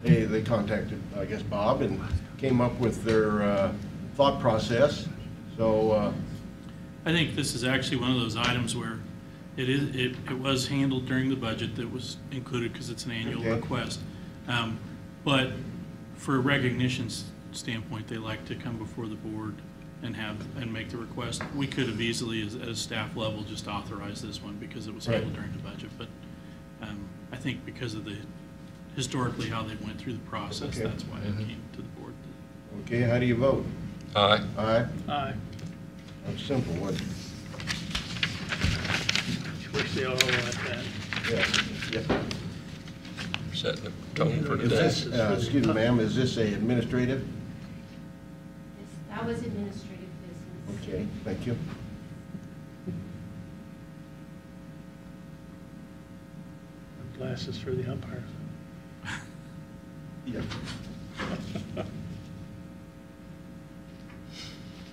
They contacted, I guess, Bob and came up with their thought process. So I think this is actually one of those items where it was handled during the budget that was included because it's an annual request. But for a recognition standpoint, they like to come before the board and make the request. We could have easily, as staff level, just authorized this one because it was handled during the budget. But I think because of the historically how they went through the process, that's why it came to the board. okay, how do you vote? Aye. Aye. Aye. That's simple, wasn't Wish they all like that. it? Yeah. Setting the tone for Is today. this, excuse me, ma'am, is this a administrative? Yes, that was administrative business. Okay, thank you. Glasses for the umpires. Yeah.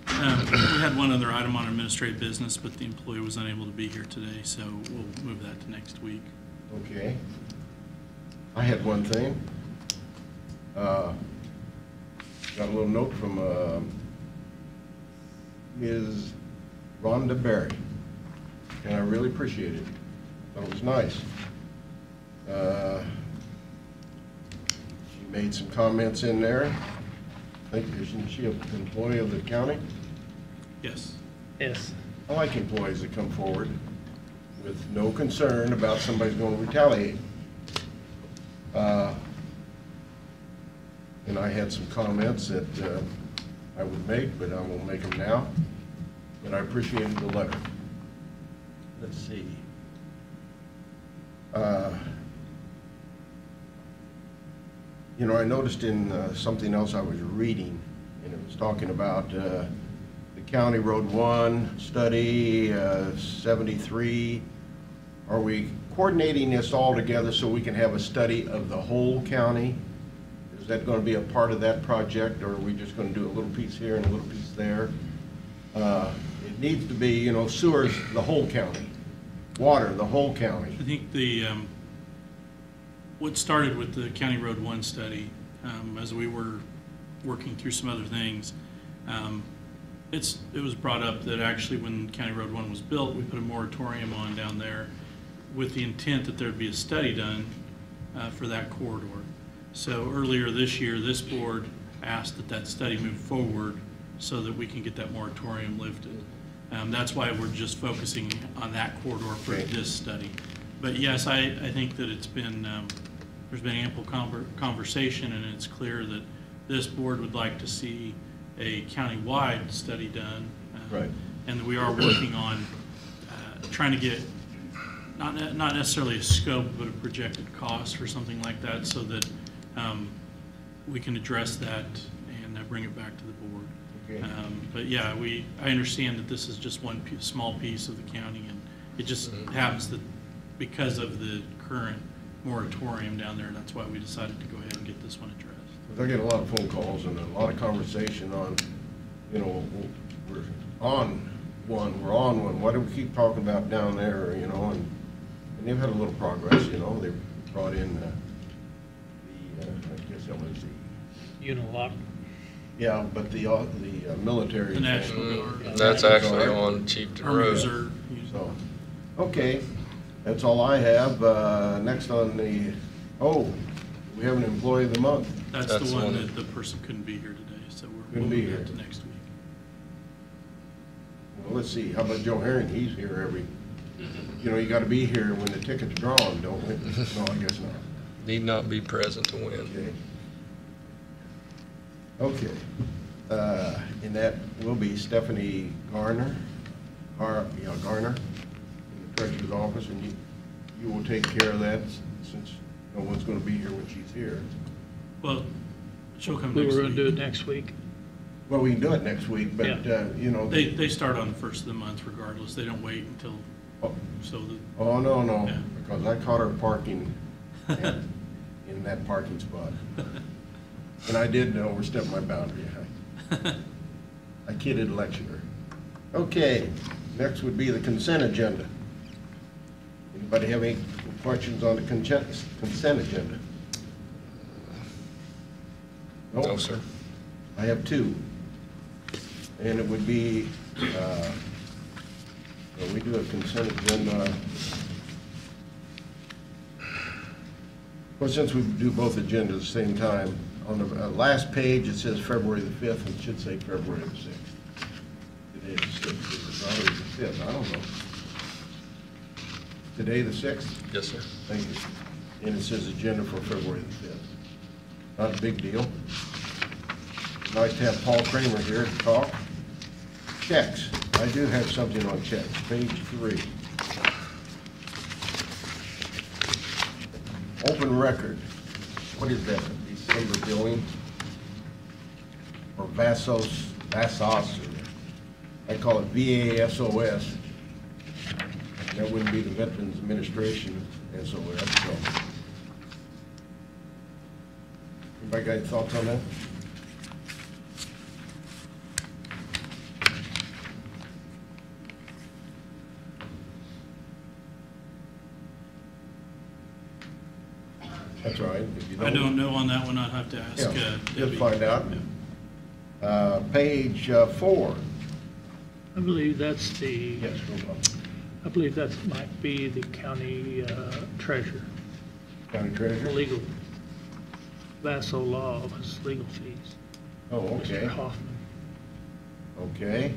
We had one other item on administrative business, but the employee was unable to be here today, so we'll move that to next week. Okay. I had one thing. Got a little note from Ms. Rhonda Berry, and I really appreciate it. Thought it was nice. She made some comments in there. I think, isn't she an employee of the county? Yes. Yes. I like employees that come forward with no concern about somebody's going to retaliate. And I had some comments that I would make, but I won't make them now. But I appreciated the letter. Let's see. You know, I noticed in something else I was reading, and it was talking about the County Road 1 study, 73. Are we coordinating this all together so we can have a study of the whole county? Is that going to be a part of that project, or are we just going to do a little piece here and a little piece there? It needs to be, you know, sewers, the whole county. Water, the whole county. I think the what started with the County Road 1 study, as we were working through some other things, it was brought up that actually when County Road 1 was built, we put a moratorium on down there with the intent that there'd be a study done for that corridor. So earlier this year, this board asked that that study move forward so that we can get that moratorium lifted. That's why we're just focusing on that corridor for this study. But yes, I think that it's been, there's been ample conversation, and it's clear that this board would like to see a county-wide study done. Right. And that we are working on trying to get, not necessarily a scope, but a projected cost or something like that, so that we can address that and bring it back to the board. Okay. But yeah, I understand that this is just one small piece of the county, and it just happens that because of the current moratorium down there, that's why we decided to go ahead and get this one addressed. I get a lot of phone calls and a lot of conversation on, you know, we're on one. Why do we keep talking about down there, you know? And they've had a little progress, you know. They brought in I guess that was the Unilock. yeah, but the military. The National Guard. That's actually on Chieftain Army Road. Reserve. So, okay, that's all I have. Next on the, we have an employee of the month. That's That's the one one. that the person couldn't be here today, so we'll Couldn't be move here. that to next week. Well, let's see, how about Joe Herring? He's here every, you know, you gotta be here when the ticket's drawn, don't we? No, I guess not. Need not be present to win. Okay. And that will be Stephanie Garner, Garner, in the treasurer's office, and you will take care of that since no one's gonna be here when she's here. Well, she'll come We next were week. going to do it next week. Well, we can do it next week, but, you know. They start on the first of the month regardless. They don't wait until, so the, Oh, no, Yeah. because I caught her parking in that parking spot. And I did overstep my boundary. I kidded lecturer. Okay, next would be the consent agenda. Anybody have any questions on the consent agenda? No, sir. I have two. And it would be, well, we do a consent agenda. Well, since we do both agendas at the same time, on the last page, it says February the 5th, and it should say February the 6th. Today is the 6th, it's already the 5th, I don't know. Today the 6th? Yes, sir. Thank you. And it says agenda for February the 5th. Not a big deal. Nice to have Paul Kramer here to talk. Checks. I do have something on checks. Page 3. Open record. What is that? December billing? Or VASOS? I call it VASOS. That wouldn't be the Veterans Administration SOS. So. Anybody got any thoughts on that? That's all right. If you I don't know on that one, I'd have to ask Yeah, Debbie. just find out. Yeah. Page 4. I believe that's the, Yes, go on. I believe that might be the county treasurer, County Treasurer? legal. Vassal law was legal fees. Oh, okay. Mr. Hoffman. Okay.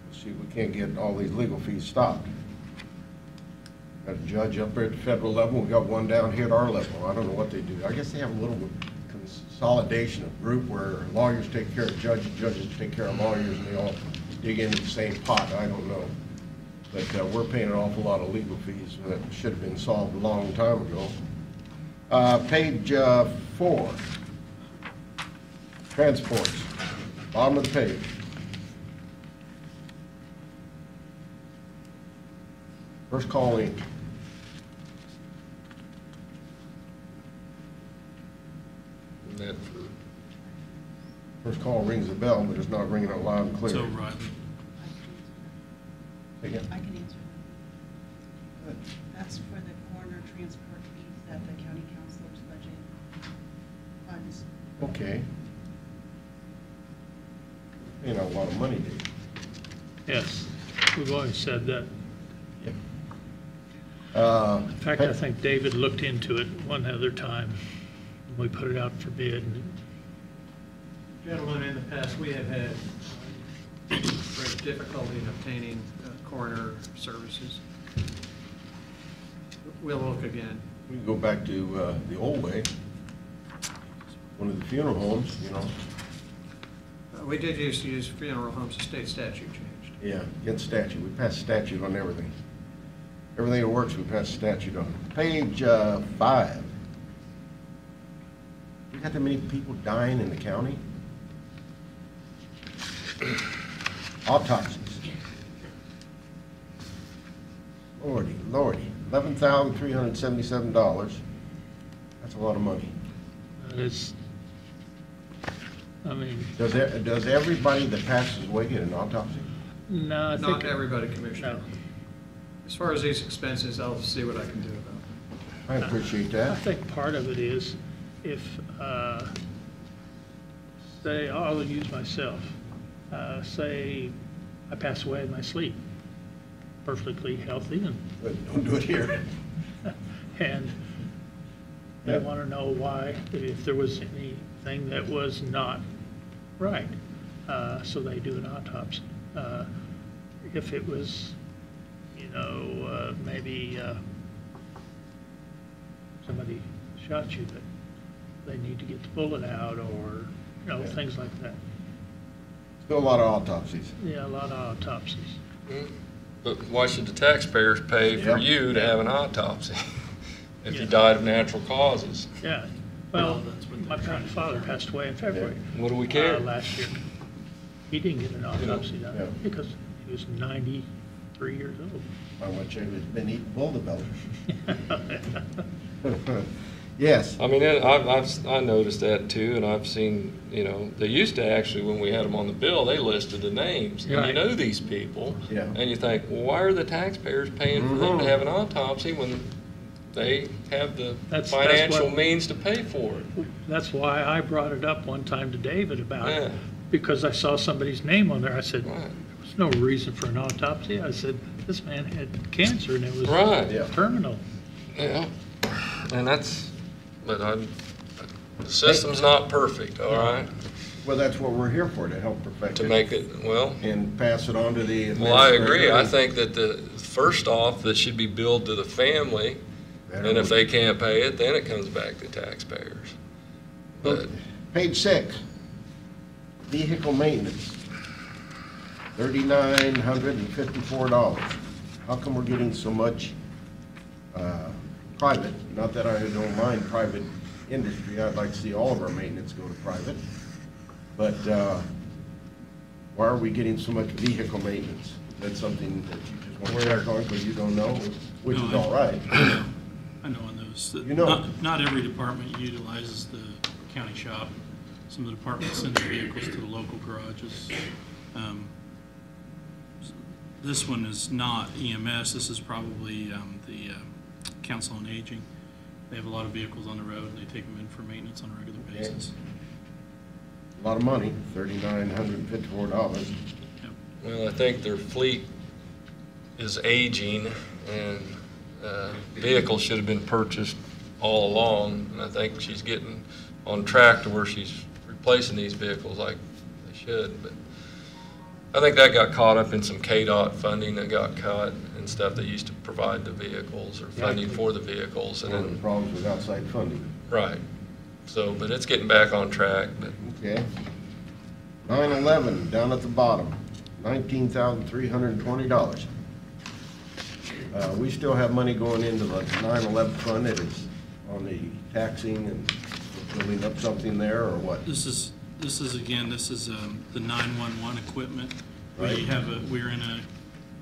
Let's see, we can't get all these legal fees stopped. Got a judge up there at the federal level, we got one down here at our level. I don't know what they do. I guess they have a little consolidation of group where lawyers take care of judges, judges take care of lawyers, and they all dig into the same pot. I don't know. But we're paying an awful lot of legal fees that should have been solved a long time ago. Page 4. Transports. Bottom of the page. First call in. That- First call rings the bell, but it's not ringing out loud and clear. So, Riley. Say again? I can answer that. That's for the coroner transport fees that the county councilor's budget funds. Okay. Ain't a lot of money, Dave. Yes, we've always said that. In In fact, I think David looked into it one other time. We put it out for bid. Gentlemen, in the past, we have had great difficulty in obtaining coroner services. We'll look again. We can go back to the old way. One of the funeral homes, you know. We did used to use funeral homes, the state statute changed. Yeah, get statute. We passed statute on everything. Everything that works, we pass statute on. Page 5. We got that many people dying in the county? Autopsies. Lordy, lordy. $11,377. That's a lot of money. It's, I mean, Does everybody that passes away get an autopsy? no, I think. Not everybody, Commissioner. No. As far as these expenses, I'll see what I can do about I appreciate I that. think part of it is if, say, I'll use myself. Say I pass away in my sleep, perfectly healthy, But don't do it here. and they Yeah. want to know why, if there was anything that was not right. So they do an autopsy. If it was, maybe somebody shot you, but they need to get the bullet out, or, Yeah. things like that. Still a lot of autopsies. Yeah, a lot of autopsies. But why should the taxpayers pay for Yep. you to have an autopsy if you Yeah. died of natural causes? Yeah, Well, well, that's what my they're trying to father do. passed away in February. What do we care? Last year. He didn't get an autopsy Yeah. done because he was 93 years old. How much have been eating bull-the-belly? Yes. I mean, I noticed that too, and I've seen, they used to actually, when we had them on the bill, they listed the names. And you Right. know these people. Yeah. And you think, well, why are the taxpayers paying for them to have an autopsy when they have the That's financial what- means to pay for it. That's why I brought it up one time to David about Yeah. it, because I saw somebody's name on there. I said, Right. there was no reason for an autopsy. I said, this man had cancer and it was Right. Yeah. terminal. Yeah, and the system's not perfect, all right? Well, that's what we're here for, to help perfect To it make it, well, and pass it on to the well, I agree. I administrator. think that first off, that should be billed to the family, and if they can't pay it, then it comes back to taxpayers. But, Page 6, vehicle maintenance, $3,954. How come we're getting so much private? Not that I don't mind private industry, I'd like to see all of our maintenance go to private, but why are we getting so much vehicle maintenance? Is that something that you just want to check on because you don't know, which No, is I- all right? I know on those. that You know. Not every department utilizes the county shop. Some of the departments send their vehicles to the local garages. This one is not EMS. This is probably the Council on Aging. They have a lot of vehicles on the road, and they take them in for maintenance on a regular basis. A lot of money, $3,954. Yep. well, I think their fleet is aging, and vehicles should have been purchased all along, and I think she's getting on track to where she's replacing these vehicles like they should, but I think that got caught up in some KDOT funding that got cut and stuff that used to provide the vehicles or funding for the vehicles, and One of the then, problems with outside funding. right. So, but it's getting back on track, but Okay. 9/11, down at the bottom, $19,320. We still have money going into the 9/11 fund. It is on the taxing and building up something there, or what? This is the 911 equipment. Right. We're in a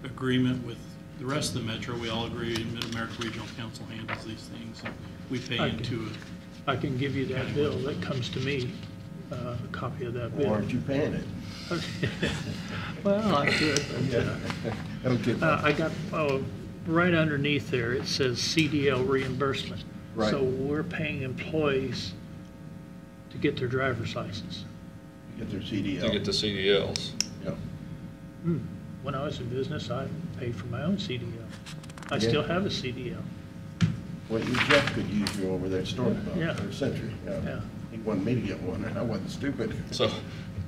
agreement with the rest of the metro. We all agree Mid-America Regional Council handles these things. And we pay Okay. into it. I can give you that bill that comes to me, a copy of that Why bill. aren't you paying it? Well, I could, but, Okay. I got, right underneath there, it says CDL reimbursement. Right. So we're paying employees to get their driver's license. Get their to CDL. get the CDLs. Yeah. When I was in business, I paid for my own CDL. I Yeah. still have a CDL. Well, Jeff could use you over there at Storm, Yeah. or Century. Yeah. He wanted me to get one, and I wasn't stupid. So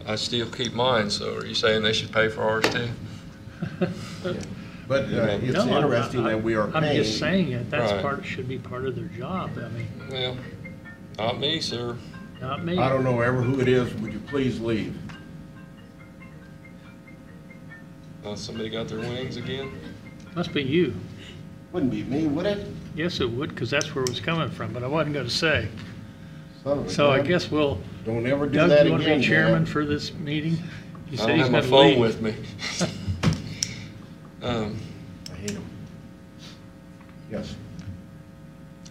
I still keep mine, so are you saying they should pay for ours too? But it's No, I'm- interesting that we are paying. I'm just saying it, that's Right. should be part of their job. I mean, Well, not me, sir. not me. I don't know ever who it is, would you please leave? Somebody got their wings again? Must be you. Wouldn't be me, would it? Yes, it would, because that's where it was coming from, but I wasn't going to say. Son of a So I gun. guess we'll, Don't ever do Doug, that you want to again, be chairman man. for this meeting? You I said don't he's have my gonna phone leave. with me. I hate him. Yes.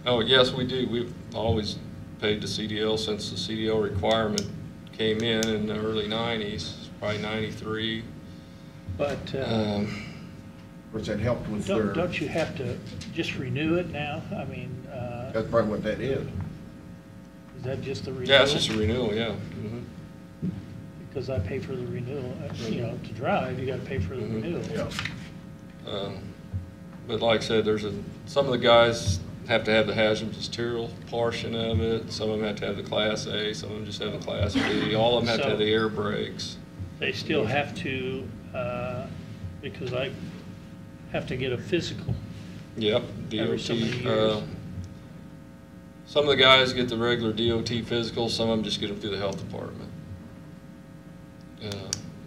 Oh, yes, we do. We've always paid the CDL since the CDL requirement came in the early 90s, probably 93. But Of course, that helped with their, don't you have to just renew it now? I mean, that's probably what that is. is that just the renewal? Yeah, it's just a renewal, yeah. Because I pay for the renewal, to drive, you got to pay for the Mhm. renewal. Yeah. But like I said, some of the guys have to have the hazardous material portion of it. Some of them have to have the Class A, some of them just have the Class B. All of them have to have the air brakes. They still have to, because I have to get a physical. Yep, Every so many DOT. years. Some of the guys get the regular DOT physicals, some of them just get them through the health department.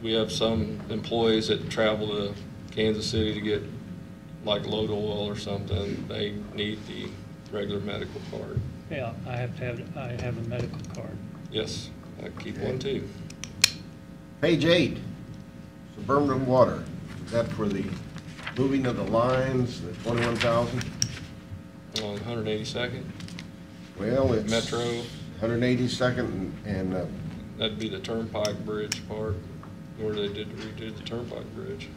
We have some employees that travel to Kansas City to get like load oil or something. They need the regular medical card. Yeah, I have a medical card. Yes, I keep one too. Page 8, suburban water. Is that for the moving of the lines, the 21,000? On 182nd, Well, it's. Metro. 182nd and, That'd be the Turnpike Bridge part, where they redid the Turnpike Bridge.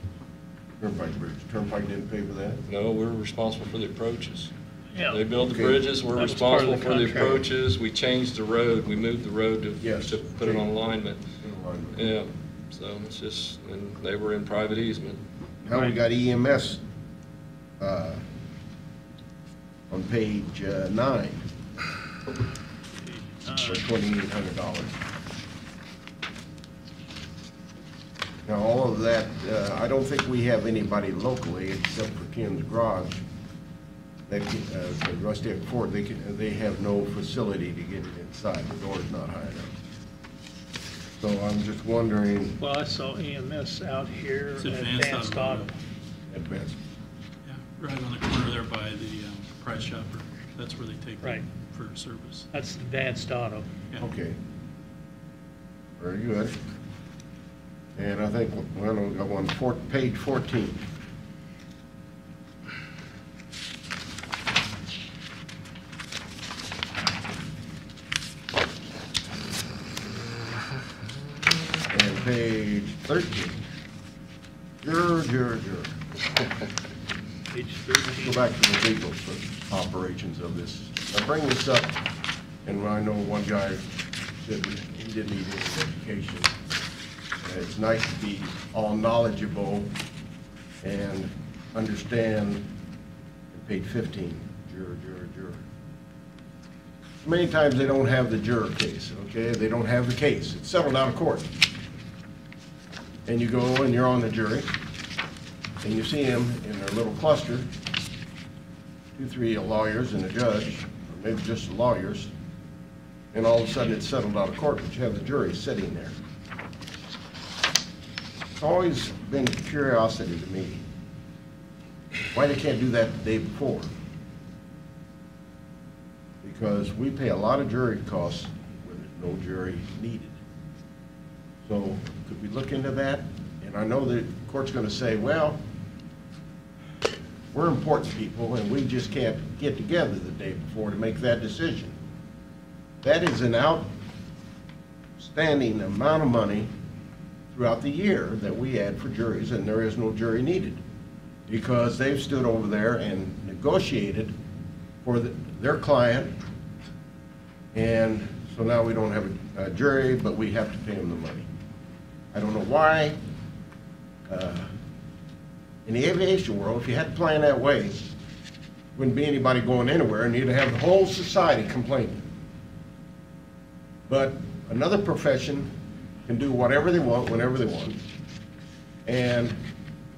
Turnpike Bridge. Turnpike didn't pay for that? No, we're responsible for the approaches. Yeah. They build the Okay. bridges, we're That was part of responsible the for the contract. approaches, we changed the road, we moved the road Yes. to put it on alignment. In alignment. Yeah, so it's just, and they were in private easement. Now we Right. got EMS on page 9 for $2,800. Now, all of that, I don't think we have anybody locally except for Ken's Garage. That, the Rusty Ford, they have no facility to get it inside. The door's not high enough. So I'm just wondering, Well, I saw EMS out here It's at Advanced Advanced Auto. Auto. at best, Yeah, right on the corner there by the Price Chopper. That's where they take Right. them for service. That's Advanced Auto. Yeah. okay. Very good. And I think, well, we got one, page 14. And page 13. Jur. Page Go 13. back to the legal operations of this. I bring this up, and I know one guy said he didn't need any education. It's nice to be all knowledgeable and understand, page 15, juror. Many times they don't have the juror case, okay? They don't have the case. It's settled out of court. And you go and you're on the jury, and you see them in their little cluster, 2, 3 lawyers and a judge, or maybe just the lawyers, and all of a sudden it's settled out of court, but you have the jury sitting there. It's always been a curiosity to me why they can't do that the day before. Because we pay a lot of jury costs where there's no jury needed. So could we look into that? And I know the court's going to say, well, we're important people and we just can't get together the day before to make that decision. That is an outstanding amount of money throughout the year that we add for juries, and there is no jury needed because they've stood over there and negotiated for their client, and so now we don't have a jury, but we have to pay them the money. I don't know why. In the aviation world, if you had to plan that way, wouldn't be anybody going anywhere, and you'd have the whole society complaining. But another profession can do whatever they want, whenever they want, and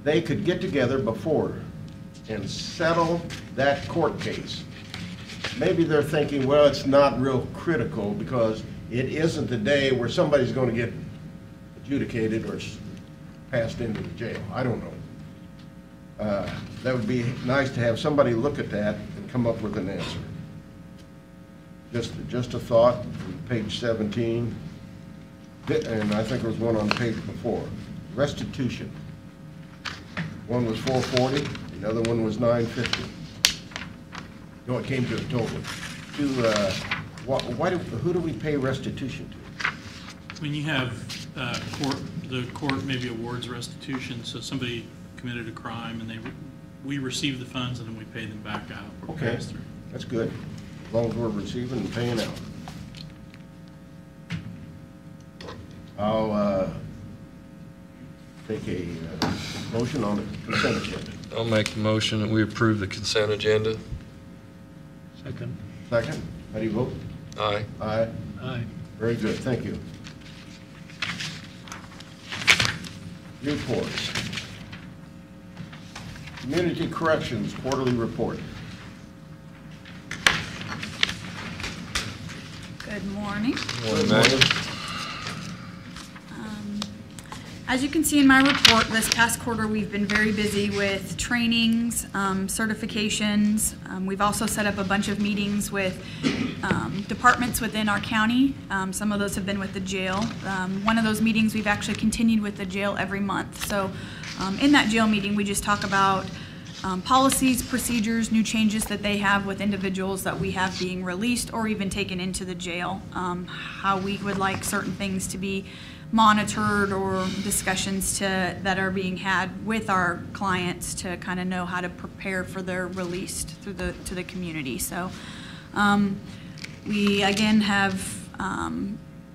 they could get together before and settle that court case. Maybe they're thinking, well, it's not real critical because it isn't the day where somebody's going to get adjudicated or passed into the jail. I don't know. That would be nice to have somebody look at that and come up with an answer. Just a thought, page 17, and I think there was one on the page before. Restitution. One was $440, the other one was $950. No, it came to a total. Who do we pay restitution to? When you have the court maybe awards restitution, so somebody committed a crime and we receive the funds and then we pay them back out or Okay, pass through. that's good, as long as we're receiving and paying out. I'll take a motion on the consent agenda. I'll make the motion that we approve the consent agenda. Second. Second, how do you vote? Aye. Aye. Aye. Very good, thank you. Reports. Community Corrections Quarterly Report. Good morning. Morning, Megan. As you can see in my report, this past quarter we've been very busy with trainings, certifications. We've also set up a bunch of meetings with departments within our county. Some of those have been with the jail. One of those meetings we've actually continued with the jail every month. So in that jail meeting we just talk about policies, procedures, new changes that they have with individuals that we have being released or even taken into the jail, how we would like certain things to be monitored or discussions that are being had with our clients to kind of know how to prepare for their release to the community. So we again have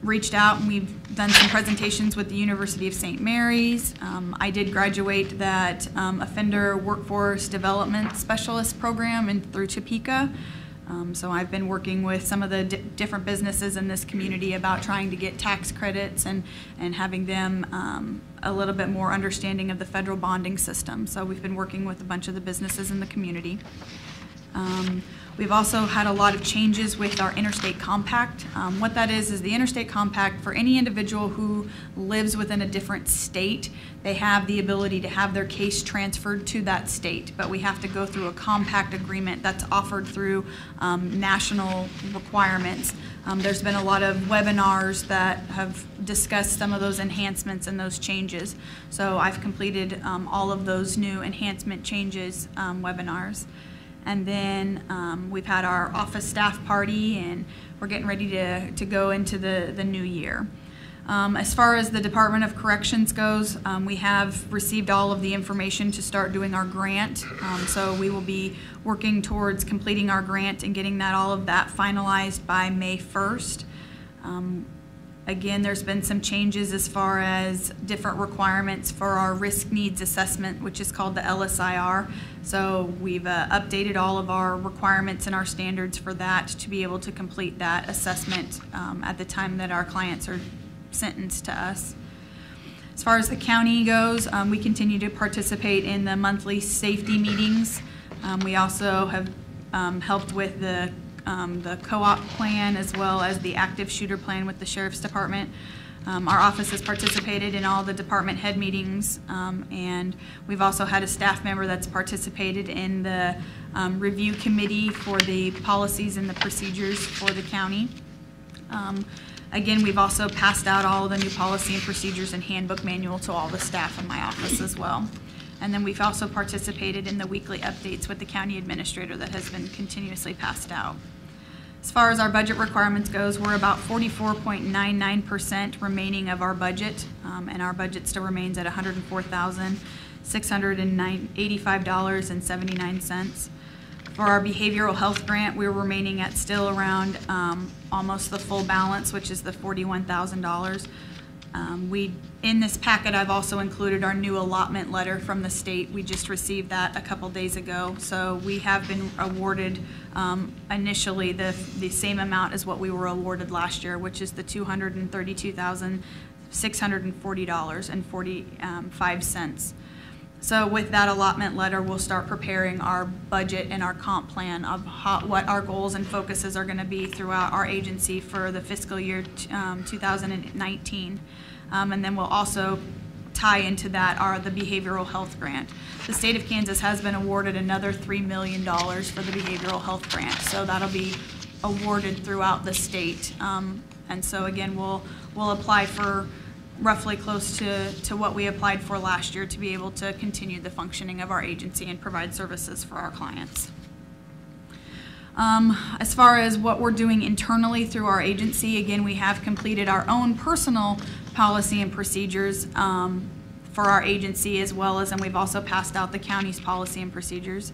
reached out and we've done some presentations with the University of St. Mary's. I did graduate that Offender Workforce Development Specialist program through Topeka. So I've been working with some of the different businesses in this community about trying to get tax credits and having them a little bit more understanding of the federal bonding system. So we've been working with a bunch of the businesses in the community. We've also had a lot of changes with our interstate compact. What that is the interstate compact for any individual who lives within a different state, they have the ability to have their case transferred to that state, but we have to go through a compact agreement that's offered through national requirements. There's been a lot of webinars that have discussed some of those enhancements and those changes. So I've completed all of those new enhancement changes webinars. And then we've had our office staff party, and we're getting ready to go into the new year. As far as the Department of Corrections goes, we have received all of the information to start doing our grant. So we will be working towards completing our grant and getting all of that finalized by May 1st. Again, there's been some changes as far as different requirements for our risk needs assessment, which is called the LSIR. So we've updated all of our requirements and our standards for that to be able to complete that assessment at the time that our clients are sentenced to us. As far as the county goes, we continue to participate in the monthly safety meetings. We also have helped with the co-op plan as well as the active shooter plan with the Sheriff's Department. Our office has participated in all the department head meetings, and we've also had a staff member that's participated in the review committee for the policies and the procedures for the county. Again, we've also passed out all of the new policy and procedures and handbook manual to all the staff in my office as well. And then we've also participated in the weekly updates with the county administrator that has been continuously passed out. As far as our budget requirements goes, we're about 44.99% remaining of our budget, and our budget still remains at $104,685.79. For our behavioral health grant, we're remaining at still around almost the full balance, which is the $41,000. In this packet, I've also included our new allotment letter from the state. We just received that a couple days ago. So we have been awarded initially the same amount as what we were awarded last year, which is the $232,640.45. So with that allotment letter, we'll start preparing our budget and our comp plan of what our goals and focuses are going to be throughout our agency for the fiscal year 2019. And then we'll also tie into that the behavioral health grant. The state of Kansas has been awarded another $3 million for the behavioral health grant. So that'll be awarded throughout the state. And so again, we'll apply for roughly close to what we applied for last year to be able to continue the functioning of our agency and provide services for our clients. As far as what we're doing internally through our agency, again, we have completed our own personal policy and procedures for our agency as well as, and we've also passed out the county's policy and procedures.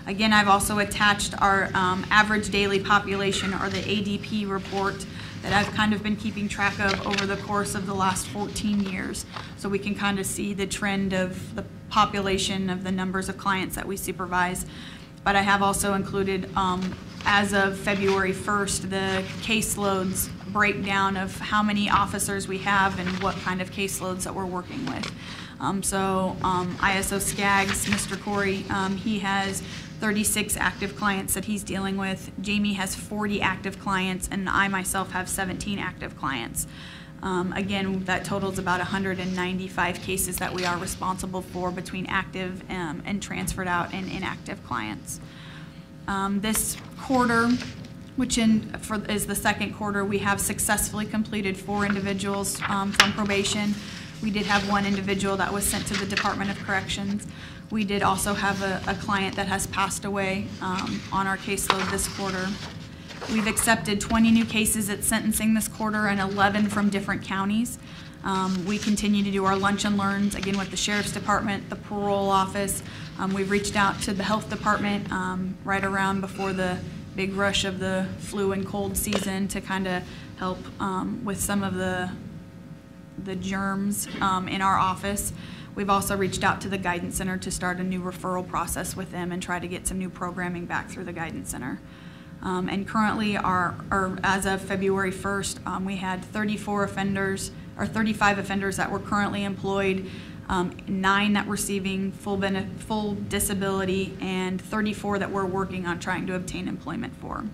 Again, I've also attached our average daily population, or the ADP report, that I've kind of been keeping track of over the course of the last 14 years. So we can kind of see the trend of the population of the numbers of clients that we supervise. But I have also included, as of February 1st, the caseloads breakdown of how many officers we have and what kind of caseloads that we're working with. ISO SCAGs, Mr. Corey, he has 36 active clients that he's dealing with. Jamie has 40 active clients, and I myself have 17 active clients. Again, that totals about 195 cases that we are responsible for between active and transferred out and inactive clients. This quarter, which is the second quarter, we have successfully completed 4 individuals from probation. We did have 1 individual that was sent to the Department of Corrections. We did also have a client that has passed away on our caseload this quarter. We've accepted 20 new cases at sentencing this quarter and 11 from different counties. We continue to do our lunch and learns, again, with the Sheriff's Department, the parole office. We've reached out to the Health Department right around before the big rush of the flu and cold season to kind of help with some of the germs in our office. We've also reached out to the Guidance Center to start a new referral process with them and try to get some new programming back through the Guidance Center. And currently, as of February 1st, we had 35 offenders that were currently employed, 9 that were receiving full disability, and 34 that we're working on trying to obtain employment for.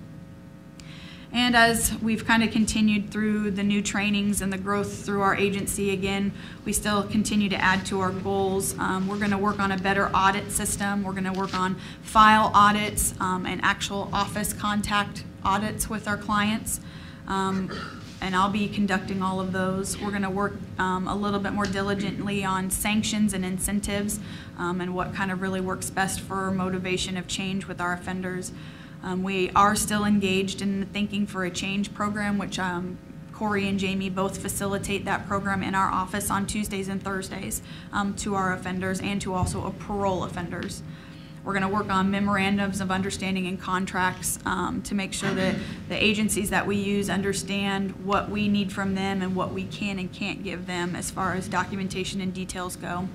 And as we've kind of continued through the new trainings and the growth through our agency, again, we still continue to add to our goals. We're going to work on a better audit system. We're going to work on file audits and actual office contact audits with our clients. And I'll be conducting all of those. We're going to work a little bit more diligently on sanctions and incentives and what kind of really works best for motivation of change with our offenders. We are still engaged in the Thinking for a Change program, which Corey and Jamie both facilitate that program in our office on Tuesdays and Thursdays to our offenders and to also parole offenders. We're going to work on memorandums of understanding and contracts to make sure that the agencies that we use understand what we need from them and what we can and can't give them as far as documentation and details go.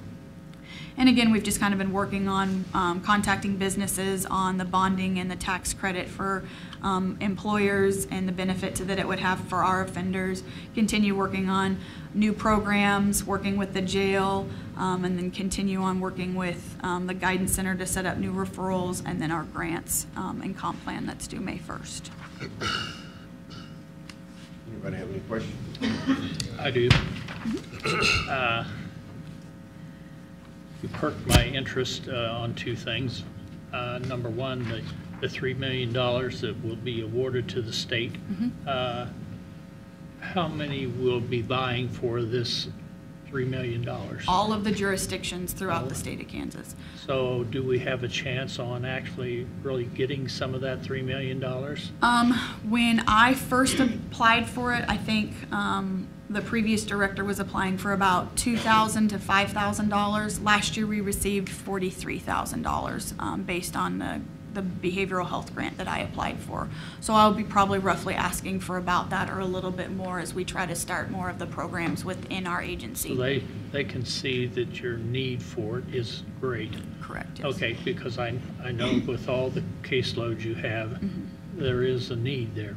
And again, we've just kind of been working on contacting businesses on the bonding and the tax credit for employers and the benefit that it would have for our offenders. Continue working on new programs, working with the jail, and then continue on working with the Guidance Center to set up new referrals, and then our grants and comp plan that's due May 1st. Anybody have any questions? I do. You perked my interest on 2 things. Number one, the $3 million that will be awarded to the state. How many will be vying for this $3 million? All of the jurisdictions throughout the state of Kansas. So do we have a chance on actually really getting some of that $3 million? When I first applied for it, I think the previous director was applying for about $2,000 to $5,000. Last year we received $43,000 based on the behavioral health grant that I applied for. So I'll be probably roughly asking for about that or a little bit more as we try to start more of the programs within our agency. So they can see that your need for it is great. Correct, yes. Okay, because I know with all the caseloads you have, there is a need there.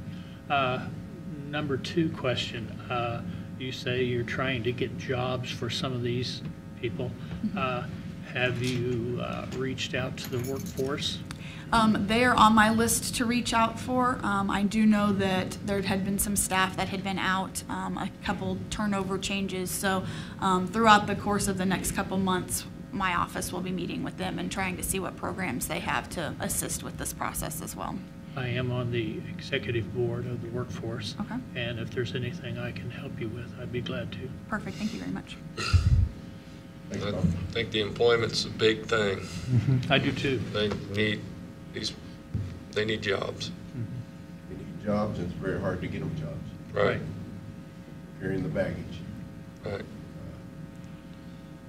Number 2 question, you say you're trying to get jobs for some of these people. Have you reached out to the workforce? They are on my list to reach out for. I do know that there had been some staff that had been out, a couple turnover changes. So throughout the course of the next couple months, my office will be meeting with them and trying to see what programs they have to assist with this process as well. I am on the executive board of the workforce. Okay. And if there's anything I can help you with, I'd be glad to. Perfect. Thank you very much. Thanks, I Tom. think the employment's a big thing. I do too. They need jobs. We need jobs, and it's very hard to get them jobs, Right. carrying the baggage. Right.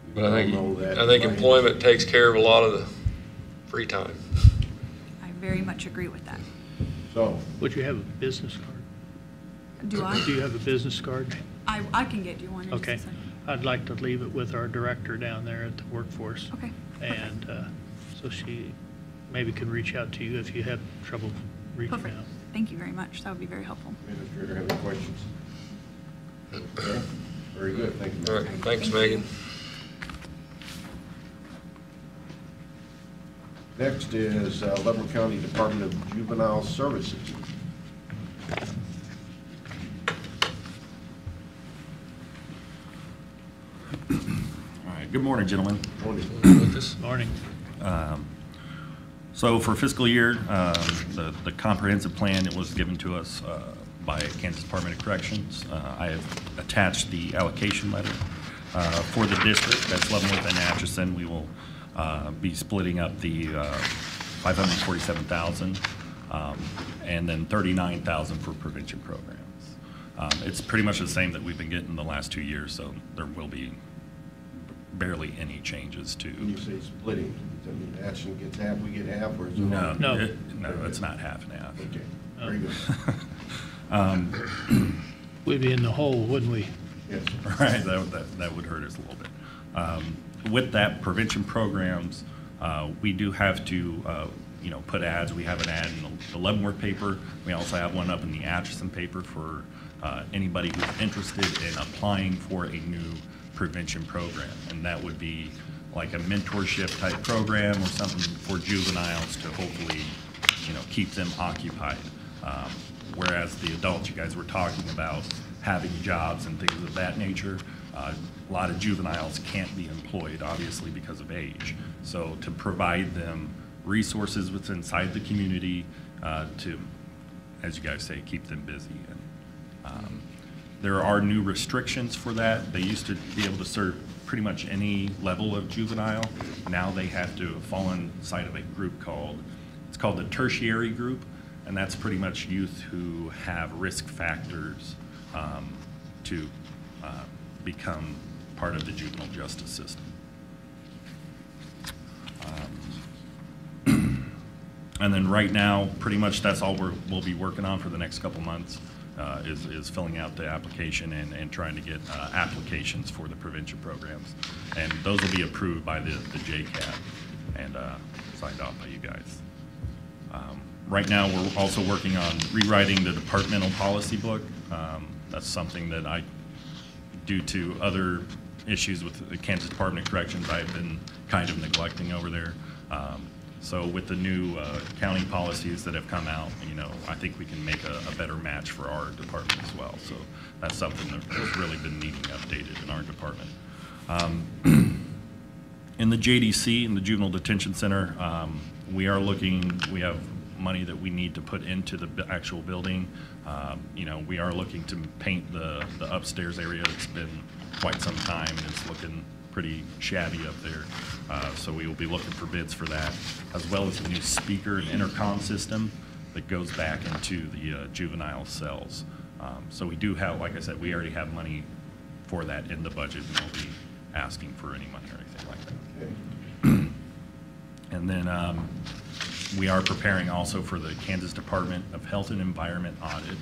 We But all I know that think by- employment takes care of a lot of the free time. I very much agree with that. So, Would you have a business card? Do I? Do you have a business card? I can get you one in just Okay. a second. I'd like to leave it with our director down there at the workforce. Okay. And so she maybe can reach out to you if you have trouble reaching Perfect. out. Thank you very much. That would be very helpful. Administrator, have any questions? Okay, very good, thank you. All right, thanks, Thank Megan. you. Next is Lebanon County Department of Juvenile Services. All right, good morning, gentlemen. Morning. With us? Morning. So for fiscal year, the comprehensive plan that was given to us by Kansas Department of Corrections, I have attached the allocation letter for the district. That's Leavenworth and Atchison. We will be splitting up the $547,000 and then $39,000 for prevention programs. It's pretty much the same that we've been getting the last 2 years, so there will be barely any changes to. When you say splitting, I mean, Ashland gets half, we get half, or is it? No, No. no, it's not half and half. Okay, very good. We'd be in the hole, wouldn't we? Yes. Right, that would hurt us a little bit. With that, prevention programs, we do have to, put ads. We have an ad in the Leavenworth paper. We also have one up in the Atchison paper for anybody who's interested in applying for a new prevention program. And that would be like a mentorship type program or something for juveniles to hopefully, keep them occupied. Whereas the adults, you guys were talking about having jobs and things of that nature. A lot of juveniles can't be employed, obviously, because of age. So to provide them resources within inside the community to, as you guys say, keep them busy. And there are new restrictions for that. They used to be able to serve pretty much any level of juvenile. Now they have to fall inside of a group it's called the tertiary group, and that's pretty much youth who have risk factors to become part of the juvenile justice system. And then right now, pretty much that's all we'll be working on for the next couple months, is filling out the application and trying to get applications for the prevention programs. And those will be approved by the JCAT and signed off by you guys. Right now, we're also working on rewriting the departmental policy book. That's something that due to other issues with the Kansas Department of Corrections, I've been kind of neglecting over there. So with the new county policies that have come out, I think we can make a better match for our department as well. So that's something that's really been needing updated in our department. In the JDC, in the Juvenile Detention Center, we have money that we need to put into the actual building. We are looking to paint the upstairs area. It's been quite some time and it's looking pretty shabby up there. So we will be looking for bids for that, as well as a new speaker and intercom system that goes back into the juvenile cells. So we do have, like I said, we already have money for that in the budget, and we'll be asking for any money or anything like that. Okay. And then we are preparing also for the Kansas Department of Health and Environment audit.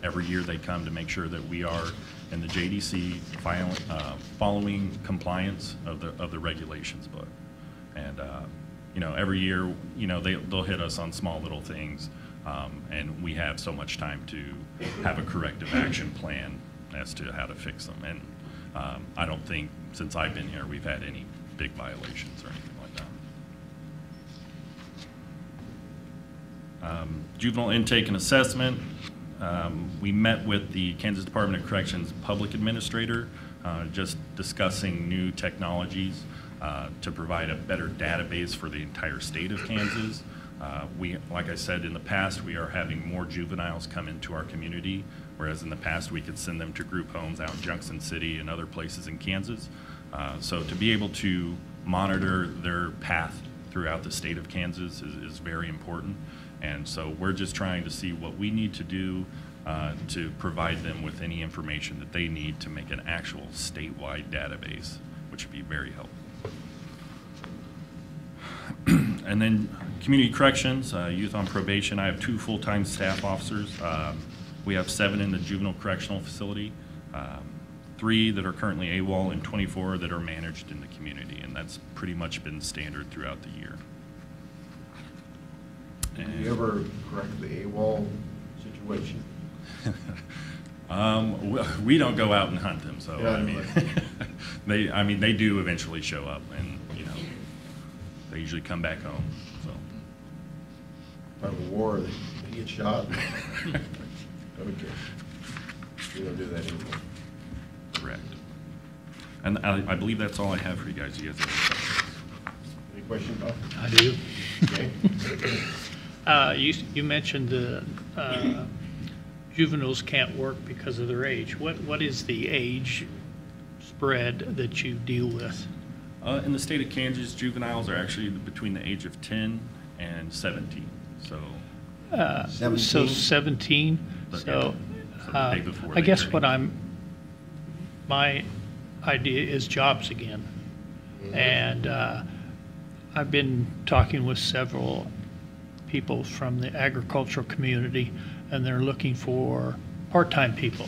Every year they come to make sure that we are in the JDC following compliance of the regulations book. And every year they'll hit us on small little things, and we have so much time to have a corrective action plan as to how to fix them. And I don't think since I've been here we've had any big violations or anything like that. Juvenile intake and assessment. We met with the Kansas Department of Corrections public administrator, just discussing new technologies to provide a better database for the entire state of Kansas. Like I said, in the past, we are having more juveniles come into our community, whereas in the past we could send them to group homes out in Junction City and other places in Kansas. So to be able to monitor their path throughout the state of Kansas is very important. And so we're just trying to see what we need to do to provide them with any information that they need to make an actual statewide database, which would be very helpful. And then community corrections, youth on probation. I have 2 full-time staff officers. We have 7 in the juvenile correctional facility, 3 that are currently AWOL, and 24 that are managed in the community. And that's pretty much been standard throughout the year. Do you ever correct the AWOL situation? We don't go out and hunt them, so Yeah, I mean, they do eventually show up, and they usually come back home. So. Time of war, they get shot. Okay. We don't do that anymore. Correct. And I believe that's all I have for you guys. You guys have any questions? Any questions, Bob? I do. Okay. You mentioned the juveniles can't work because of their age. What is the age spread that you deal with? In the state of Kansas, juveniles are actually between the age of 10 and 17. So, 17? So 17. But, So So the day before I they guess turn what in. my idea is jobs again. And I've been talking with several people from the agricultural community, and they're looking for part-time people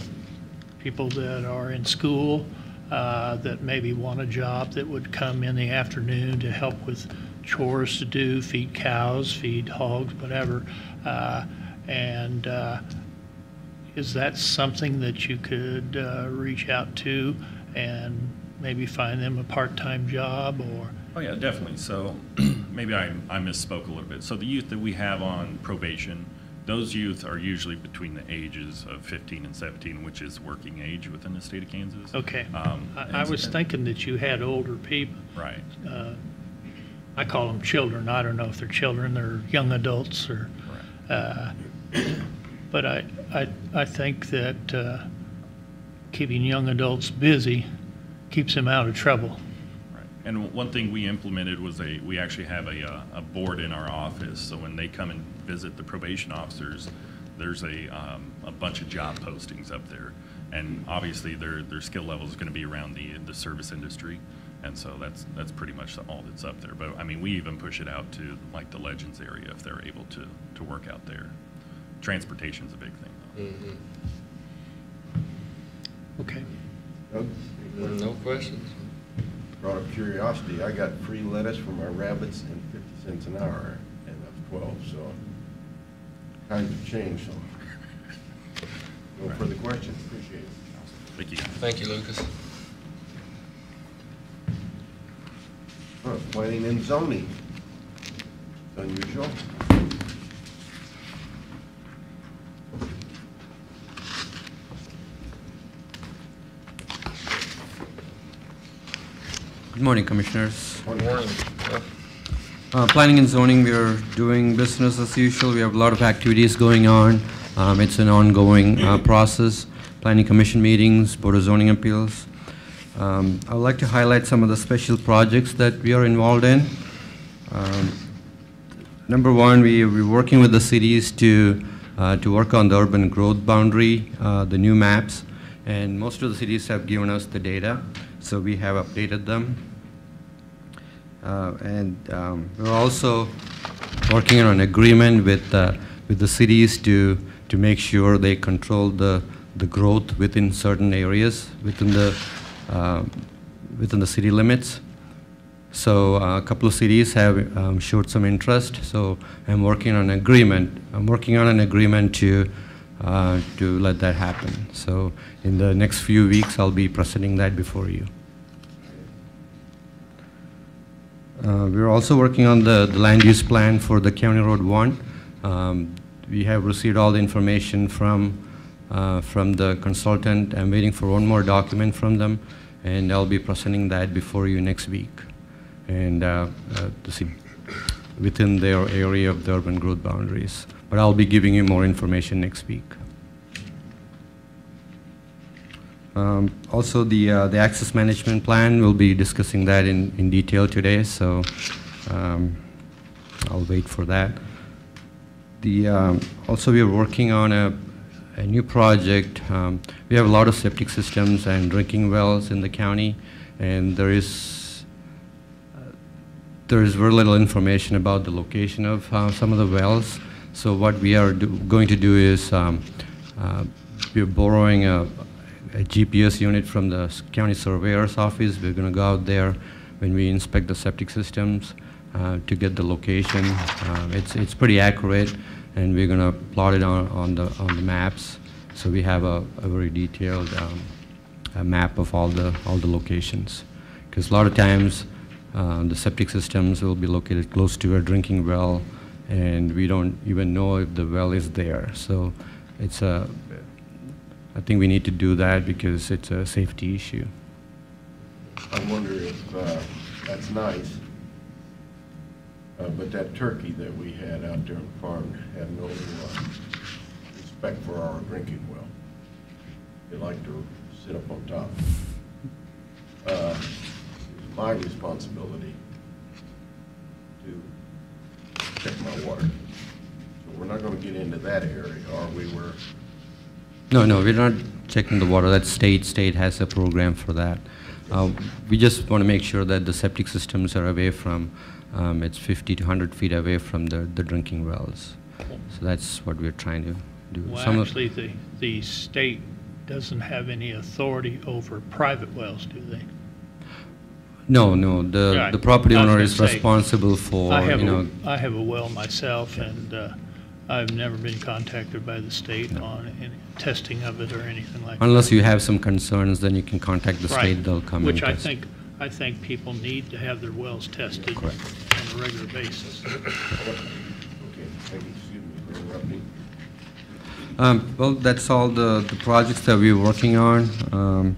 that are in school, that maybe want a job that would come in the afternoon to help with chores to do, feed cows, feed hogs, whatever. And is that something that you could reach out to and maybe find them a part-time job, or? Oh, yeah, definitely. So maybe I misspoke a little bit. So the youth that we have on probation, those youth are usually between the ages of 15 and 17, which is working age within the state of Kansas. Okay. And I was thinking that you had older people. Right. I call them children. I don't know if they're children or young adults or. But I think that keeping young adults busy keeps them out of trouble. Right. And one thing we implemented was we actually have a board in our office. So when they come and visit the probation officers, there's a bunch of job postings up there. And obviously their skill level is going to be around the service industry. And so that's pretty much all that's up there. But I mean, we even push it out to like the Legends area if they're able to work out there. Transportation's a big thing, though. Mm-hmm. Okay. Doug? No questions? Brought up curiosity, I got free lettuce for my rabbits and 50 cents an hour, and that's 12, so times have changed, so. No further questions, appreciate it. Thank you. Thank you, Lucas. Planning and zoning. It's unusual. Good morning, Commissioners. Good morning. Planning and zoning, we are doing business as usual. We have a lot of activities going on. It's an ongoing process. Planning Commission meetings, Board of Zoning Appeals. I would like to highlight some of the special projects that we are involved in. Number one, we're working with the cities to work on the urban growth boundary, the new maps, and most of the cities have given us the data, so we have updated them. We're also working on an agreement with the cities to make sure they control the growth within certain areas within the city limits. So a couple of cities have showed some interest. So I'm working on an agreement. I'm working on an agreement to let that happen. So in the next few weeks, I'll be presenting that before you. We're also working on the land use plan for the County Road 1. We have received all the information from the consultant. I'm waiting for one more document from them, and I'll be presenting that before you next week. And within their area of the urban growth boundaries. But I'll be giving you more information next week. Also, the access management plan, we'll be discussing that in detail today, so I'll wait for that. Also, we are working on a new project. We have a lot of septic systems and drinking wells in the county, and there is very little information about the location of some of the wells. So what we are going to do is we're borrowing a GPS unit from the county surveyor's office. We're going to go out there when we inspect the septic systems to get the location. It's pretty accurate, and we're going to plot it on the maps. So we have a very detailed map of all the locations. Because a lot of times the septic systems will be located close to a drinking well, and we don't even know if the well is there. So I think we need to do that because it's a safety issue. I wonder if that's nice, but that turkey that we had out there on the farm had no respect for our drinking well. They like to sit up on top. It's my responsibility to check my water. So we're not going to get into that area, or we were No, no, we're not checking the water. That's state has a program for that. We just want to make sure that the septic systems are away from, it's 50 to 100 feet away from the drinking wells. So that's what we're trying to do. Well, actually, the state doesn't have any authority over private wells, do they? No, no, Right. the property I was owner gonna is say, responsible for, I have a well myself, and I've never been contacted by the state on any testing of it or anything like that. unless you have some concerns, then you can contact the Right. state, they'll come and Which test. I think people need to have their wells tested on a regular basis. Okay, thank you, excuse me for interrupting. Well, that's all the projects that we're working on.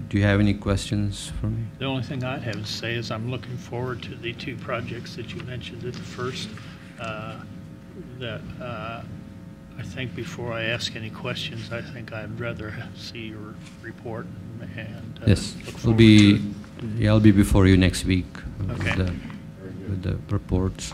Do you have any questions for me? The only thing I'd have to say is I'm looking forward to the two projects that you mentioned at the first, that I think before I ask any questions, I think I'd rather see your report and Yes, look it'll forward be, to it. yeah, I'll be before you next week Okay. with the reports.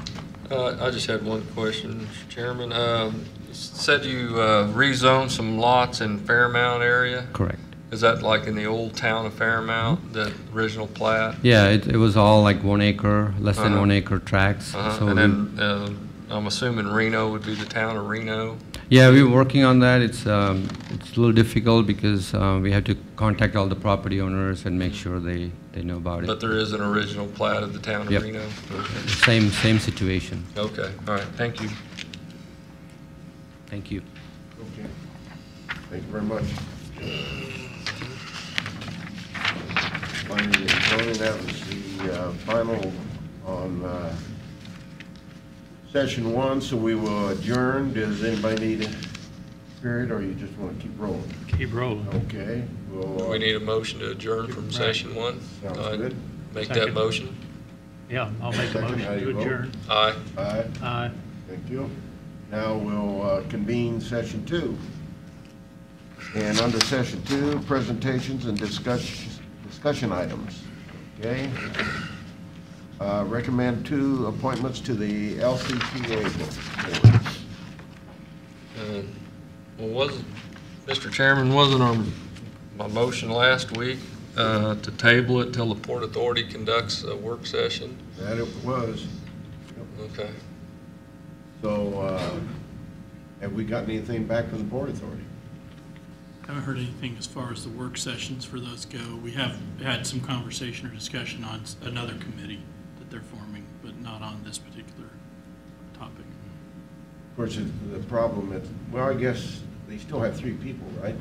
I just had one question, Mr. Chairman. You said you rezoned some lots in Fairmount area? Correct. Is that like in the old town of Fairmount, the original plat? Yeah, it was all like 1 acre, less than Uh-huh. 1 acre tracts. So And we- then I'm assuming Reno would be the town of Reno? Yeah, we're working on that. It's a little difficult because we have to contact all the property owners and make sure they know about But it. there is an original plat of the town of Yep. Reno? Same situation. Okay, all right, thank you. Thank you. Okay, thank you very much. Finally, that was the final on session 1, so we will adjourn. Does anybody need a period, or you just want to keep rolling? Keep rolling. Okay, we'll. We need a motion to adjourn from session 1. Sounds good. Make that Second. motion. Yeah, I'll make a Second, motion how do to you vote? adjourn. Aye. Aye, Aye. thank you. Now we'll convene session 2. And under session 2, presentations and discussion items. Okay? Recommend 2 appointments to the LCPA board. Well, Mr. Chairman, wasn't my motion last week to table it till the Port Authority conducts a work session? That it was. Okay. So, have we gotten anything back from the Port Authority? Haven't heard anything as far as the work sessions for those go. We have had some conversation or discussion on another committee that they're forming, but not on this particular topic. Of course, the problem is, well, I guess they still have 3 people, right?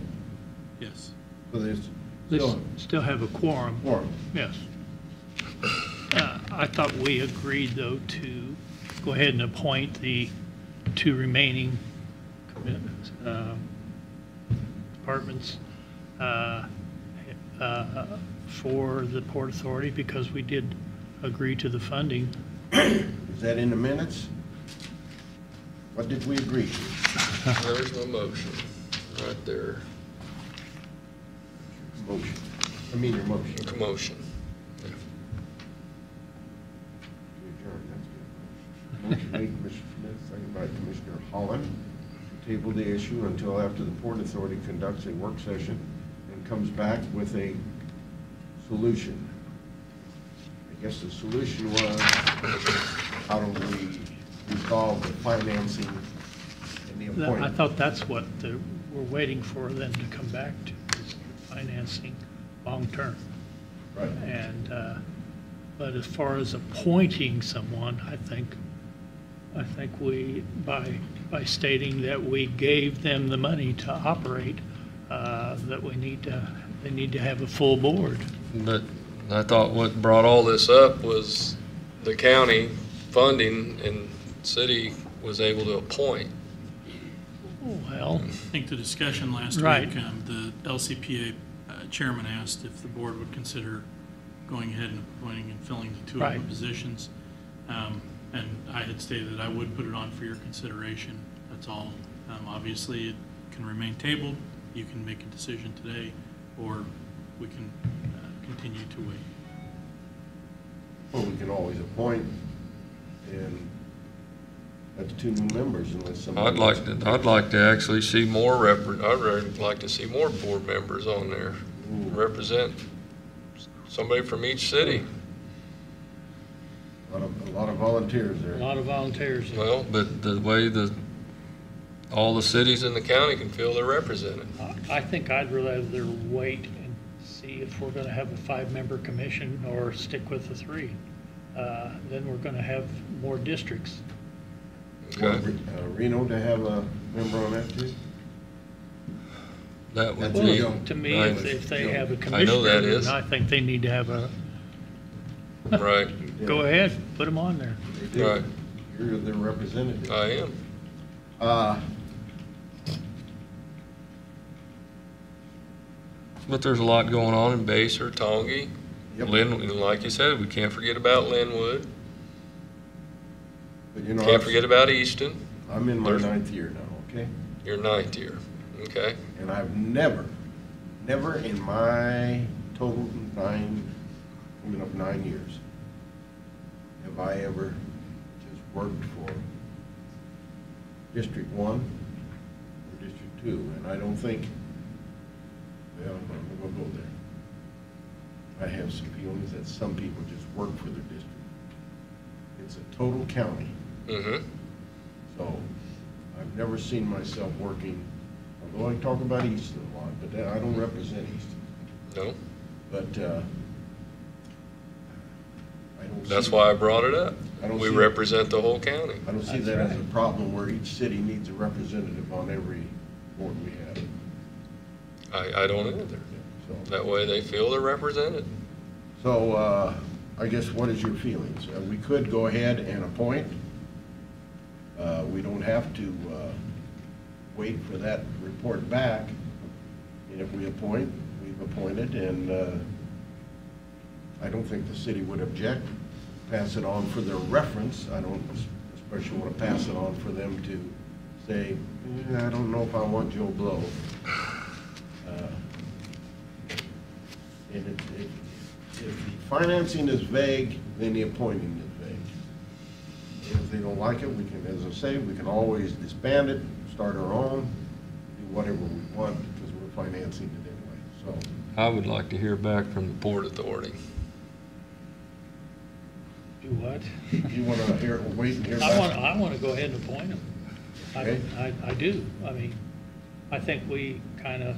Yes. So there's They still still have a quorum. 4. Yes. I thought we agreed, though, to go ahead and appoint the 2 remaining departments for the Port Authority, because we did agree to the funding. Is that in the minutes? What did we agree to? There's my motion, right there. Motion. I mean your motion. Motion. To adjourn, that's good. Motion made, Commissioner Smith, second by Commissioner Holland, to table the issue until after the Port Authority conducts a work session and comes back with a solution. I guess the solution was, how do we resolve the financing and the I appointment? thought that's what we're waiting for them to come back to, is financing long-term. Right. And, but as far as appointing someone, I think we, by stating that we gave them the money to operate, that they need to have a full board. But I thought what brought all this up was the county funding, and city was able to appoint. Well, I think the discussion last Right. week, the LCPA chairman asked if the board would consider going ahead and appointing and filling the 2 open Right. positions. And I had stated that I would put it on for your consideration, that's all. Obviously, it can remain tabled, you can make a decision today, or we can continue to wait. Well, we can always appoint and That's 2 new members unless somebody. I'd like to actually see more I'd really like to see more board members on there. Represent somebody from each city. A lot of volunteers there. A lot of volunteers. Well, but the way all the cities in the county can feel they're represented. I think I'd rather wait and see if we're gonna have a 5-member commission or stick with the 3. Then we're gonna have more districts. Okay. Reno to have a member on that too? That would That's be. Well, To me, if they have a I know that commissioner, is. then I think they need to have a, Right, go ahead, put them on there. They do. right. You're their representative. I am. But there's a lot going on in Baser, Tongi. Yep. Like you said, we can't forget about Linwood. But you know, Can't forget about Easton. I'm in my There's- 9th year now, okay? Your 9th year. Okay. And I've never in my total 9 years, have I ever just worked for District 1 or District 2. And I don't think, well, I'm not gonna go there. I have some feelings that some people just work for their district. It's a total county. Mm-hmm. So I've never seen myself working, although I talk about Easton a lot, but I don't represent Easton. No, But I don't see. that's why I brought it up. I don't We see- represent the whole county. I don't see That's that as a right. problem where each city needs a representative on every board we have. I don't either. So, That way they feel they're represented. so I guess what is your feelings? We could go ahead and appoint. We don't have to wait for that report back. And if we appoint, we've appointed, and I don't think the city would object. Pass it on for their reference. I don't especially want to pass it on for them to say, I don't know if I want Joe Blow. And if the financing is vague, then the appointing is vague. If they don't like it, we can, as I say, we can always disband it, start our own, do whatever we want, because we're financing it anyway, so. I would like to hear back from the Port Authority. Do what? You want to wait and hear back? I want to go ahead and appoint them. Okay. I do. I mean, I think we kind of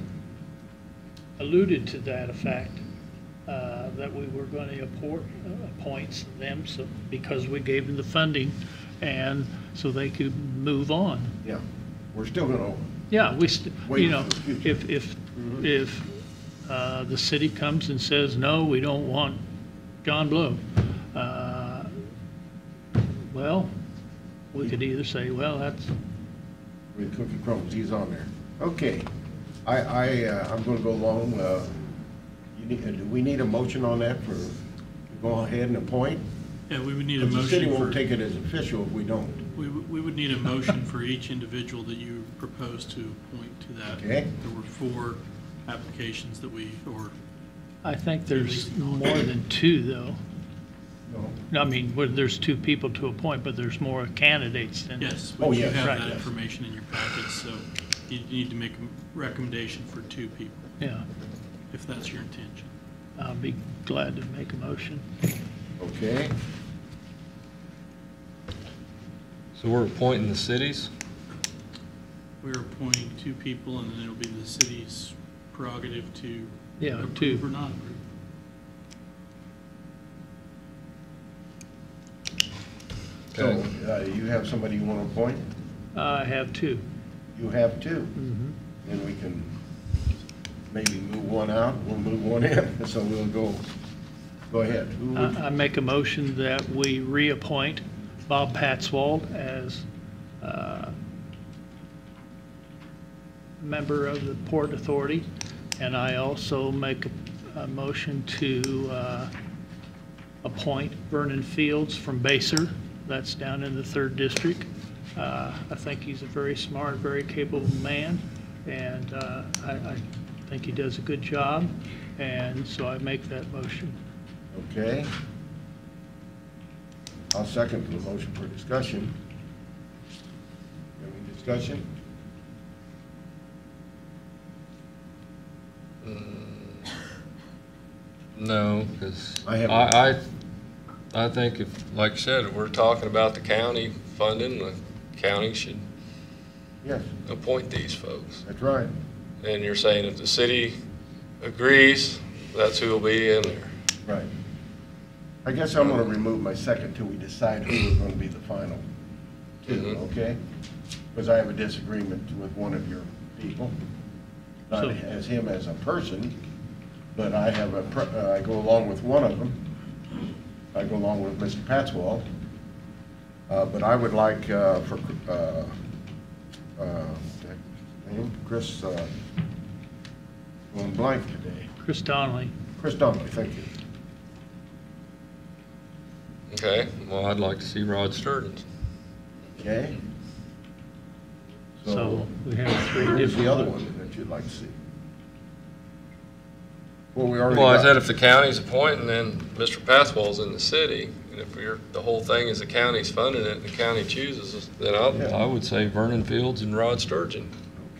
alluded to that effect, that we were going to appoint them so, because we gave them the funding and so they could move on. Yeah, we're still going to, Yeah, Wait you know, for the future. if the city comes and says, no, we don't want John Blow, well, we could either say, well, that's, with Cookie Crumbs, he's on there. Okay, I'm going to go along. Do we need a motion on that for, to go ahead and appoint? Yeah, we would need a Because the city motion won't for, take it as official if we don't. we would need a motion for each individual that you propose to appoint to that. Okay. There were 4 applications that I think there's more than 2, though. No. I mean, there's 2 people to appoint, but there's more candidates than. yes, Oh, but you yes. have Right. that information in your packets, so you need to make a recommendation for 2 people, Yeah, if that's your intention. I'll be glad to make a motion. Okay, So we're appointing the cities? We're appointing 2 people, and then it'll be the city's prerogative to Yeah, approve 2. or not approve. so Okay. you have somebody you want to appoint? I have 2. You have 2. Mhm. Then we can maybe move one out, we'll move one in, so we'll go ahead. Who would- I make a motion that we reappoint Bob Patswald as member of the Port Authority, and I also make a motion to appoint Vernon Fields from Baser, that's down in the 3rd District. I think he's a very smart, very capable man, and I think he does a good job, and so I make that motion. Okay. I'll second the motion for discussion. Discussion? No, because I have- I think if, like I said, if we're talking about the county funding, the county should Yes, appoint these folks. that's right. And you're saying if the city agrees, that's who will be in there. Right. I guess I'm gonna remove my second till we decide who is gonna be the final two, Mhm. okay? Because I have a disagreement with one of your people, not So- as him as a person, but I have I go along with one of them. I go along with Mr. Patswell. But I would like for, name, Chris, going blank today. Chris Donnelly. Chris Donnelly, thank you. Okay, well, I'd like to see Rod Sturgeon. Okay? So we have three Who's different. the other one that you'd like to see? Well, we already Well, I got- said if the county's appointing, then Mr. Pathwell's in the city, and if the whole thing is the county's funding it, and the county chooses, us, then I would say Vernon Fields and Rod Sturgeon.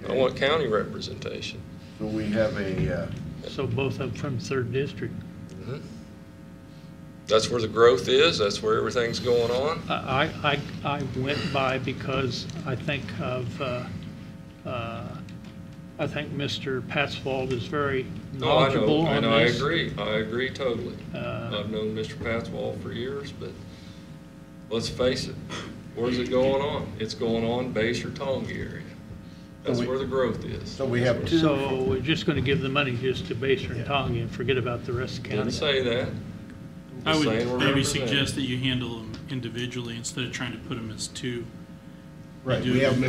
I Okay. want county representation. So we have So both of them from third district. Mhm. That's where the growth is, that's where everything's going on. I went by because I think of, I think Mr. Patswald is very No, I knowledgeable know, on I this. agree totally. Uh, I've known Mr. Pathwell for years, but let's face it, where's it going on? It's going on Base or Tongi area. That's we- where the growth is. so we have two. So we're just going to give the money just to Baser and Tongi and forget about the rest of the Didn't county? say that. I Just would saying we're maybe represented. suggest that you handle them individually instead of trying to put them as two. Right, You we do have, you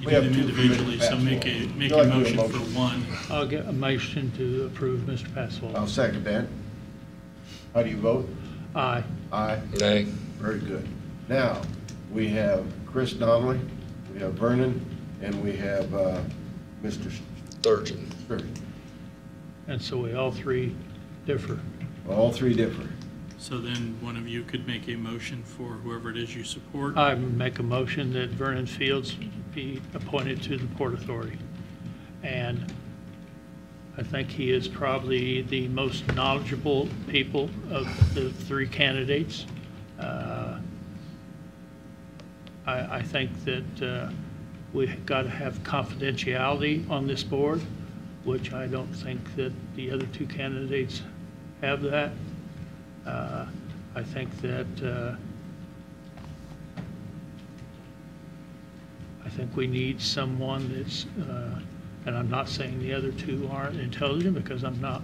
we do have them two for Mr. individually, so make Patswell. a Would you like to do motion for one. I'll get a motion to approve Mr. I'll Patswald. second that. How do you vote? Aye. Aye. Nay. Very good. Now, we have Chris Donnelly, we have Vernon, and we have Mr. Sturgeon. Sturgeon. And so we all three differ. All three differ. So then one of you could make a motion for whoever it is you support. I make a motion that Vernon Fields be appointed to the Port Authority. And I think he is probably the most knowledgeable people of the three candidates. I think that we've got to have confidentiality on this board, which I don't think that the other two candidates have that. I think that I think we need someone that's, and I'm not saying the other two aren't intelligent, because I'm not.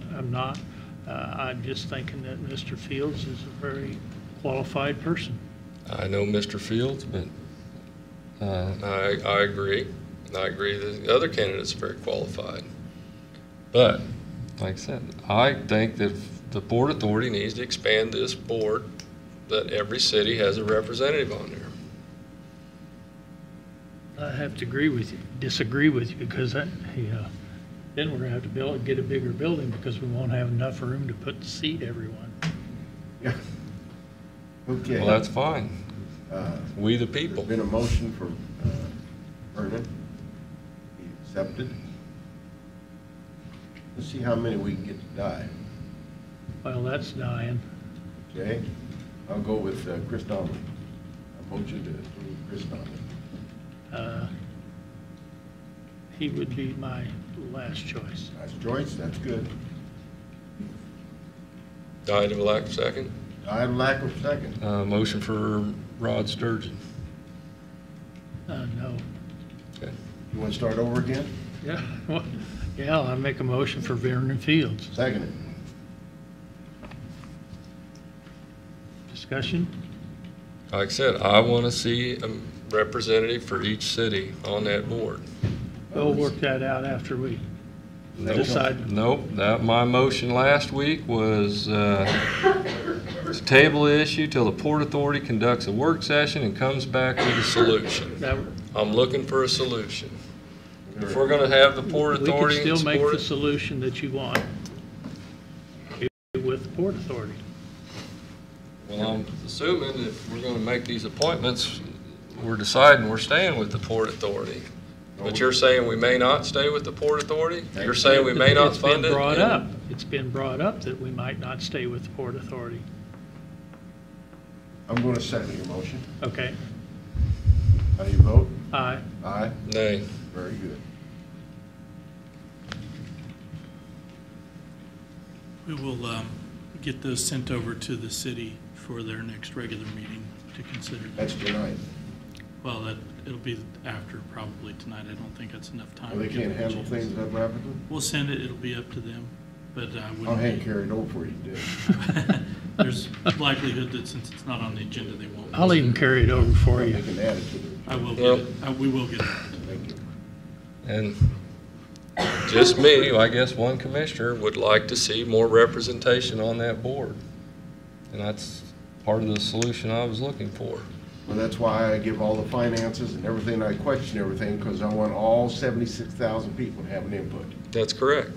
I'm just thinking that Mr. Fields is a very qualified person. I know Mr. Fields, but I agree. I agree that the other candidate's very qualified. But, like I said, I think that the Port Authority needs to expand this board, that every city has a representative on there. I have to disagree with you, because then we're gonna have to get a bigger building, because we won't have enough room to seat everyone. Yeah. Okay. Well, that's fine. We the There's people. been a motion for Vernon. Be accepted. Let's see how many we can get to die. Well, that's dying. Okay? I'll go with Chris Donnelly. A motion to approve Chris Donnelly. He would be my last choice. Nice choice, that's good. Died of a lack of second. I have lack of second. Motion for Rod Sturgeon. No. Okay. You want to start over again? Yeah, well, yeah, I make a motion for Vernon Fields. Second it. Discussion? Like I said, I want to see a representative for each city on that board. We'll work that out after we decide. Nope, my motion last week was to table the issue till the Port Authority conducts a work session and comes back with a solution. That- I'm looking for a solution. If we're going to have the Port We can Authority still make support the it, solution that you want with the Port Authority. well, I'm assuming if we're going to make these appointments, we're deciding we're staying with the Port Authority. But you're saying we may not stay with the Port Authority? You're saying we may not fund it? It's been brought up that we might not stay with the Port Authority. I'm going to second your motion. Okay? How do you vote? Aye. Aye? Nay. Very good. We will get those sent over to the city for their next regular meeting to consider. That's tonight. Well, it'll be after, probably tonight. I don't think that's enough time. Well, they to give can't them a handle chance. things that rapidly? We'll send it, it'll be up to them, but I I'll wouldn't. hand carry it over for you, Dick. There's likelihood that since it's not on the agenda, they won't. I'll even carry it over for They you. can add it to the. I will Well- get it. We will get it. Thank you. And just me, I guess one commissioner would like to see more representation on that board. And that's part of the solution I was looking for. Well, that's why I give all the finances and everything, I question everything, because I want all 76,000 people to have an input. That's correct.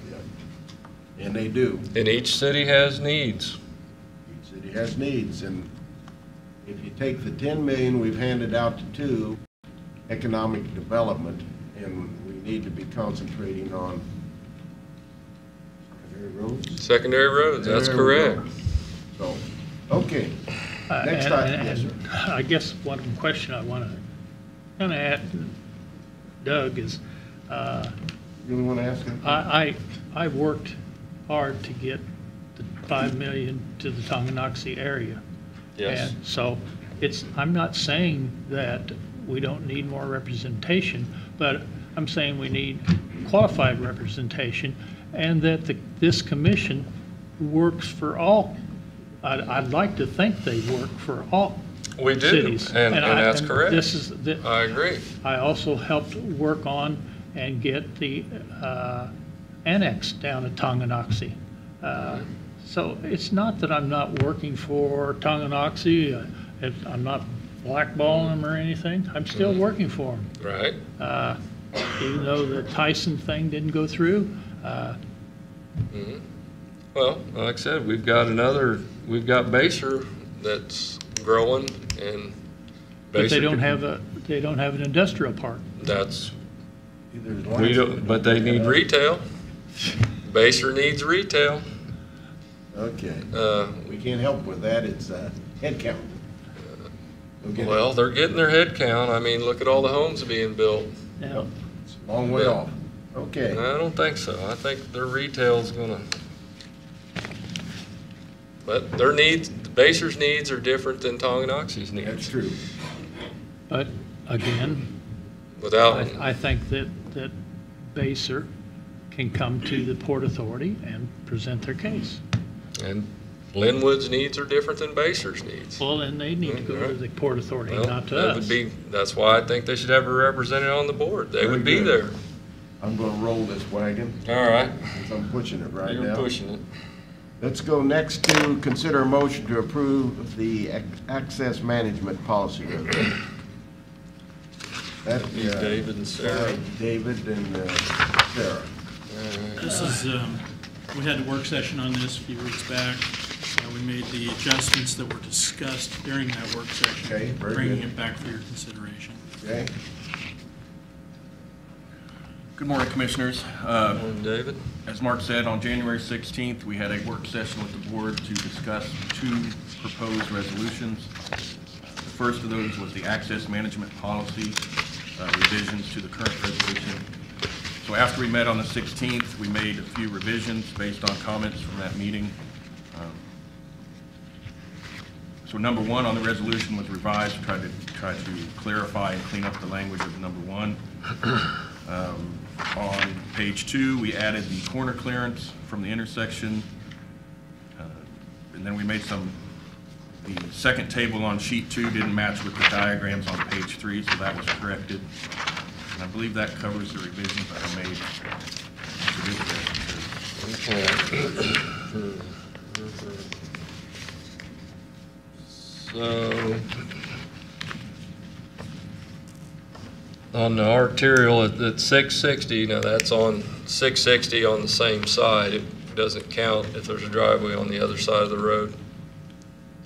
And they do. And each city has needs. Each city has needs, and if you take the 10 million we've handed out to two, economic development, and we need to be concentrating on secondary roads. Secondary roads, that's There we correct. go. So, okay. Next item, yes, sir. I guess one question I want to kind of add, Doug, is You really want to ask him? I worked hard to get the 5 million to the Tonganoxie area. Yes. And so I'm not saying that we don't need more representation, but I'm saying we need qualified representation, and that this commission works for all. I'd like to think they work for all We do, cities. and that's correct. This is, I agree. I also helped work on and get the annex down at Tonganoxie. So it's not that I'm not working for Tonganoxie, I'm not blackballing them or anything, I'm still working for them. Right. Even though the Tyson thing didn't go through. Mhm. Well, like I said, we've got Baser that's growing, and But Baser they don't could- have an industrial park. That's, There's we lines don't, that but they need get out. retail. Baser needs retail. Okay. Uh, We can't help with that, it's head count. Okay. Well, they're getting their head count. I mean, look at all the homes being built. Now, It's a long way Yeah. off. Okay. I don't think so. I think their retail's gonna, but their needs, Baser's needs are different than Tonganoxie's That's needs. true. but again, Without, I think that Baser can come to the Port Authority and present their case. and Linwood's needs are different than Baser's needs. Well, then they need to go to the Port Authority, Well, not to that us. would be, that's why I think they should have a representative on the board. They Very would be good. there. I'm gonna roll this wagon, All right. since I'm pushing it right You're now. pushing it. Let's go next to consider a motion to approve the access management policy. That, Be David and Sarah. David and Sarah. This is, we had a work session on this a few weeks back. We made the adjustments that were discussed during that work session. Okay, very Bringing good. it back for your consideration. Okay? Good morning, Commissioners. Morning, David. As Mark said, on January 16th, we had a work session with the board to discuss two proposed resolutions. The first of those was the access management policy revisions to the current resolution. So after we met on the 16th, we made a few revisions based on comments from that meeting. So number one on the resolution was revised to try to clarify and clean up the language of number one. On page 2, we added the corner clearance from the intersection. And then we made the second table on sheet 2 didn't match with the diagrams on page 3, so that was corrected. And I believe that covers the revisions that I made to this resolution. So, on the arterial at 660, now that's on 660 on the same side. It doesn't count if there's a driveway on the other side of the road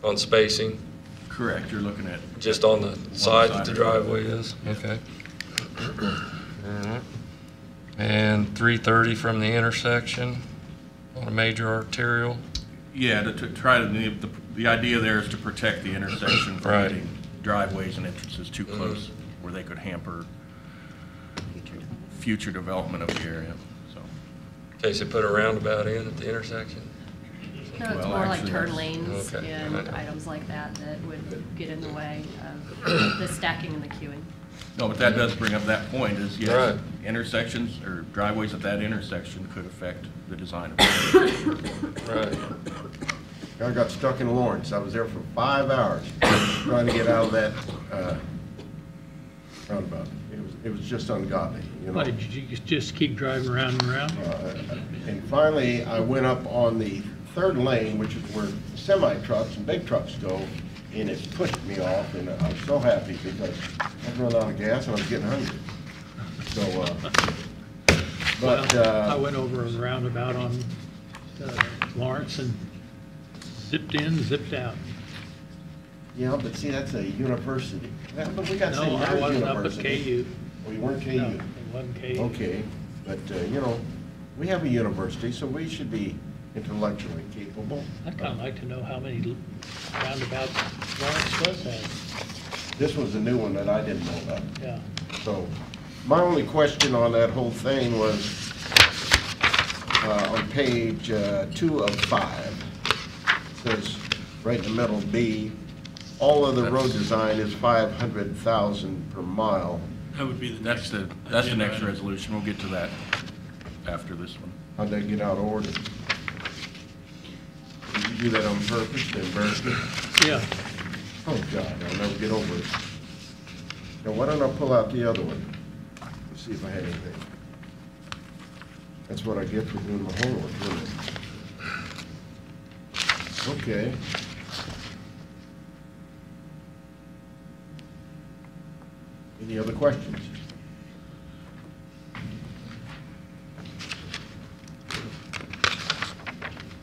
on spacing. Correct, you're looking at, Just on the side that side the of the driveway road. is? Okay. Alright. And 330 from the intersection on a major arterial? yeah, to try to, the idea there is to protect the intersection from Right. getting driveways and entrances too close where they could hamper future development of the area, so. In case they put a roundabout in at the intersection? No, it's Well, more like actually, turn that's- lanes Okay. and items like that that would get in the way of the stacking and the queuing. No, but that does bring up that point is, yes, Right. intersections or driveways at that intersection could affect the design of it. Right. I got stuck in Lawrence. I was there for 5 hours trying to get out of that roundabout. It was just ungodly, you know. Why, did you just keep driving around and around? And finally, I went up on the third lane, which is where semi-trucks and big trucks go, and it pushed me off, and I was so happy because I'd run out of gas and I was getting hungry. So, but, I went over a roundabout on Lawrence and zipped in, zipped out. yeah, but see, that's a university. Yeah, but we got No, St. I Mary's wasn't up at University. KU. Oh, you weren't KU? No, it wasn't KU. Okay, but, you know, we have a university, so we should be intellectually capable. I'd kind of like to know how many roundabouts Lawrence does have. This was a new one that I didn't know about. Yeah. So, my only question on that whole thing was, on page 2 of 5, says, right in the middle, B, all of the road design is 500,000 per mile. That would be the That's next. the agenda next item. resolution. We'll get to that after this one. How'd that get out of order? Did you do that on purpose to embarrass me? Yeah. Oh, God, I'll never get over it. Now, why don't I pull out the other one? Let's see if I had anything. That's what I get for doing my homework, isn't it? Okay. Any other questions?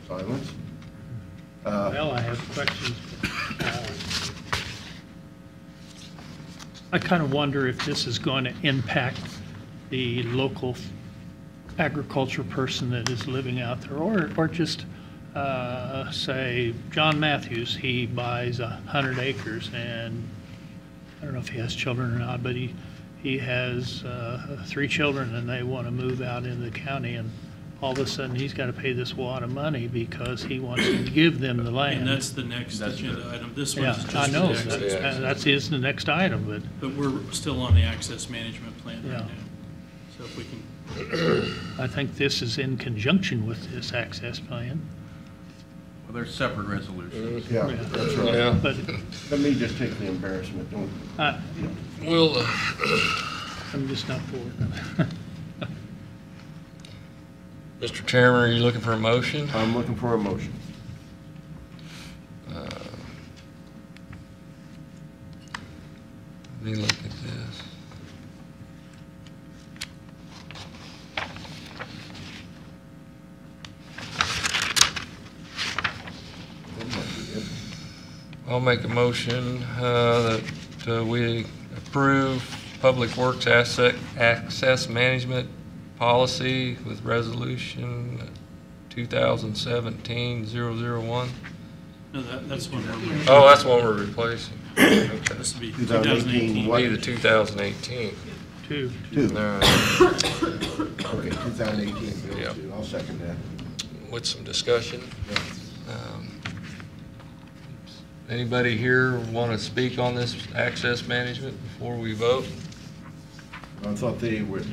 Silence? Well, I have questions. I kind of wonder if this is going to impact the local agriculture person that is living out there, or just, say, John Matthews, he buys 100 acres, and I don't know if he has children or not, but he has 3 children, and they want to move out into the county, and all of a sudden, he's got to pay this wad of money because he wants to give them the land. And that's the next That's agenda the- item. This Yeah, one's just I the know, next. that is the next item, But we're still on the access management plan right Yeah. now. So if we can, I think this is in conjunction with this access plan, Well, they're separate resolutions. Yeah, Yeah. that's right. Yeah. but Let me just take the embarrassment, don't. We'll, I'm just not for it. Mr. Chairman, are you looking for a motion? I'm looking for a motion. Let me look at this. I'll make a motion that we approve Public Works Access Management Policy with Resolution 2017-001. no, that's one we're. Oh, that's one we're replacing. Okay. This would be 2018 2018. what? Be the 2018. 2. 2. All right. Okay, 2018 bill Yep. 2. I'll second that. With some discussion. Anybody here want to speak on this access management before we vote? I thought they would,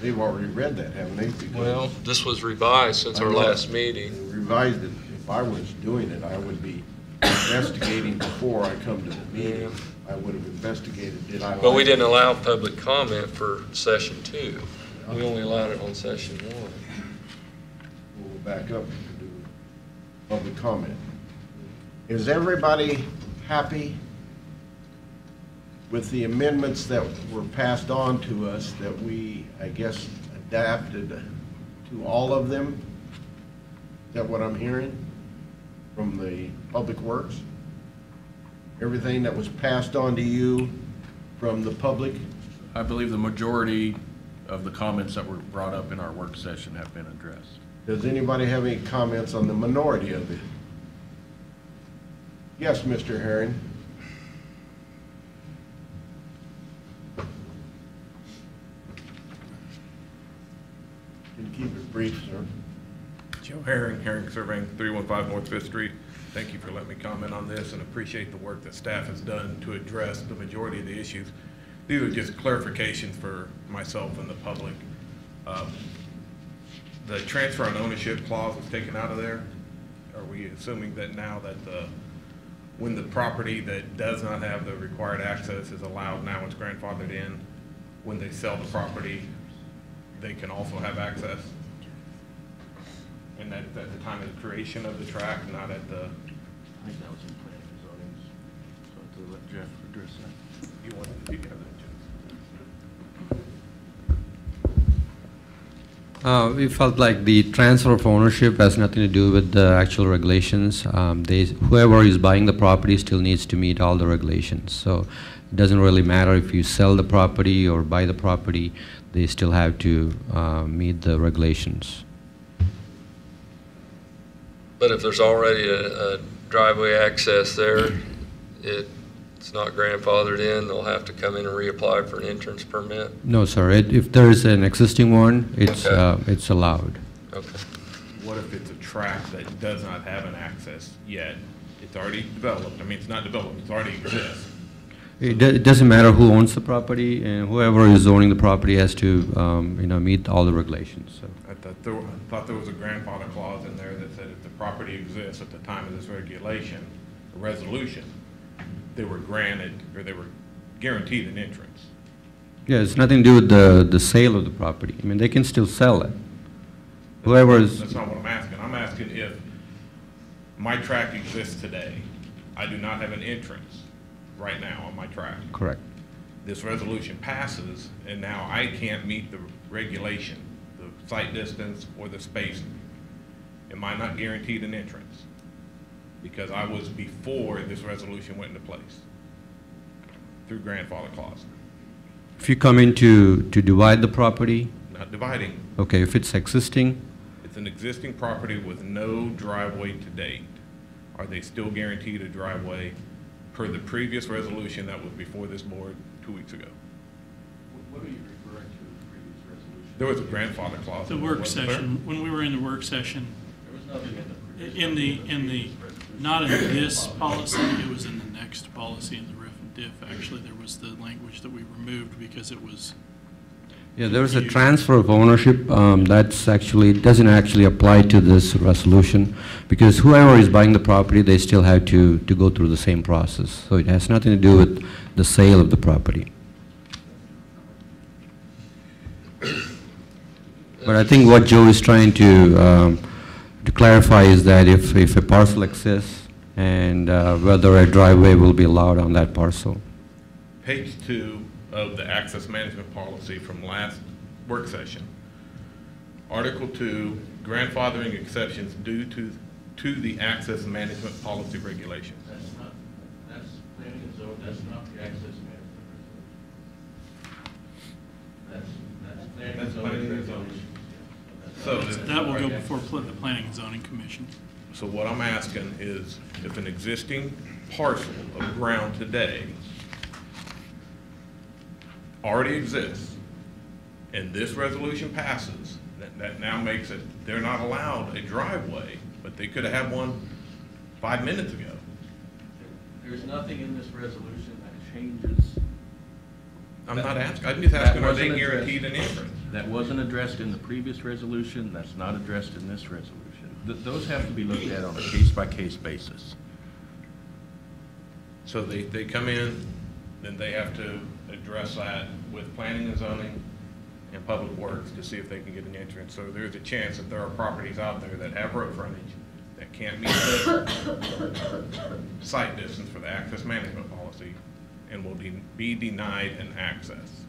they've already read that, haven't they? Because Well, this was revised since our I know. last meeting. they revised it. If I was doing it, I would be investigating before I come to the meeting. I would have investigated, did I? But we like didn't it? allow public comment for session 2. We only allowed it on session 1. We'll go back up and do public comment. Is everybody happy with the amendments that were passed on to us that we, I guess, adapted to all of them? Is that what I'm hearing from the Public Works? everything that was passed on to you from the public? I believe the majority of the comments that were brought up in our work session have been addressed. Does anybody have any comments on the minority of it? Yes, Mr. Herring. Can you keep it brief, sir? Joe Herring, Herring Surveying, 315 North Fifth Street. Thank you for letting me comment on this and appreciate the work that staff has done to address the majority of the issues. These are just clarifications for myself and the public. The transfer on ownership clause was taken out of there. Are we assuming that now that when the property that does not have the required access is allowed, now it's grandfathered in, when they sell the property, they can also have access? And that is at the time of the creation of the tract, not at the, I think that was in planning and zoning, so to let Jeff address that. you want to have that, We felt like the transfer of ownership has nothing to do with the actual regulations. Whoever is buying the property still needs to meet all the regulations. So it doesn't really matter if you sell the property or buy the property, they still have to meet the regulations. But if there's already a driveway access there, it's not grandfathered in, they'll have to come in and reapply for an entrance permit? No, sir. If there is an existing one, it's allowed. Okay. What if it's a tract that does not have an access yet? It's already developed. I mean, it's not developed, it's already exists. It doesn't matter who owns the property, and whoever is owning the property has to, meet all the regulations. So. I thought there was a grandfather clause in there that said if the property exists at the time of this regulation, a resolution, they were granted, or they were guaranteed an entrance. Yeah, it's nothing to do with the sale of the property. I mean, they can still sell it. Whoever is. That's not what I'm asking. I'm asking if my tract exists today, I do not have an entrance right now on my tract. Correct. This resolution passes, and now I can't meet the regulation, the site distance or the spacing. Am I not guaranteed an entrance? Because I was before this resolution went into place through grandfather clause. If you come in to divide the property, Not dividing. okay, if it's existing, It's an existing property with no driveway to date. Are they still guaranteed a driveway per the previous resolution that was before this board 2 weeks ago? What are you referring to in the previous resolution? There was a grandfather clause. The in there, work wasn't there? session, when we were in the work session, There was nothing in the previous. in the, not in this policy, it was in the next policy, in the RIF and DIF, actually, there was the language that we removed because it was, yeah, there is a transfer of ownership doesn't actually apply to this resolution, because whoever is buying the property, they still have to go through the same process. So it has nothing to do with the sale of the property. But I think what Joe is trying to clarify is that if a parcel exists and whether a driveway will be allowed on that parcel. Page 2 of the access management policy from last work session. Article 2, grandfathering exceptions due to the access management policy regulations. That's planning and zoning, that's not the access management. That's Planning and zoning. So that will go before the Planning and Zoning Commission. So what I'm asking is, if an existing parcel of ground today already exists, and this resolution passes, that now makes it, they're not allowed a driveway, but they could have had one 5 minutes ago. There's nothing in this resolution that changes. I'm not asking, I'm just asking, are they That wasn't guaranteed an addressed. entrance? That wasn't addressed in the previous resolution, that's not addressed in this resolution. Those have to be looked at on a case-by-case basis. So they come in, then they have to address that with planning and zoning and public works to see if they can get an entrance. So there's a chance that there are properties out there that have road frontage that can't meet the site distance for the access management policy and will be denied an access.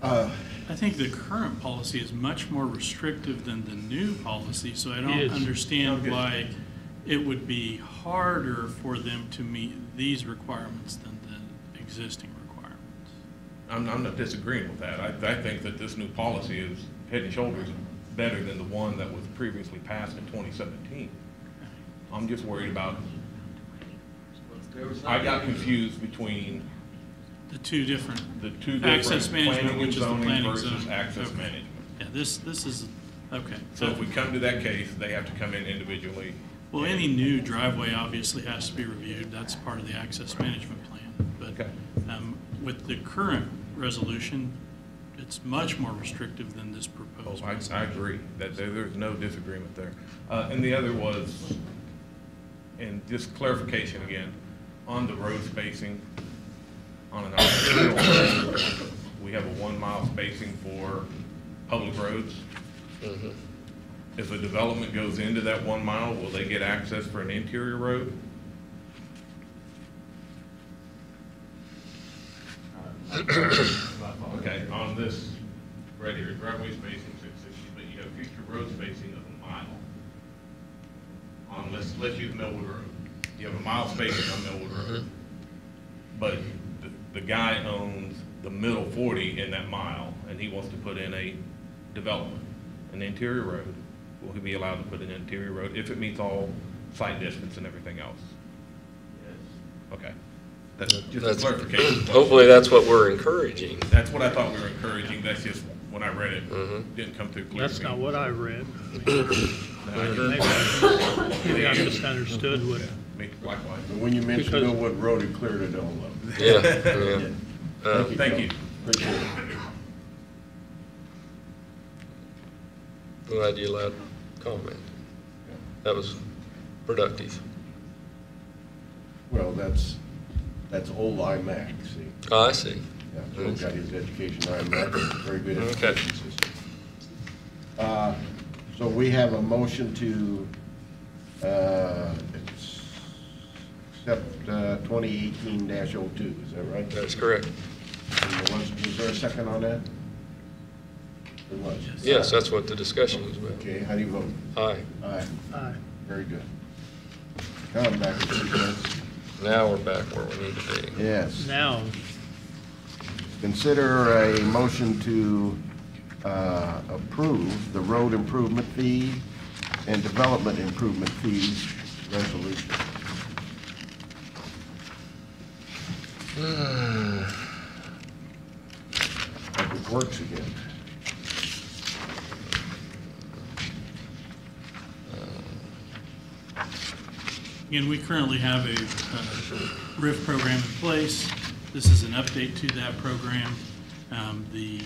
I think the current policy is much more restrictive than the new policy, so I don't Yes. understand why it would be harder for them to meet these requirements than the existing requirements. I'm not disagreeing with that. I think that this new policy is head and shoulders better than the one that was previously passed in 2017. I'm just worried about, I got confused between The two different access planning management, and which is the zoning planning versus zone. access Okay. management. Yeah, this is, okay. So if we come to that case, they have to come in individually. Well, any new driveway obviously has to be reviewed. That's part of the access management plan. Okay. But with the current resolution, it's much more restrictive than this Oh, proposed. I agree, that there's no disagreement there. And the other was, and just clarification again, on the road spacing, on an arterial road, we have a 1 mile spacing for public roads. If a development goes into that 1 mile, will they get access for an interior road? Okay, on this right here, driveway spacing 660, but you have future road spacing of a mile. On, let's use Millwood Road. You have a mile spacing on Millwood Road. But the guy owns the middle 40 in that mile, and he wants to put in a development, an interior road. Will he be allowed to put an interior road if it meets all site distance and everything else? Yes. Okay. That's just a clarification. Hopefully that's what we're encouraging. That's what I thought we were encouraging. That's just, when I read it, didn't come through clearly. That's not what I read. No, Maybe I misunderstood what. Me, likewise. But when you mentioned Because- Millwood Road, it cleared it all up. Yeah. Thank you. Appreciate it. Glad you allowed comment. That was productive. Well, that's old IMAC, see. Oh, I see. Yeah, Joe got his education IMAC, very good Okay. education system. So we have a motion to accept 2018-02, is that right? That's correct. And was there a second on that? There was. Yes, that's what the discussion was about. Okay, how do you vote? Aye. Aye. Aye. Very good. Now I'm back to sequence. Now we're back where we need to be. Yes. Now, Consider a motion to approve the road improvement fee and development improvement fees resolution. Public Works again. Again, we currently have a RIF program in place. This is an update to that program. The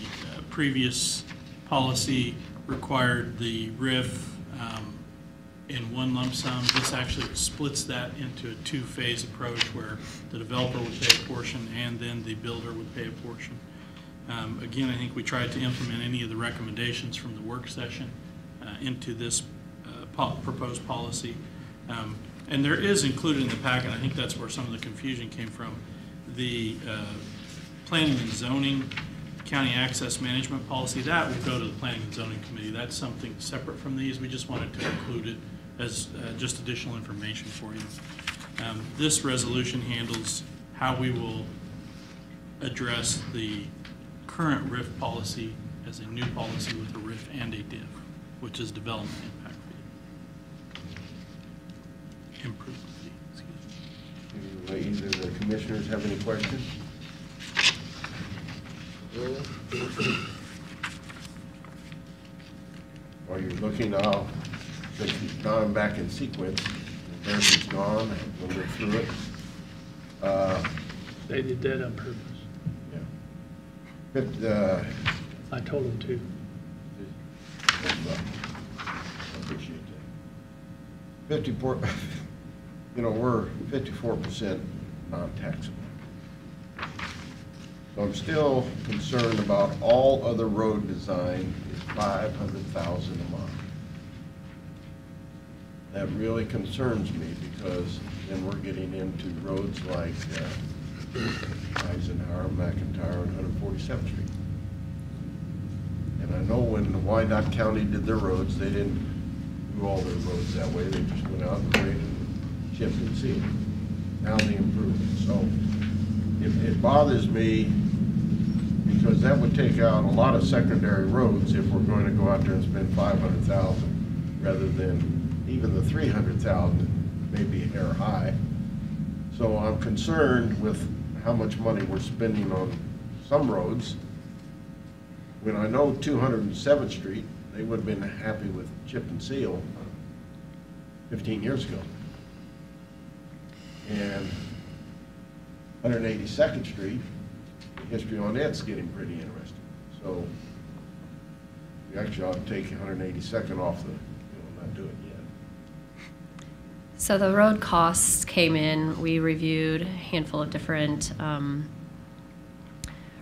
previous policy required the RIF in one lump sum. This actually splits that into a two-phase approach where the developer would pay a portion and then the builder would pay a portion. Again, I think we tried to implement any of the recommendations from the work session into this proposed policy. And there is included in the packet, I think that's where some of the confusion came from, the planning and zoning county access management policy. That will go to the planning and zoning committee. That's something separate from these. We just wanted to include it as just additional information for you. This resolution handles how we will address the current RIF policy as a new policy with a RIF and a DIF, which is development impact fee. Improvement fee, excuse me. Do either the commissioners have any questions? While you're looking now, since you've gone back in sequence, everything's gone, we'll go through it. they did that on purpose. Yeah. I told them to. I appreciate that. 54, we're 54% non-taxable. So I'm still concerned about all other road design is $500,000 a month. That really concerns me because then we're getting into roads like Eisenhower, McIntyre, and 147th Street. And I know when Wyandotte County did their roads, they didn't do all their roads that way. They just went out and graded, chipped and sealed. Now the improvement. So it bothers me because that would take out a lot of secondary roads if we're going to go out there and spend $500,000 rather than even the $300,000 maybe a hair high. So I'm concerned with how much money we're spending on some roads. When I know 207th Street, they would have been happy with chip and seal 15 years ago. And 182nd Street, the history on it's getting pretty interesting. So we actually ought to take 182nd off the, not do it yet. So the road costs came in. We reviewed a handful of different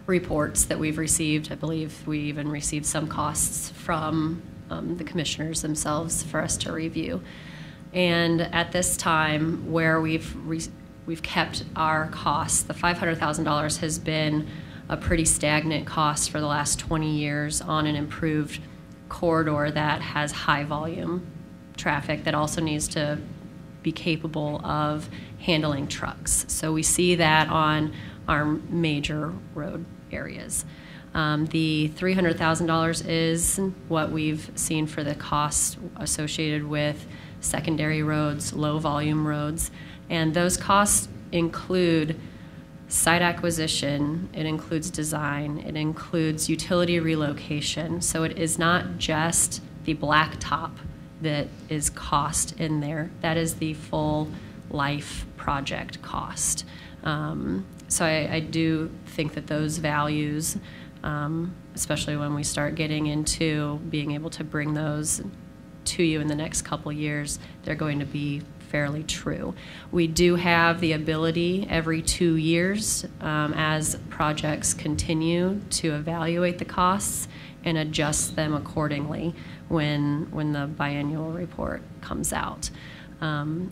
reports that we've received. I believe we even received some costs from the commissioners themselves for us to review. And at this time, where we've kept our costs, the $500,000 has been a pretty stagnant cost for the last 20 years on an improved corridor that has high volume traffic that also needs to be capable of handling trucks. So we see that on our major road areas. The $300,000 is what we've seen for the costs associated with secondary roads, low volume roads, and those costs include site acquisition, it includes design, it includes utility relocation. So it is not just the blacktop that is cost in there. That is the full life project cost. So I do think that those values, especially when we start getting into being able to bring those to you in the next couple years, they're going to be fairly true. We do have the ability every 2 years as projects continue to evaluate the costs and adjust them accordingly when the biannual report comes out.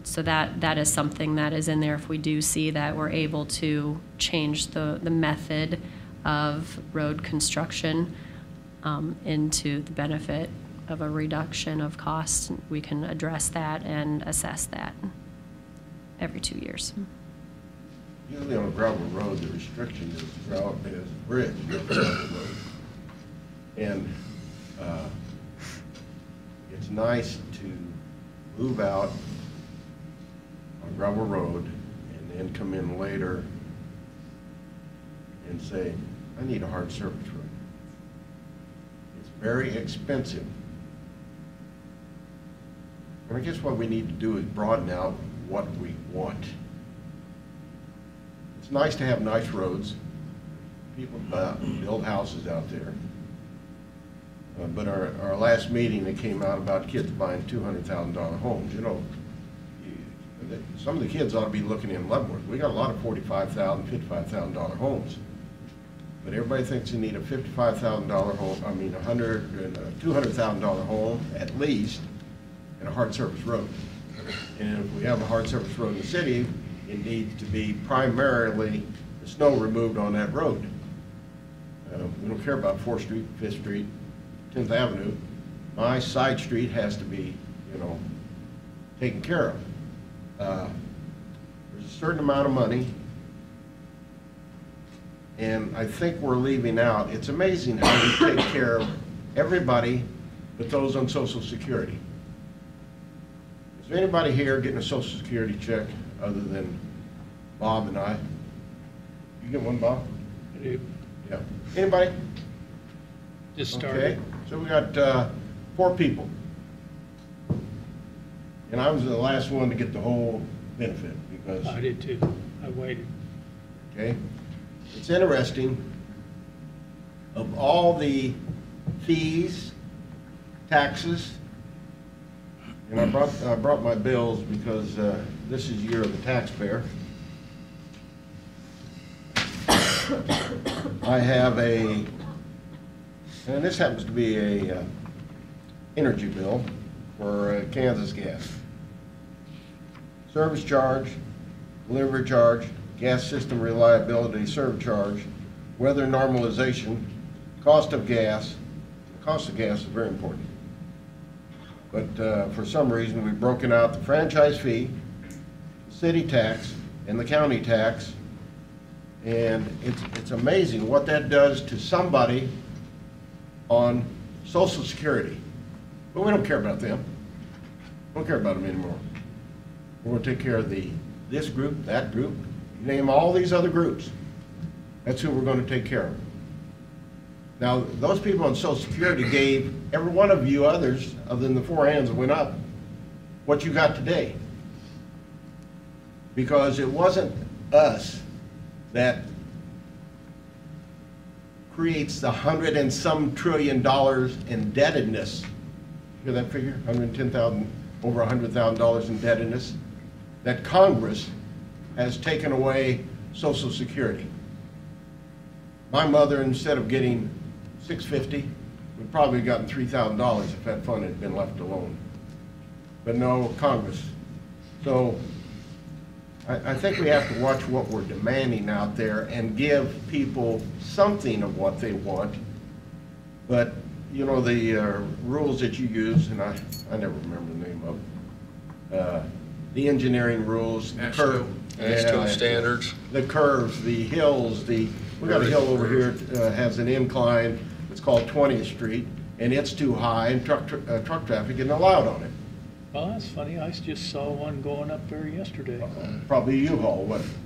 So that is something that is in there if we do see that we're able to change the method of road construction into the benefit of a reduction of costs. We can address that and assess that every 2 years. Usually on a gravel road, the restriction is bridge, gravel road. And it's nice to move out on gravel road and then come in later and say, I need a hard surface road. It's very expensive. And I guess what we need to do is broaden out what we want. It's nice to have nice roads. People build houses out there. But our last meeting, it came out about kids buying $200,000 homes. You know, some of the kids ought to be looking in Leavenworth. We got a lot of $45,000, $55,000 homes. But everybody thinks you need a $55,000 home, I mean, $200,000 home at least, and a hard surface road. And if we have a hard surface road in the city, it needs to be primarily the snow removed on that road. We don't care about 4th Street, 5th Street, 10th Avenue. My side street has to be, taken care of. There's a certain amount of money, and I think we're leaving out, it's amazing how we take care of everybody but those on Social Security. Is there anybody here getting a Social Security check other than Bob and I? You get one, Bob? I do. Yeah. Anybody? Just started. Okay, so we got 4 people. And I was the last one to get the whole benefit because... I did too. I waited. Okay. It's interesting, of all the fees, taxes, and I brought my bills because this is year of the taxpayer. I have and this happens to be a energy bill for Kansas Gas. Service charge, delivery charge, gas system reliability surcharge, weather normalization, cost of gas. The cost of gas is very important. But for some reason, we've broken out the franchise fee, the city tax, and the county tax. And it's amazing what that does to somebody on Social Security. But we don't care about them. We don't care about them anymore. We're going to take care of this group, that group, you name all these other groups. That's who we're going to take care of. Now, those people on Social Security gave every one of you others, other than the 4 hands that went up, what you got today. Because it wasn't us that creates the 100 and some trillion dollars indebtedness. Hear that figure? 110,000, over $100,000 indebtedness. That Congress has taken away Social Security. My mother, instead of getting $650, would probably have gotten $3,000 if that fund had been left alone. But no, Congress. So I think we have to watch what we're demanding out there and give people something of what they want. But, you know, the rules that you use, and I never remember the name of them, the engineering rules, the curve. AASHTO standards. The curves, the hills, we got a hill over here that has an incline. It's called 20th Street, and it's too high, and truck traffic isn't allowed on it. Well, that's funny. I just saw one going up there yesterday. Probably U-Haul, wasn't it?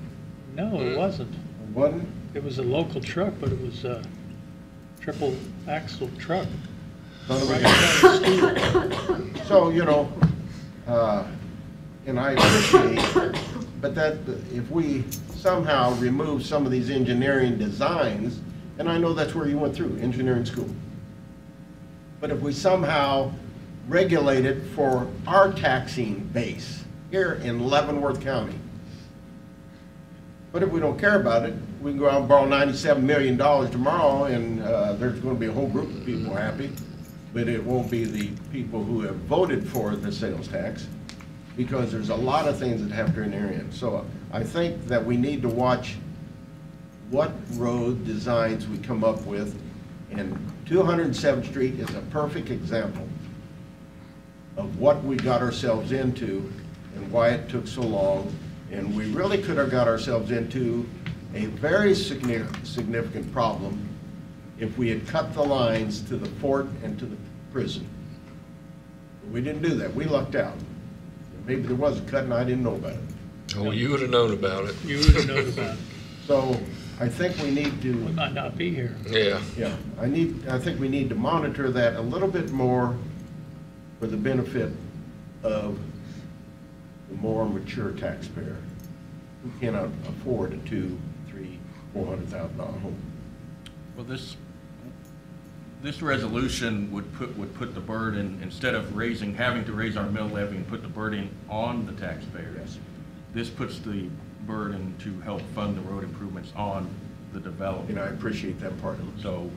No, it wasn't. It wasn't? It was a local truck, but it was a triple axle truck. So, you know, and I appreciate, but that if we somehow remove some of these engineering designs, and I know that's where you went through, engineering school. But if we somehow regulate it for our taxing base here in Leavenworth County. But if we don't care about it, we can go out and borrow $97 million tomorrow, and there's going to be a whole group of people happy, but it won't be the people who have voted for the sales tax, because there's a lot of things that have to enter in. So I think that we need to watch what road designs we come up with, and 207th Street is a perfect example of what we got ourselves into and why it took so long. And we really could have got ourselves into a very significant problem if we had cut the lines to the fort and to the prison. But we didn't do that. We lucked out. Maybe there was a cut and I didn't know about it. Oh, you would have known about it. You would have known about it. So I think we need to. We might not be here. Yeah. Yeah. I think we need to monitor that a little bit more for the benefit of the more mature taxpayer who cannot afford a $200,000, $300,000, $400,000 home. Well, this resolution would put the burden, instead of having to raise our mill levy and put the burden on the taxpayer. Yes. This puts the burden to help fund the road improvements on the developer. And I appreciate that part of it. So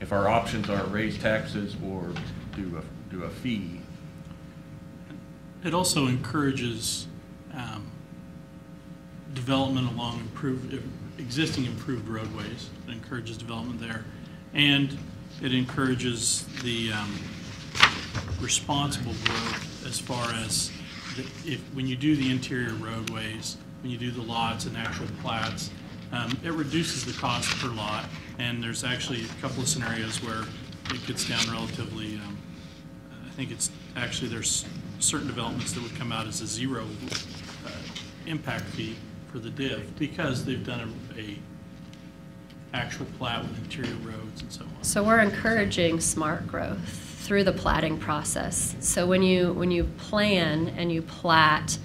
if our options are raise taxes or do a fee. It also encourages development along existing improved roadways. It encourages development there. And it encourages the responsible growth as far as when you do the interior roadways, when you do the lots and actual plats, it reduces the cost per lot. And there's actually a couple of scenarios where it gets down relatively, I think it's actually there's certain developments that would come out as a zero impact fee for the div because they've done a actual plat with interior roads and so on. So we're encouraging smart growth through the platting process. So when you plan and you plat,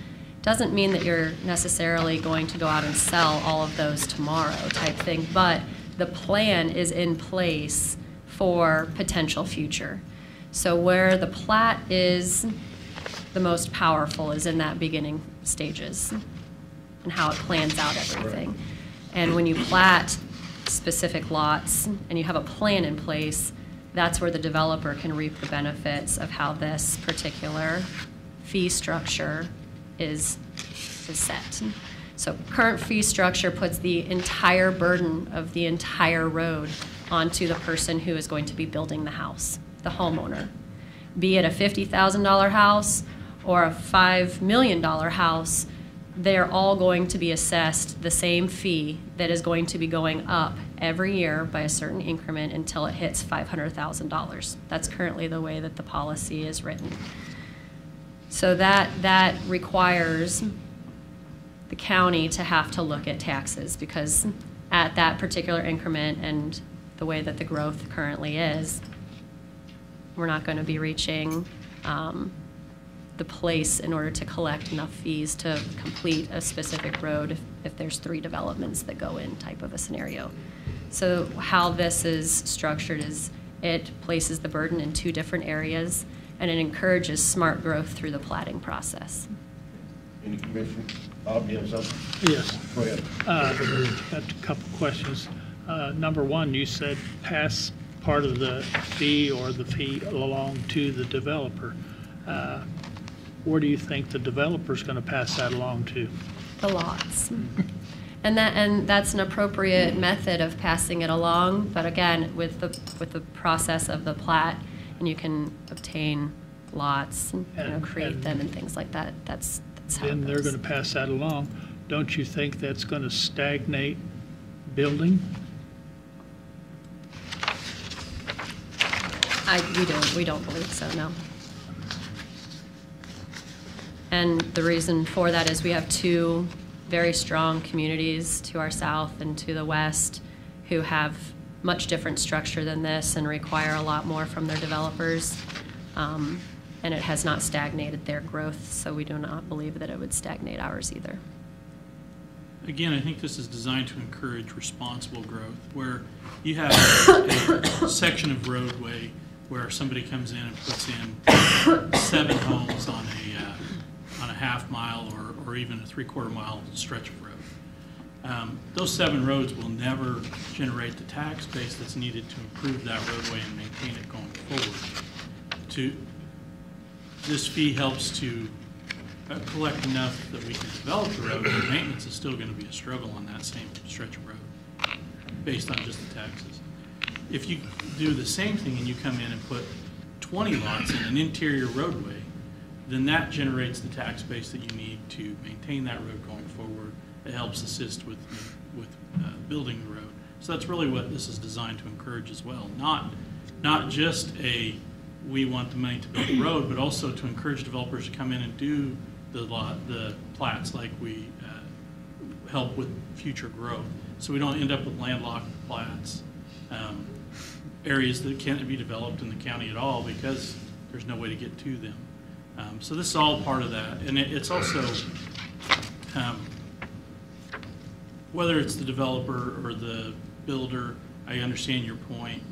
doesn't mean that you're necessarily going to go out and sell all of those tomorrow type thing, but the plan is in place for potential future. So where the plat is the most powerful is in that beginning stages and how it plans out everything. And when you plat specific lots and you have a plan in place, that's where the developer can reap the benefits of how this particular fee structure is set. So current fee structure puts the entire burden of the entire road onto the person who is going to be building the house, the homeowner. be it a $50,000 house or a $5 million house, they're all going to be assessed the same fee that is going to be going up every year by a certain increment until it hits $500,000. That's currently the way that the policy is written. So that requires the county to have to look at taxes, because at that particular increment and the way that the growth currently is, we're not going to be reaching the place in order to collect enough fees to complete a specific road if there's 3 developments that go in, type of a scenario. So how this is structured is it places the burden in 2 different areas, and it encourages smart growth through the platting process. Any commission? Bob, you have something? Yes. Go ahead. Got a couple questions. Number one, you said pass part of the fee or the fee along to the developer. Where do you think the developer's going to pass that along to? The lots. And that's an appropriate method of passing it along, but again, with the process of the plat, and you can obtain lots and create them and things like that. That's how it Then they're goes. going to pass that along. Don't you think that's going to stagnate building? We don't believe so, no. And the reason for that is we have 2 very strong communities to our south and to the west who have much different structure than this and require a lot more from their developers. And it has not stagnated their growth, so we do not believe that it would stagnate ours either. Again, I think this is designed to encourage responsible growth, where you have a section of roadway where somebody comes in and puts in 7 homes on a half mile or even a 3/4 mile stretch of road. Those 7 roads will never generate the tax base that's needed to improve that roadway and maintain it going forward. This fee helps to collect enough that we can develop the road, but maintenance is still going to be a struggle on that same stretch of road based on just the taxes. If you do the same thing and you come in and put 20 lots in an interior roadway, then that generates the tax base that you need to maintain that road going forward. It helps assist with building the road. So that's really what this is designed to encourage as well. Not just we want the money to build the road, but also to encourage developers to come in and do the plats, like we help with future growth. So we don't end up with landlocked plats, areas that can't be developed in the county at all because there's no way to get to them. So this is all part of that. And it's also, whether it's the developer or the builder, I understand your point.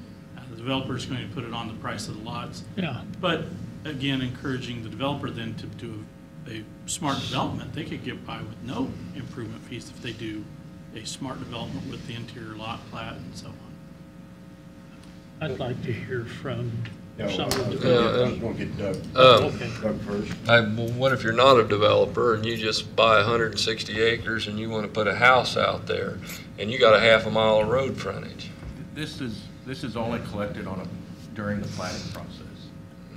The developer is going to put it on the price of the lots. Yeah. But again, encouraging the developer then to do a smart development. They could get by with no improvement fees if they do a smart development with the interior lot plat and so on. I'd like to hear from Yeah, some of the let's developers. go get Doug. Okay. Doug first. Well, what if you're not a developer and you just buy 160 acres and you want to put a house out there and you got a half a mile of road frontage? This is only collected during the planning process.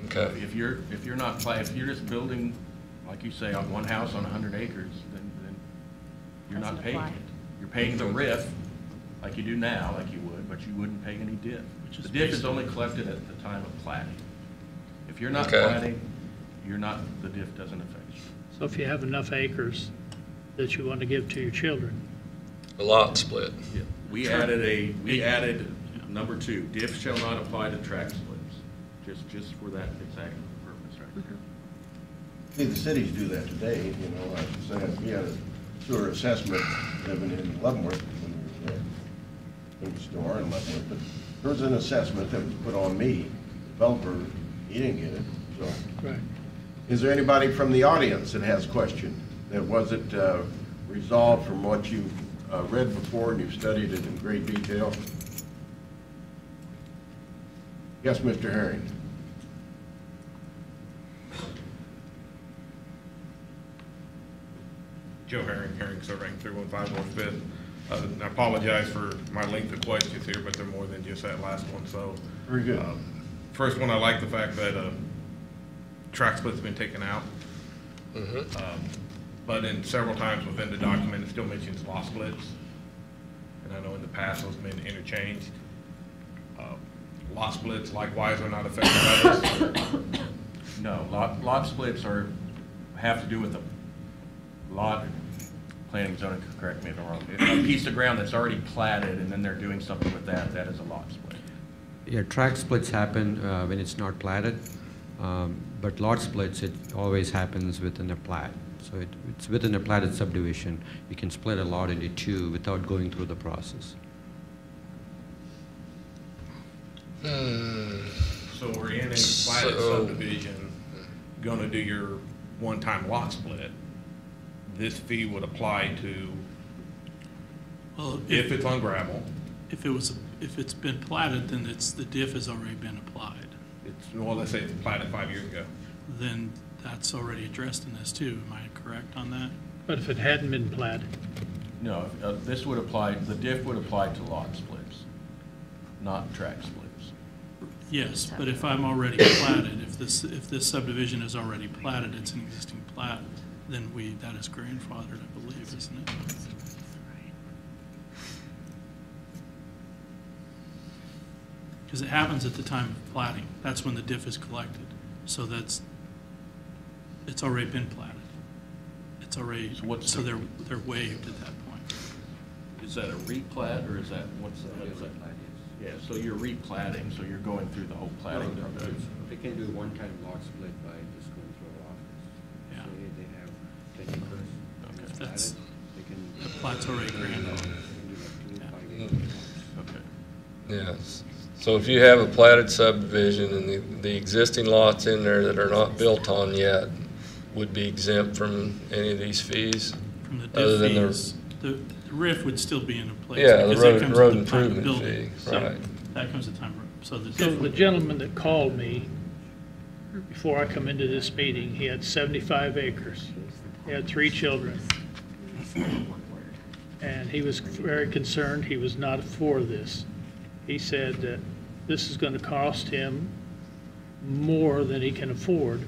Okay. If you're just building, like you say, on one house on 100 acres, then you're Doesn't not paying apply. it. You're paying the RIF like you do now, like you would, but you wouldn't pay any DIF. The DIF is only collected at the time of platting. If you're not Okay. platting, the DIF doesn't affect you. So if you have enough acres that you want to give to your children, A lot split. Yeah. We added number 2, DIF shall not apply to tract splits, just for that exact purpose right there. See, the cities do that today, like you said, we had a sewer assessment living in Leavenworth when we were there. We still are in Leavenworth, but there was an assessment that was put on me. The developer, he didn't get it, so. right? Is there anybody from the audience that has a question that wasn't resolved from what you've read before and you've studied it in great detail? Yes, Mr. Herring. Joe Herring, Surveying, 315 North Fifth. I apologize for my length of questions here, but they're more than just that last one. So, Very good. First one, I like the fact that track split's been taken out. But in several times within the document, it still mentions lot splits. And I know in the past those have been interchanged. Lot splits likewise are not affected by this. No, lot splits have to do with the lot, planning zoning, correct me if I'm wrong. A piece of ground that's already platted and then they're doing something with that, that is a lot split. Yeah, track splits happen when it's not platted, but lot splits, it always happens within a plat. So it's within a platted subdivision. You can split a lot into two without going through the process. So we're in a platted subdivision, gonna do your one-time lot split. This fee would apply to, Well, if it's on gravel, if it's been platted, then the diff has already been applied. well, let's say it's platted 5 years ago. Then that's already addressed in this too. Am I correct on that? But if it hadn't been platted, No, this would apply, the diff would apply to lot splits, not track splits. Yes, but if I'm already platted, if this subdivision is already platted, it's an existing plat, then that is grandfathered, I believe, isn't it? Because it happens at the time of platting. That's when the diff is collected. So it's already been platted. It's already, so they're waived at that point. Is that a replat or is that, what is that? Yeah, so you're replatting, so you're going through the whole platting process. They can do one-time lot split by just going through our office. Yeah. Say they have 10 acres, and it's That's- platted, they can. The plat's already grandfathered. They can do like 2 5 acres. Okay. Yes. So if you have a platted subdivision and the existing lots in there that are not built on yet would be exempt from any of these fees? From the Other diff than fees, the RIF would still be in place. Yeah, the because that road comes at the time of improvement building. fee, So right. That comes at the time, so the so diff the would- gentleman that called me before I come into this meeting, he had 75 acres. He had 3 children. And he was very concerned, he was not for this. He said that this is going to cost him more than he can afford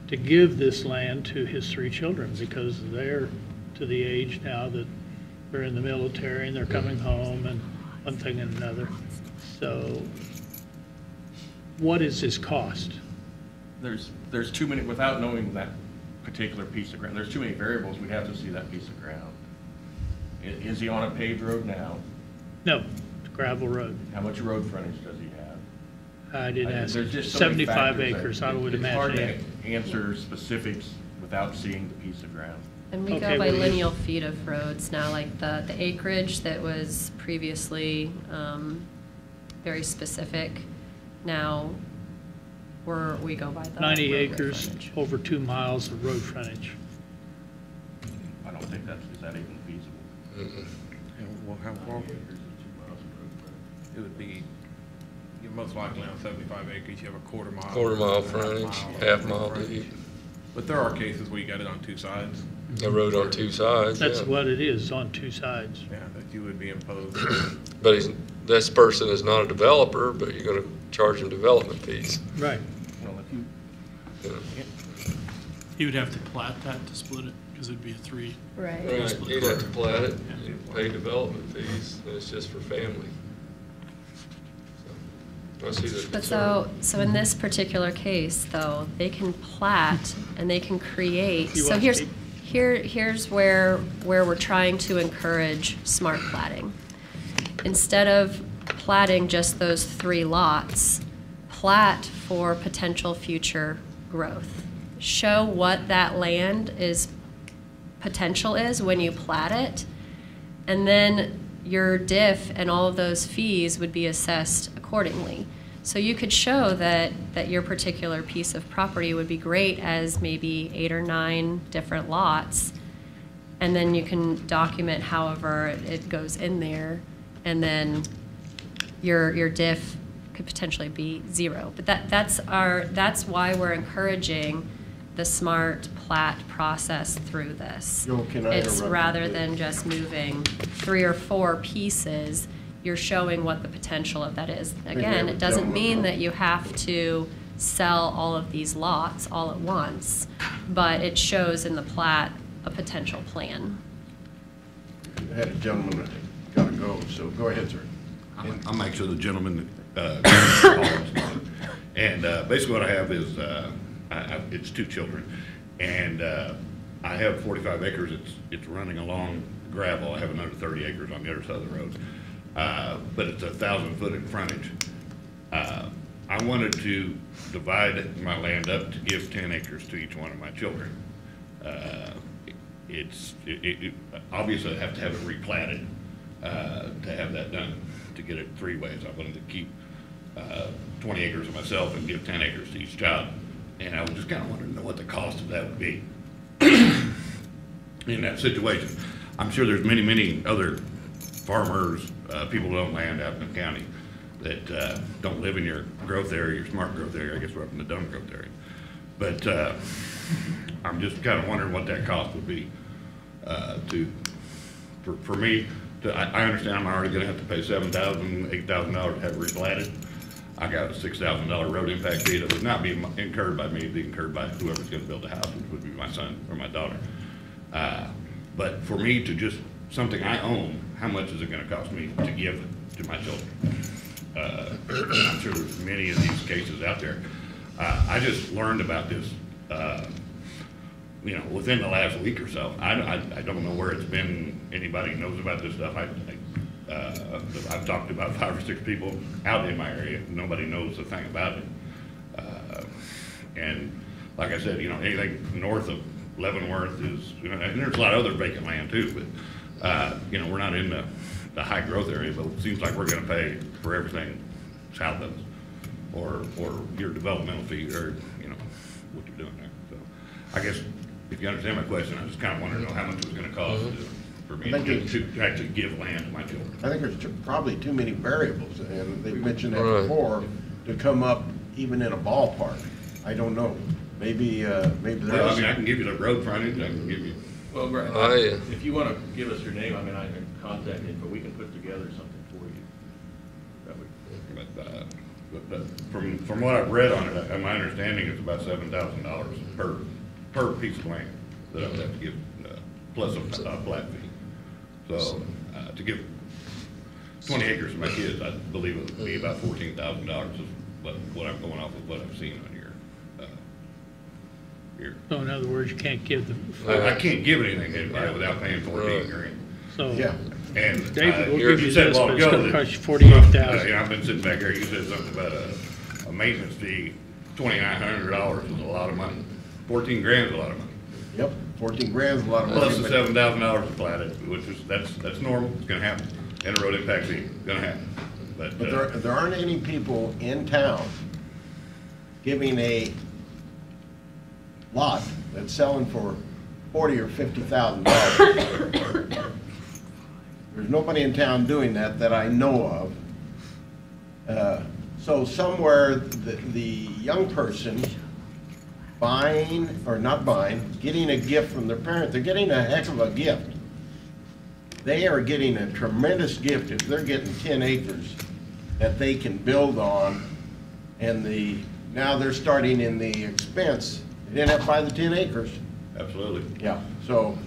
to give this land to his 3 children because they're to the age now that they're in the military and they're coming home and one thing and another. So what is his cost? There's too many, without knowing that particular piece of ground, there's too many variables, we'd have to see that piece of ground. Is he on a paved road now? No, it's gravel road. How much road frontage does he have? I didn't ask. There's just so many 75 factors that acres, I would It's hard imagine. to answer specifics without seeing the piece of ground. And we Okay, go by well, you- lineal feet of roads now, like the acreage that was previously very specific. Now, we go by the 90 roadway acres, frontage. over 2 miles of road frontage. I don't think is that even feasible? Well, how far? 90 acres is 2 miles of road frontage. It would be, you're most likely on 75 acres, you have a quarter mile. Quarter mile half frontage, mile half road mile frontage. deep. But there are cases where you got it on 2 sides. A road on 2 sides, That's yeah. what it is, on 2 sides. Yeah, that you would be imposed. But this person is not a developer, but you're gonna charge him development fees. Right. Well, if you, you know. He would have to plat that to split it, because it'd be a 3. Right. Right, you'd have to plat it, you'd pay development fees, and it's just for family. So, I see the But concern. so in this particular case, though, they can plat and they can create, You so want here's, to- here's where we're trying to encourage smart platting. Instead of platting just those 3 lots, plat for potential future growth. Show what that land potential is when you plat it, and then your diff and all of those fees would be assessed accordingly. So you could show that your particular piece of property would be great as maybe 8 or 9 different lots, and then you can document however it goes in there, and then your diff could potentially be 0. But that's why we're encouraging the smart plat process through this. Joe, can I It's interrupt you, rather please? than just moving 3 or 4 pieces, you're showing what the potential of that is. Again, have a it doesn't gentleman mean come. that you have to sell all of these lots all at once, but it shows in the plat a potential plan. I had a gentleman that got to go, so go ahead, sir. I'll make sure the gentleman, and basically what I have is, it's 2 children, and I have 45 acres, it's running along gravel. I have another 30 acres on the other side of the road, but it's 1,000 foot in frontage. I wanted to divide my land up to give 10 acres to each one of my children. Obviously I have to have it replatted to have that done, to get it 3 ways. I wanted to keep 20 acres of myself and give 10 acres to each child. And I was just kind of wanting to know what the cost of that would be in that situation. I'm sure there's many, many other farmers, people who own land out in the county that don't live in your growth area, your smart growth area. I guess we're up in the dumb growth area. But I'm just kind of wondering what that cost would be for me. I understand I'm already going to have to pay $7,000, $8,000 to have it replatted. I got a $6,000 road impact fee that would not be incurred by me, it'd be incurred by whoever's going to build the house, which would be my son or my daughter. But for me to just, something I own, how much is it going to cost me to give to my children? I'm sure there's many of these cases out there. I just learned about this, within the last week or so. I don't know where it's been. Anybody knows about this stuff? I've talked to about 5 or 6 people out in my area. Nobody knows a thing about it. And like I said, anything north of Leavenworth is, and there's a lot of other vacant land too, but we're not in the high growth area, but it seems like we're going to pay for everything south of us, or your developmental fee, or what you're doing there. So I guess if you understand my question, I just kind of want to know how much it was going to cost for me to actually give land to my children. I think there's probably too many variables, and they've mentioned that before, to come up even in a ballpark. I don't know. Maybe there's. Well, I can give you the road frontage. I can give you. Well, Brad, if you want to give us your name, I can contact him, but we can put together something for you. But from what I've read on it, my understanding is about $7,000 per piece of land that I would have to give, plus a plat fee. So to give 20 acres to my kids, I believe it would be about $14,000 is what I'm going off of what I've seen on your. So in other words, you can't give them. I can't give anything to anybody without paying $14,000. So yeah. And David will give you said this, a while but it's ago going to that- cost you $48,000. I've been sitting back here. You said something about a maintenance fee. $2,900 is a lot of money. 14 grand is a lot of money. Yep, 14 grand is a lot of money. Plus the $7,000 platted, which is that's normal. It's going to happen. And a road impact fee, going to happen. But there aren't any people in town giving a lot that's selling for $40,000 or $50,000. There's nobody in town doing that I know of. So somewhere the young person buying, or not buying, getting a gift from their parent, they're getting a heck of a gift. They are getting a tremendous gift if they're getting 10 acres that they can build on, and now they're starting in the expense. They didn't have to buy the 10 acres. absolutely. Yeah, so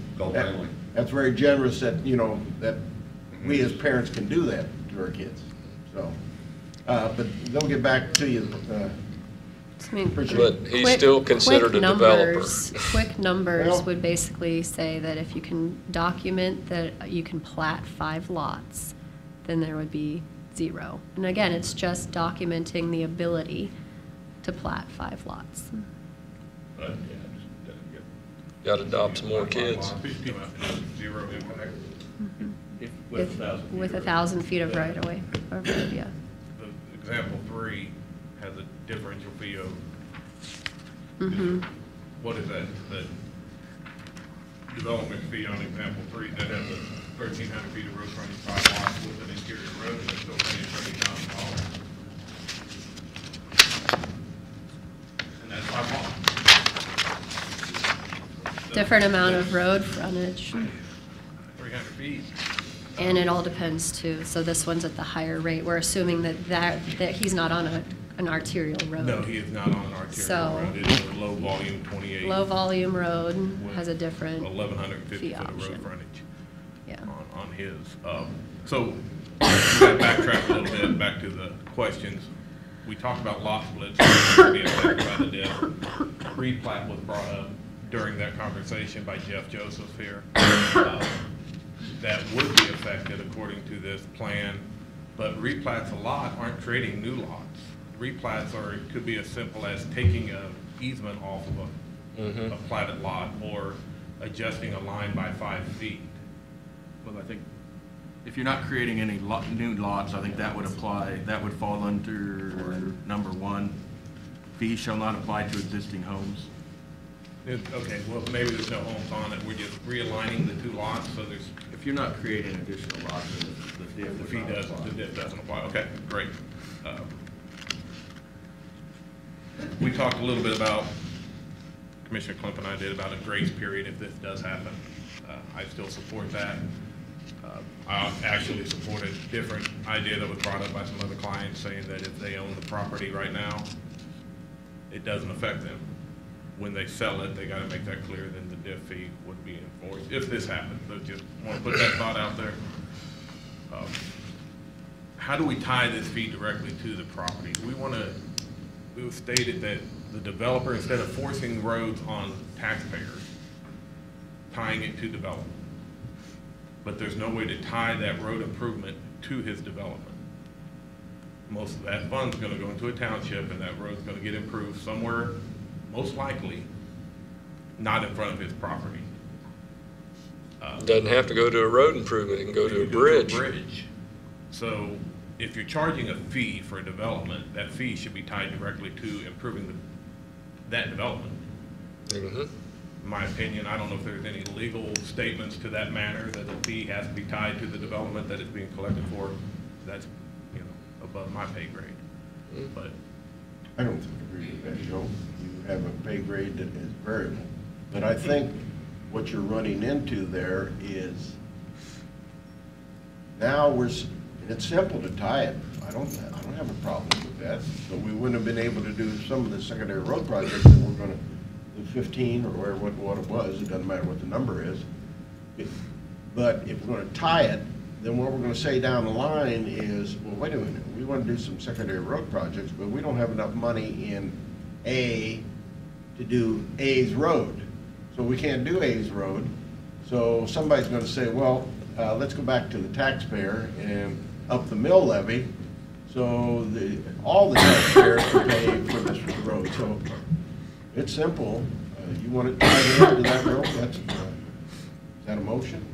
that's very generous that, that we as parents can do that to our kids. So, but they'll get back to you. But he's still considered a developer. Quick numbers Well, would basically say that if you can document that you can plat 5 lots, then there would be 0. And again, it's just documenting the ability to plat 5 lots. But, Got to adopt some more kids. Zero impact. With 1,000 feet. With 1,000 feet of right-of-way, or road, yeah. The example 3 has a differential fee of, what is that? The development fee on example 3, that has a 1,300 feet of road frontage, 5 lots with an interior road, and they're still paying $30,000. And that's 5 lots. Different amount of road frontage. 300 feet. And it all depends too. So this one's at the higher rate. We're assuming that he's not on a an arterial road. No, he is not on an arterial So- road. It is a low volume 28. Low volume road with has a different 1,150 fee foot of road option. frontage Yeah. on his. So we gotta backtrack a little bit, back to the questions. We talked about lot splits being affected by the diff. Replat was brought up during that conversation by Jeff Joseph here. That would be affected according to this plan, but replats a lot aren't creating new lots. Replats could be as simple as taking a easement off of a platted lot or adjusting a line by 5 feet. Well, I think if you're not creating any new lots, I think that would apply, that would fall under number 1. Fees shall not apply to existing homes. Okay, well, maybe there's no homes on it, we're just realigning the 2 lots, so there's, If you're not creating additional lots, then the diff the would fee not apply. the diff doesn't apply. Okay, great. We talked a little bit about, Commissioner Klemp and I did, about a grace period if this does happen. I still support that. I actually support a different idea that was brought up by some other clients, saying that if they own the property right now, it doesn't affect them. When they sell it, they gotta make that clear, then the diff fee would be enforced, if this happens. So just wanna put that thought out there. How do we tie this fee directly to the property? It was stated that the developer, instead of forcing roads on taxpayers, tying it to development. But there's no way to tie that road improvement to his development. Most of that fund's gonna go into a township, and that road's gonna get improved somewhere, most likely, not in front of his property. Doesn't have to go to a road improvement, it can go to a bridge. So if you're charging a fee for a development, that fee should be tied directly to improving that development. Mhm. In my opinion, I don't know if there's any legal statements to that manner, that a fee has to be tied to the development that it's being collected for. That's, above my pay grade. But I don't agree with that, Joe. You have a pay grade that is variable. But I think what you're running into there is, now it's simple to tie it. I don't have a problem with that. But we wouldn't have been able to do some of the secondary road projects that we're gonna, the 15 or what it was, it doesn't matter what the number is. But if we're gonna tie it, then what we're gonna say down the line is, well, wait a minute, we wanna do some secondary road projects, but we don't have enough money in A to do A's road. So we can't do A's road. So somebody's gonna say, well, let's go back to the taxpayer and up the mill levy, so all the taxpayers can pay for this road. So it's simple. You want it tied into that road, is that a motion?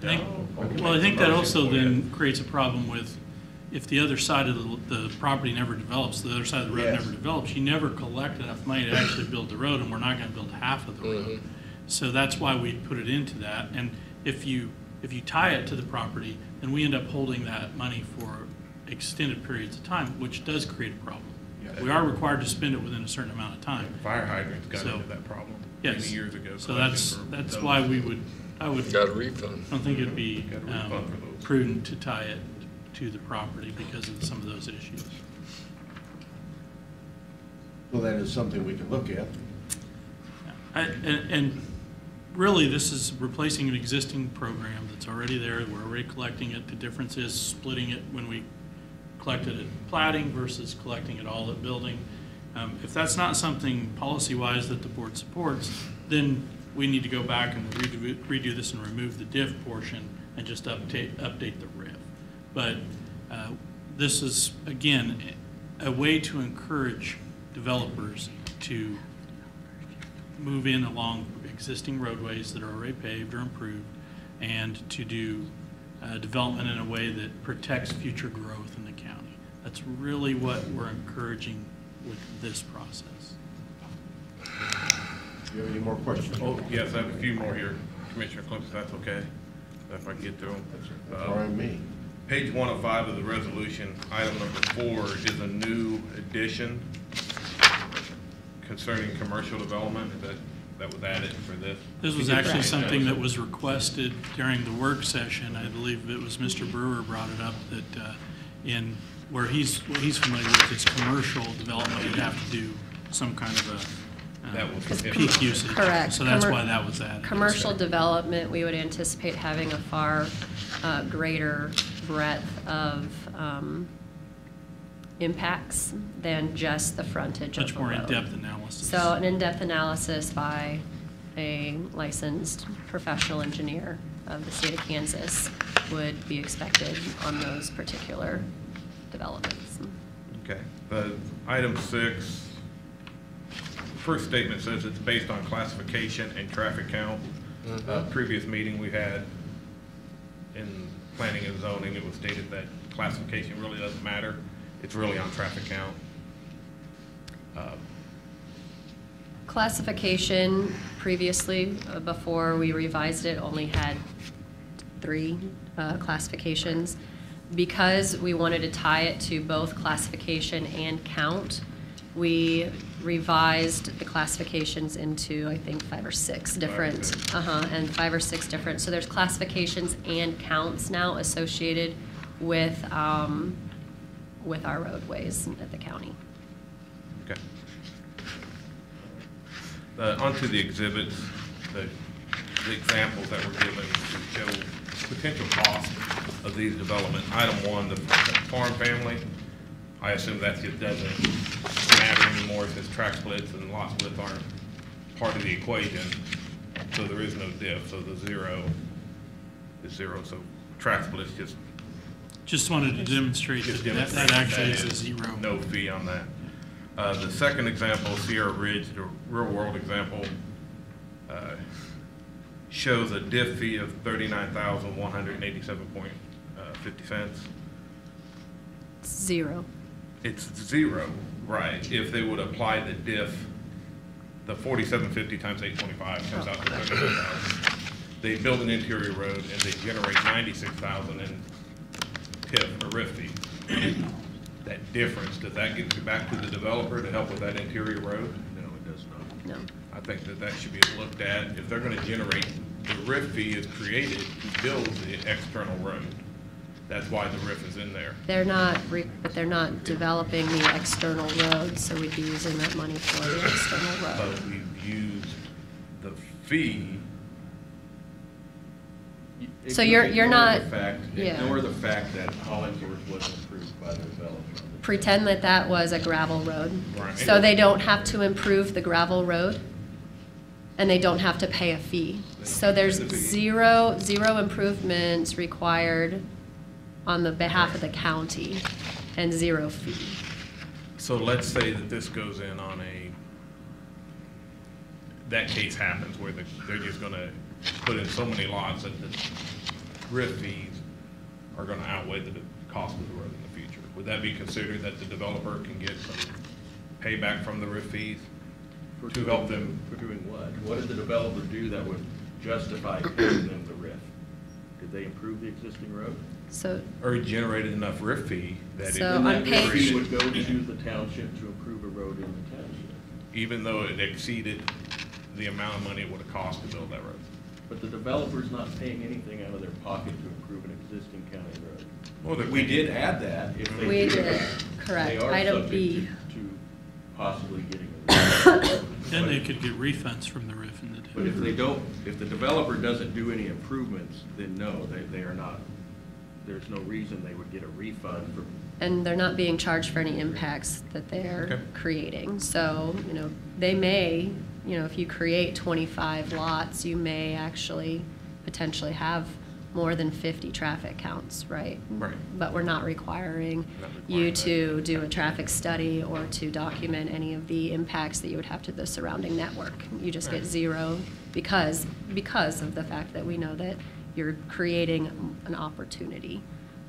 I think that also then creates a problem with, if the other side of the property never develops, the other side of the road never develops, you never collect enough money to actually build the road, and we're not gonna build half of the road. So that's why we put it into that, and if you tie it to the property, then we end up holding that money for extended periods of time, which does create a problem. We are required to spend it within a certain amount of time. fire hydrants got into that problem many years ago. So that's why I would. Got a refund. I don't think it'd be Got a refund for those. prudent to tie it to the property because of some of those issues. So that is something we can look at. And really, this is replacing an existing program that's already there. We're already collecting it. The difference is splitting it when we collect it at plating versus collecting it all at building. If that's not something policy-wise that the board supports, then we need to go back and redo this and remove the diff portion and just update the RIF. But this is, again, a way to encourage developers to move in along existing roadways that are already paved or improved, and to do development in a way that protects future growth in the county. That's really what we're encouraging with this process. Do you have any more questions? Oh, yes, I have a few more here, Commissioner Klemp, if that's okay, if I can get through them. That's all right with me. Page 105 of the resolution, item number 4 is a new addition concerning commercial development. That was added for this? This was actually something that was requested during the work session. I believe it was Mr. Brewer brought it up, that in what he's familiar with is commercial development, you'd have to do some kind of That was a peak usage. Correct. So that's why that was added. Commercial development, we would anticipate having a far greater breadth of impacts than just the frontage of Much the more road. in-depth analysis. So an in-depth analysis by a licensed professional engineer of the state of Kansas would be expected on those particular developments. Okay. Item 6, first statement says it's based on classification and traffic count. Previous meeting we had in planning and zoning, it was stated that classification really doesn't matter. It's really on traffic count. Classification previously, before we revised it, only had 3 classifications. Because we wanted to tie it to both classification and count, we revised the classifications into, I think, 5 or 6 different, and 5 or 6 different. So there's classifications and counts now associated with our roadways at the county. Okay. Onto the exhibits, the examples that were given to show potential cost of these developments. Item 1, the farm family. I assume that it doesn't matter anymore since track splits and lot splits aren't part of the equation. So there is no diff. So the 0 is 0. So track splits just wanted to demonstrate that actually is a 0. No fee on that. The second example, Sierra Ridge, the real-world example, shows a diff fee of $39,187.50. 0. It's 0, right? If they would apply the diff, the 4750 times 825 comes out to 39,000. They build an interior road and they generate 96,000 in TIF or RIF fee. That difference, does that get back to the developer to help with that interior road? No, it does not. No. I think that should be looked at. If they're going to generate, the RIF fee is created to build the external road. That's why the RIF is in there. But they're not developing the external road, so we'd be using that money for the external road. But we've used the fee. So you're not, Ignore the fact that Hollingsworth wasn't approved by the developer. pretend that was a gravel road. Right. So they don't have to improve the gravel road, and they don't have to pay a fee. So there's zero improvements required on the behalf of the county, and 0 fee. So let's say that this goes in on that case happens where they're just gonna put in so many lots that the RIF fees are gonna outweigh the cost of the road in the future. Would that be considered that the developer can get some payback from the RIF fees to help them? For doing what? What did the developer do that would justify paying them the RIF? Did they improve the existing road? So, Or generated enough RIF fee that So it, on that page- fee would go to the township to improve a road in the township. even though it exceeded the amount of money it would have cost to build that road? But the developer's not paying anything out of their pocket to improve an existing county road. Well, We did add that. If they we do did, that, correct. They are Item subject B. to possibly getting a RIF. Then they could get refunds from the RIF and the But if they don't, if the developer doesn't do any improvements, then no, they are not, there's no reason they would get a refund from. And they're not being charged for any impacts that they're Okay. creating. So, they may, if you create 25 lots, you may actually potentially have more than 50 traffic counts, right? Right. But we're not requiring Not you requiring to do a traffic study or to document any of the impacts that you would have to the surrounding network. You just get 0 because of the fact that we know that you're creating an opportunity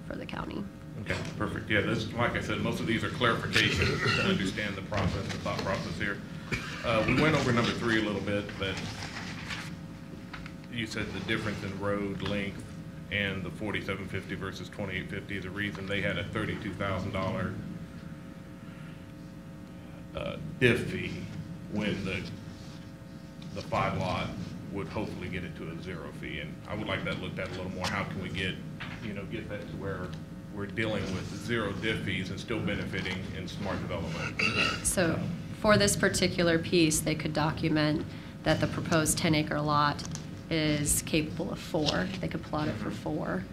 for the county. Okay, perfect. Yeah, like I said, most of these are clarifications to understand the process, the thought process here. We went over number 3 a little bit, but you said the difference in road length and the 4750 versus 2850 is a reason they had a $32,000 diff fee when the 5 lot would hopefully get it to a 0 fee. And I would like that looked at a little more. How can we get that to where we're dealing with zero diff fees and still benefiting in smart development. So for this particular piece, they could document that the proposed 10-acre lot is capable of 4. They could plot it for 4.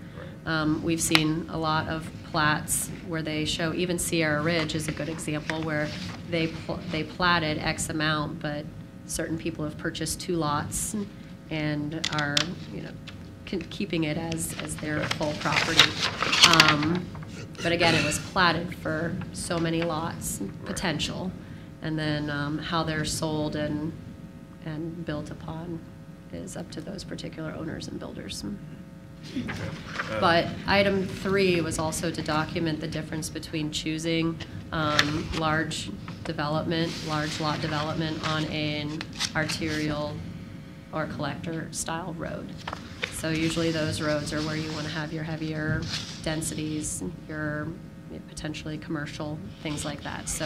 We've seen a lot of plats where they show, even Sierra Ridge is a good example, where they platted X amount, but certain people have purchased 2 lots and are, keeping it as their full property. But again, it was platted for so many lots potential, and then how they're sold and built upon is up to those particular owners and builders. But item 3 was also to document the difference between choosing large lot development on an arterial or collector style road. So usually those roads are where you want to have your heavier densities, your potentially commercial, things like that. So,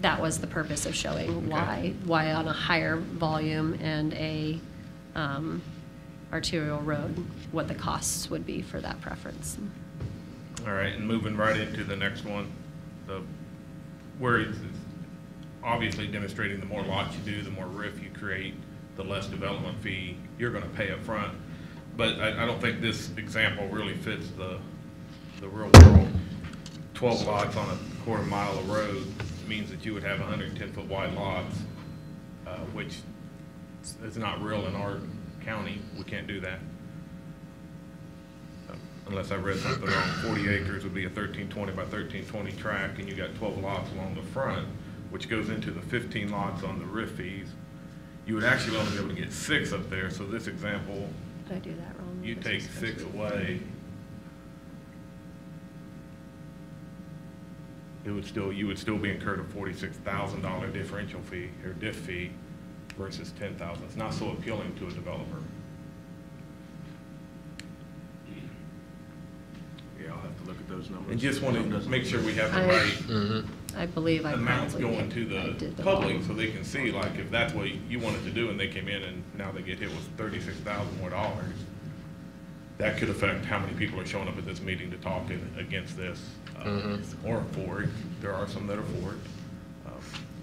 that was the purpose of showing why on a higher volume and a arterial road, what the costs would be for that preference. All right, and moving right into the next one, where it's obviously demonstrating the more lots you do, the more RIF you create, the less development fee you're going to pay up front. But I don't think this example really fits the real world. 12 lots on a quarter mile of road means that you would have 110-foot wide lots, which is not real in our county. We can't do that. Unless I read something wrong, 40 acres would be a 1320 by 1320 tract, and you got 12 lots along the front, which goes into the 15 lots on the RIF fees. You would actually only be able to get 6 up there. So this example, did I do that wrong? You take 6 away, you would still be incurred a $46,000 differential fee or diff fee versus $10,000. It's not so appealing to a developer. Yeah, I'll have to look at those numbers. And just want to make sure we have the right I believe I amounts probably going to the public, so they can see, like, if that's what you wanted to do and they came in and now they get hit with $36,000 more dollars, that could affect how many people are showing up at this meeting to talk against this or for it. There are some that are for it.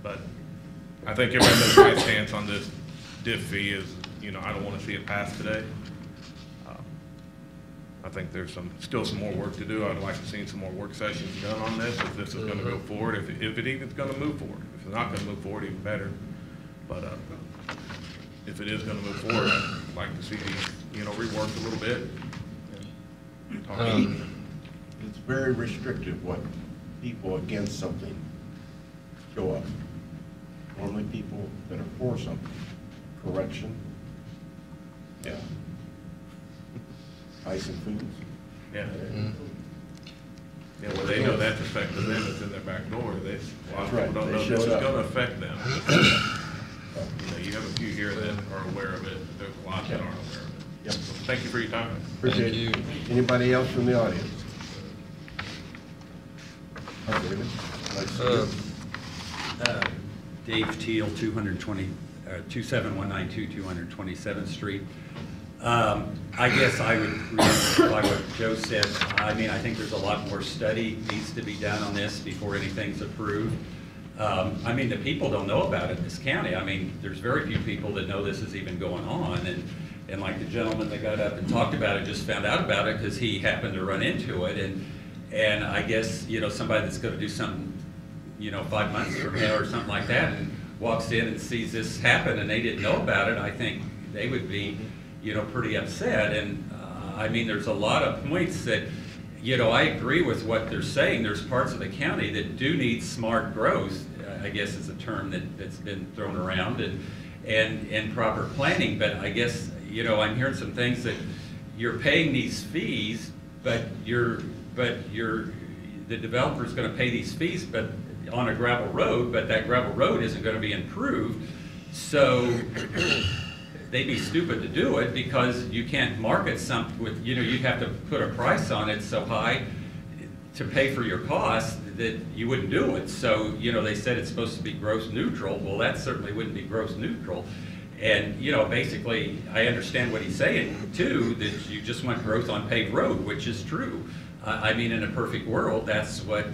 But I think everybody knows my stance on this diff fee is, I don't want to see it pass today. I think there's still some more work to do. I'd like to see some more work sessions done on this, if this is going to go forward, if it even is going to move forward. If it's not going to move forward, even better. But if it is going to move forward, I'd like to see these, reworked a little bit. It's very restrictive what people against something show up. Normally people that are for something. Correction. Yeah. Ice and foods. Yeah. Yeah, well, they know that's affecting them. It's in their back door. A lot of people don't know this is going to affect them. You have a few here that are aware of it, but there's a lot that aren't aware of it. Yep. So thank you for your time. Appreciate it. Anybody else from the audience? Hi, David. Nice to see you. Dave Teal, 27192 227th Street. I guess I would reply what Joe said. I think there's a lot more study needs to be done on this before anything's approved. The people don't know about it in this county. There's very few people that know this is even going on. And like the gentleman that got up and talked about it just found out about it because he happened to run into it. And I guess, somebody that's going to do something, 5 months from now or something like that and walks in and sees this happen and they didn't know about it, I think they would be, pretty upset. And there's a lot of points that, I agree with what they're saying. There's parts of the county that do need smart growth, I guess is a term that's been thrown around, and proper planning. But I guess, I'm hearing some things that you're paying these fees, but the developer's going to pay these fees, but on a gravel road, but that gravel road isn't going to be improved. So they'd be stupid to do it because you can't market something with, you'd have to put a price on it so high to pay for your costs that you wouldn't do it. So, they said it's supposed to be gross neutral. Well, that certainly wouldn't be gross neutral. And, you know, basically, I understand what he's saying too, that you just want growth on paved road, which is true. I mean, in a perfect world, that's what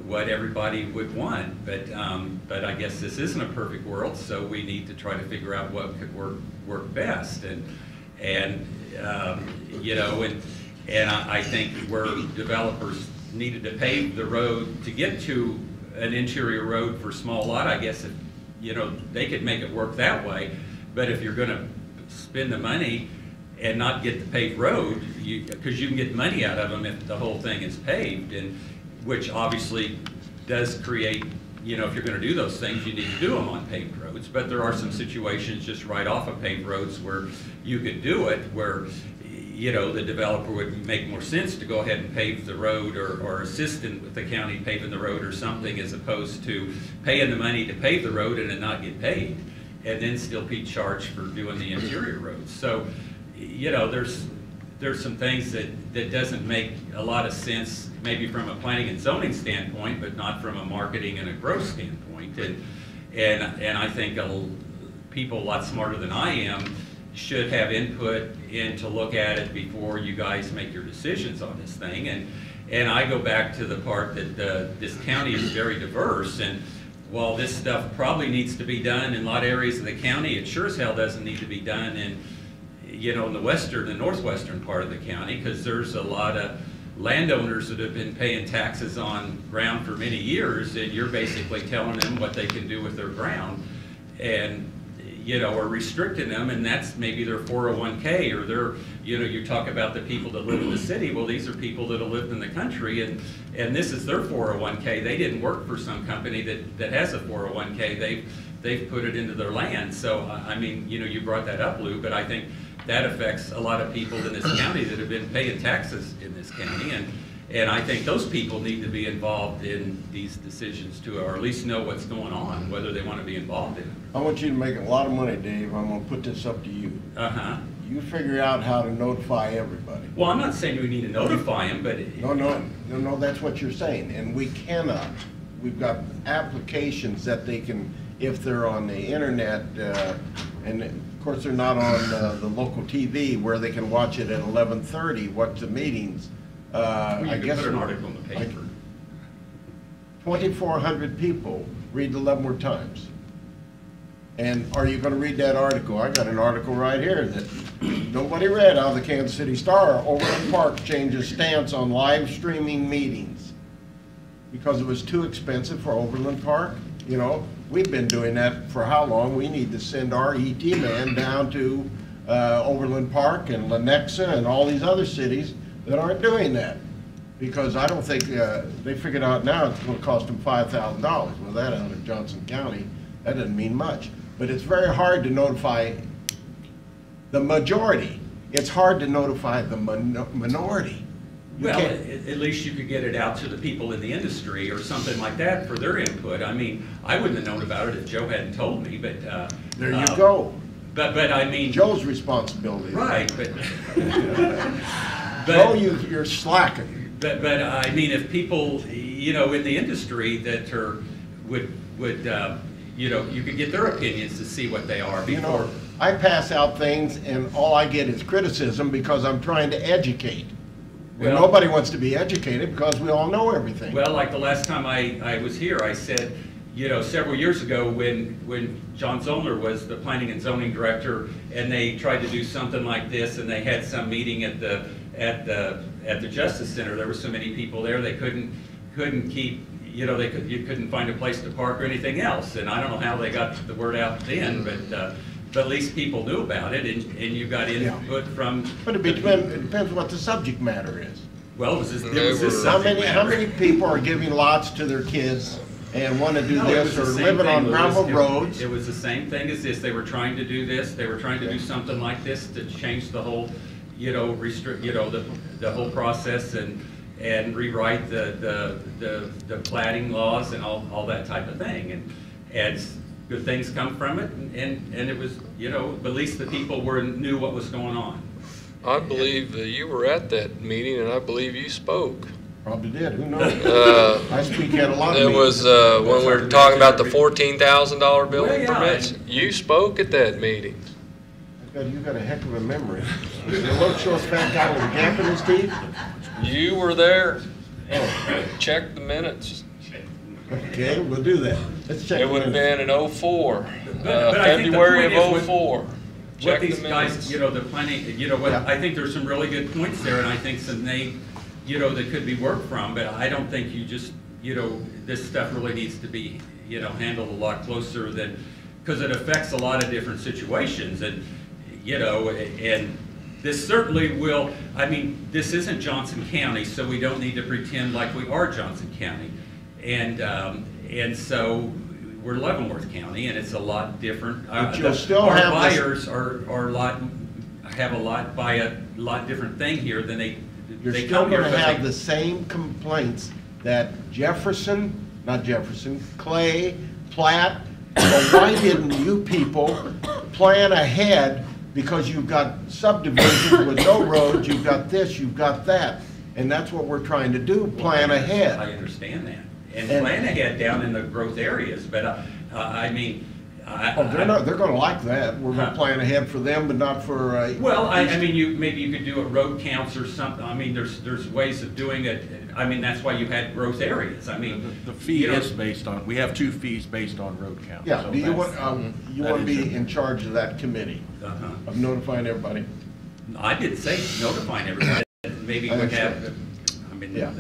everybody would want. But I guess this isn't a perfect world, so we need to try to figure out what could work best. And you know, and I think where developers needed to pave the road to get to an interior road for small lot, I guess, if, you know, they could make it work that way. But if you're going to spend the money and not get the paved road, because you can get money out of them if the whole thing is paved, and which obviously does create, you know, if you're going to do those things, you need to do them on paved roads. But there are some situations just right off of paved roads where you could do it, where, you know, the developer would make more sense to go ahead and pave the road, or assist with the county paving the road or something, as opposed to paying the money to pave the road and then not get paid, and then still be charged for doing the interior roads. So, you know, there's some things that doesn't make a lot of sense, maybe from a planning and zoning standpoint, but not from a marketing and a growth standpoint. And I think people a lot smarter than I am should have input in to look at it before you guys make your decisions on this thing. And I go back to the part that this county is very diverse, and while this stuff probably needs to be done in a lot of areas of the county, it sure as hell doesn't need to be done in, you know, in the western and northwestern part of the county, because there's a lot of landowners that have been paying taxes on ground for many years, and you're basically telling them what they can do with their ground, and, you know, or restricting them, and that's maybe their 401k, or their, you know, you talk about the people that live in the city. Well, these are people that have lived in the country, and this is their 401k. They didn't work for some company that has a 401k. They've put it into their land. So, I mean, you know, you brought that up, Lou, but I think that affects a lot of people in this county that have been paying taxes in this county, and I think those people need to be involved in these decisions too, or at least know what's going on, whether they want to be involved in it. I want you to make a lot of money, Dave. I'm gonna put this up to you. You figure out how to notify everybody. Well, I'm not saying we need to notify them, but... No, that's what you're saying, and we cannot. We've got applications that they can, if they're on the internet, and of course they're not on the local TV where they can watch it at 11:30, watch the meetings. I guess put an article in the paper. 2,400 people read the Leavenworth Times. And are you going to read that article? I got an article right here that nobody read out of the Kansas City Star. Overland Park changes stance on live streaming meetings because it was too expensive for Overland Park. You know, we've been doing that for how long? We need to send our ET man down to Overland Park and Lenexa and all these other cities that aren't doing that, because I don't think they figured out now it's going to cost them $5,000. Well, that out of Johnson County, that doesn't mean much. But it's very hard to notify the majority. It's hard to notify the minority. Well, at least you could get it out to the people in the industry or something like that for their input. I mean, I wouldn't have known about it if Joe hadn't told me, but... there you go. But I mean... Joe's responsibility. Right, but... Joe, you're slacking. But I mean, if people, you know, in the industry that would you know, you could get their opinions to see what they are before. You know, I pass out things and all I get is criticism because I'm trying to educate. Well, and nobody wants to be educated because we all know everything. Well, like the last time I was here, I said, you know, several years ago when John Zollner was the planning and zoning director, and they tried to do something like this, and they had some meeting at the Justice Center. There were so many people there they couldn't keep, you know, you couldn't find a place to park or anything else. And I don't know how they got the word out then, but at least people knew about it, and you got input from. But it depends what the subject matter is. Well, it was this how many people are giving lots to their kids and want to do this, or living on gravel roads? It was the same thing as this. They were trying to do this. They were trying to do something like this to change the whole, you know, restrict, you know, the whole process and rewrite the platting laws and all that type of thing. And good things come from it. And it was, you know, at least the people knew what was going on. I believe you were at that meeting, and I believe you spoke. Probably did, who knows? I speak at a lot of It meetings. was, when we were talking about the $14,000 building Well, yeah, permits, you spoke at that meeting. You got a heck of a memory. The little short fat guy with a gap in his teeth? You were there. Check the minutes. Okay, we'll do that. Let's check. It would have been in '04, But I think the February point is of what- '04. What Check these the guys, minutes. you know, the planning, you know, what, I think there's some really good points there, and I think some you know, that could be worked from, but I don't think you just, you know, this stuff really needs to be, you know, handled a lot closer than, because it affects a lot of different situations, and, you know, and this certainly will, I mean, this isn't Johnson County, so we don't need to pretend like we are Johnson County. And so we're Leavenworth County, and it's a lot different. But you'll still our have this- buyers have a lot, buy a lot different thing here than You're they still come here gonna because have the same complaints that Clay, Platt, well, why didn't you people plan ahead? Because you've got subdivisions with no roads, you've got this, you've got that. And that's what we're trying to do, plan ahead. I understand that. And plan ahead down in the growth areas, but I mean, They're gonna like that. We're gonna plan ahead for them, but not for, well, I mean, maybe you could do a road counts or something. I mean, there's ways of doing it. I mean, that's why you had growth areas. I mean. The fee you know, is based on, we have 2 fees based on road count. yeah, so do you want, that's- you that wanna is be in charge of that committee? Of notifying everybody? I didn't say notifying everybody. Maybe I we understand. have, I mean, Yeah.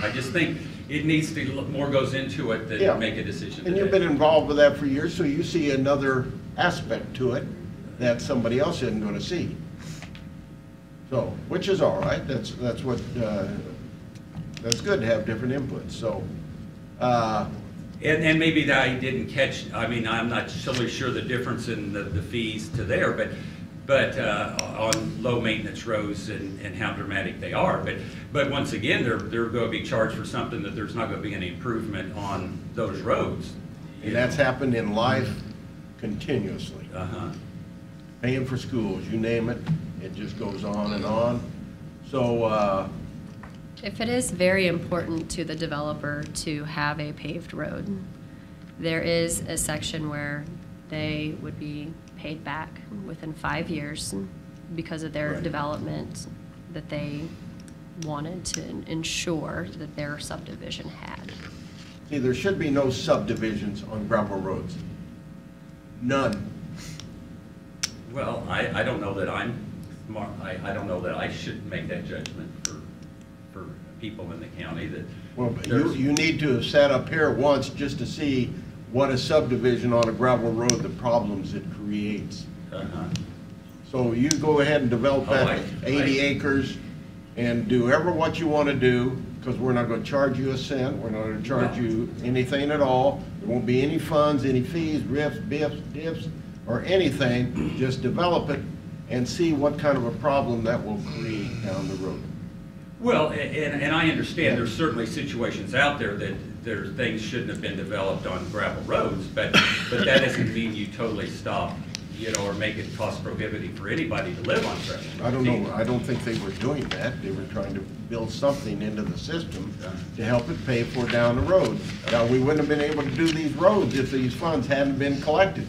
I just think it needs to, more goes into it Yeah. than make a decision And you've today. been involved with that for years, so you see another aspect to it that somebody else isn't gonna see. So, which is all right, that's what, that's good to have different inputs, so. And maybe that I didn't catch, I mean, I'm not totally sure the difference in the fees to there, but on low maintenance roads and how dramatic they are. But once again, they're going to be charged for something that there's not going to be any improvement on those roads. And that's happened in life continuously. Paying for schools, you name it, it just goes on and on. So, If it is very important to the developer to have a paved road, there is a section where they would be paid back within 5 years because of their Right. development that they wanted to ensure that their subdivision had. see, there should be no subdivisions on gravel roads. None. Well, I don't know that I'm smart, I don't know that I should make that judgment for people in the county that. Well, but you need to have sat up here once just to see what a subdivision on a gravel road, the problems it creates. So you go ahead and develop that 80 acres and do ever what you want to do, because we're not going to charge you a cent, we're not going to charge you anything at all. There won't be any funds, any fees, riffs, biffs, diffs, or anything. Just develop it and see what kind of a problem that will create down the road. Well, and I understand there's certainly situations out there that things shouldn't have been developed on gravel roads, but that doesn't mean you totally stop, you know, or make it cost prohibitive for anybody to live on gravel. I don't know, I don't think they were doing that. They were trying to build something into the system to help it pay for down the road. Now, we wouldn't have been able to do these roads if these funds hadn't been collected.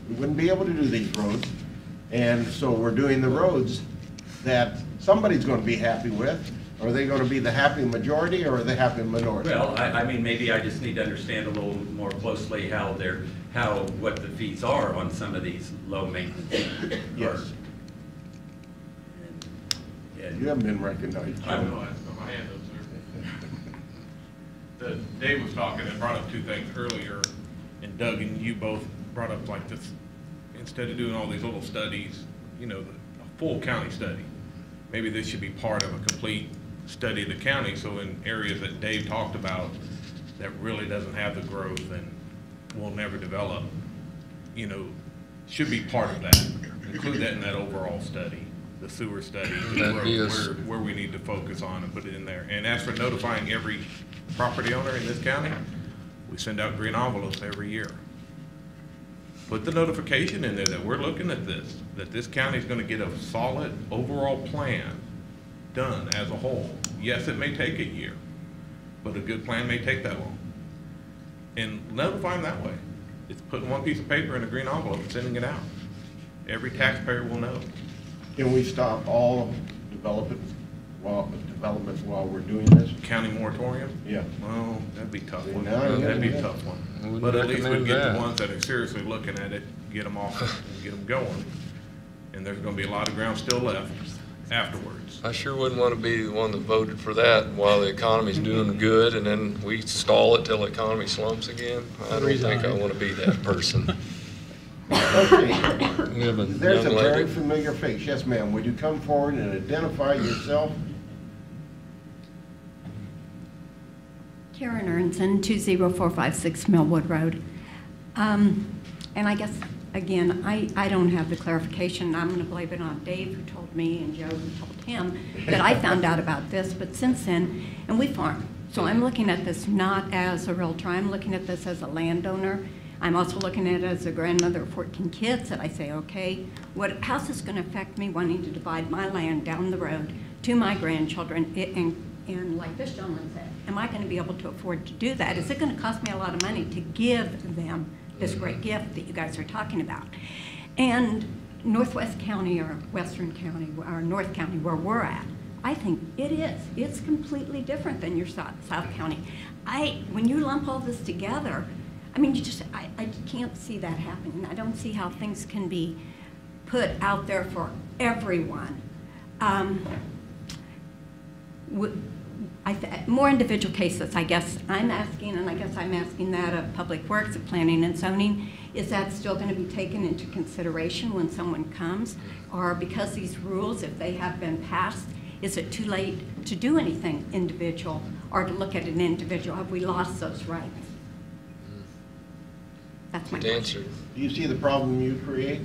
We wouldn't be able to do these roads. And so we're doing the roads that somebody's going to be happy with. Are they going to be the happy majority or the happy minority? Well, I mean, maybe I just need to understand a little more closely what the fees are on some of these low maintenance. Yes. You haven't been recognized. I know, I put my hand up, sir. Dave was talking and brought up 2 things earlier, and Doug and you both brought up like this, instead of doing all these little studies, you know, a full county study. Maybe this should be part of a complete study of the county, so in areas that Dave talked about that really doesn't have the growth and will never develop, you know, should be part of that. Include that in that overall study, the sewer study, where we need to focus on and put it in there. And as for notifying every property owner in this county, we send out green envelopes every year. Put the notification in there that we're looking at this, that this county is going to get a solid overall plan done as a whole. Yes, it may take a year, but a good plan may take that long. And notify them that way. It's putting one piece of paper in a green envelope and sending it out. Every taxpayer will know. Can we stop all development while we're doing this? County moratorium? Yeah. Well, that'd be a tough one. now you're That'd be a gonna- tough one. Wouldn't But at least we recommend get the that. ones that are seriously looking at it, get them off and get them going. And there's gonna be a lot of ground still left afterwards. I sure wouldn't want to be the one that voted for that while the economy's doing good and then we stall it till the economy slumps again. I don't think I want to be that person. Okay. We have a There's a young very lady. familiar face. Yes, ma'am. Would you come forward and identify yourself? Karen Ernson, 20456 Millwood Road. And I guess, again, I don't have the clarification. I'm going to blame it on Dave, who told me, and Joe, who told him, that I found out about this. But since then, and we farm. So I'm looking at this not as a realtor. I'm looking at this as a landowner. I'm also looking at it as a grandmother of 14 kids that I say, okay, how's this going to affect me wanting to divide my land down the road to my grandchildren? And like this gentleman said, am I going to be able to afford to do that? Is it going to cost me a lot of money to give them this great gift that you guys are talking about? And Northwest County or Western County or North County where we're at, I think it is. It's completely different than your South County. When you lump all this together, I mean, I can't see that happening. I don't see how things can be put out there for everyone. More individual cases, I guess I'm asking, and I guess I'm asking that of Public Works, of Planning and Zoning. Is that still going to be taken into consideration when someone comes? Or because these rules, if they have been passed, is it too late to do anything individual or to look at an individual? Have we lost those rights? That's my question. Do you see the problem you create?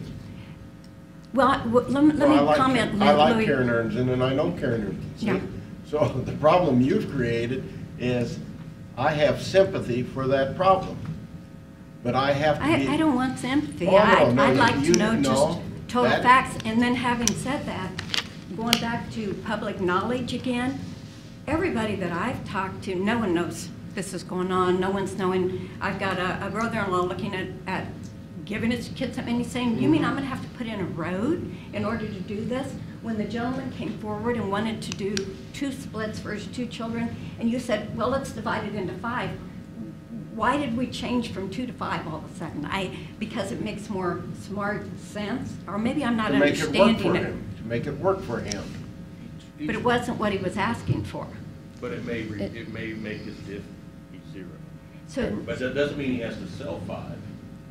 Well, let me comment. I like Karen Ernson, and I know Karen Ernson. Yeah. So the problem you've created is I have sympathy for that problem. But I have to be... I don't want sympathy. Oh, I'd like to know just total that- facts. And then having said that, going back to public knowledge again, everybody that I've talked to, no one knows this is going on. No one's knowing. I've got a brother-in-law looking at giving his kids something. He's saying, you mean I'm going to have to put in a road in order to do this? When the gentleman came forward and wanted to do 2 splits for his 2 children, and you said, well, let's divide it into 5. Why did we change from 2 to 5 all of a sudden? Because it makes more smart sense? Or maybe I'm not understanding it. To make it work for him. But it wasn't what he was asking for. But it may make his diff be 0. So, But that doesn't mean he has to sell 5.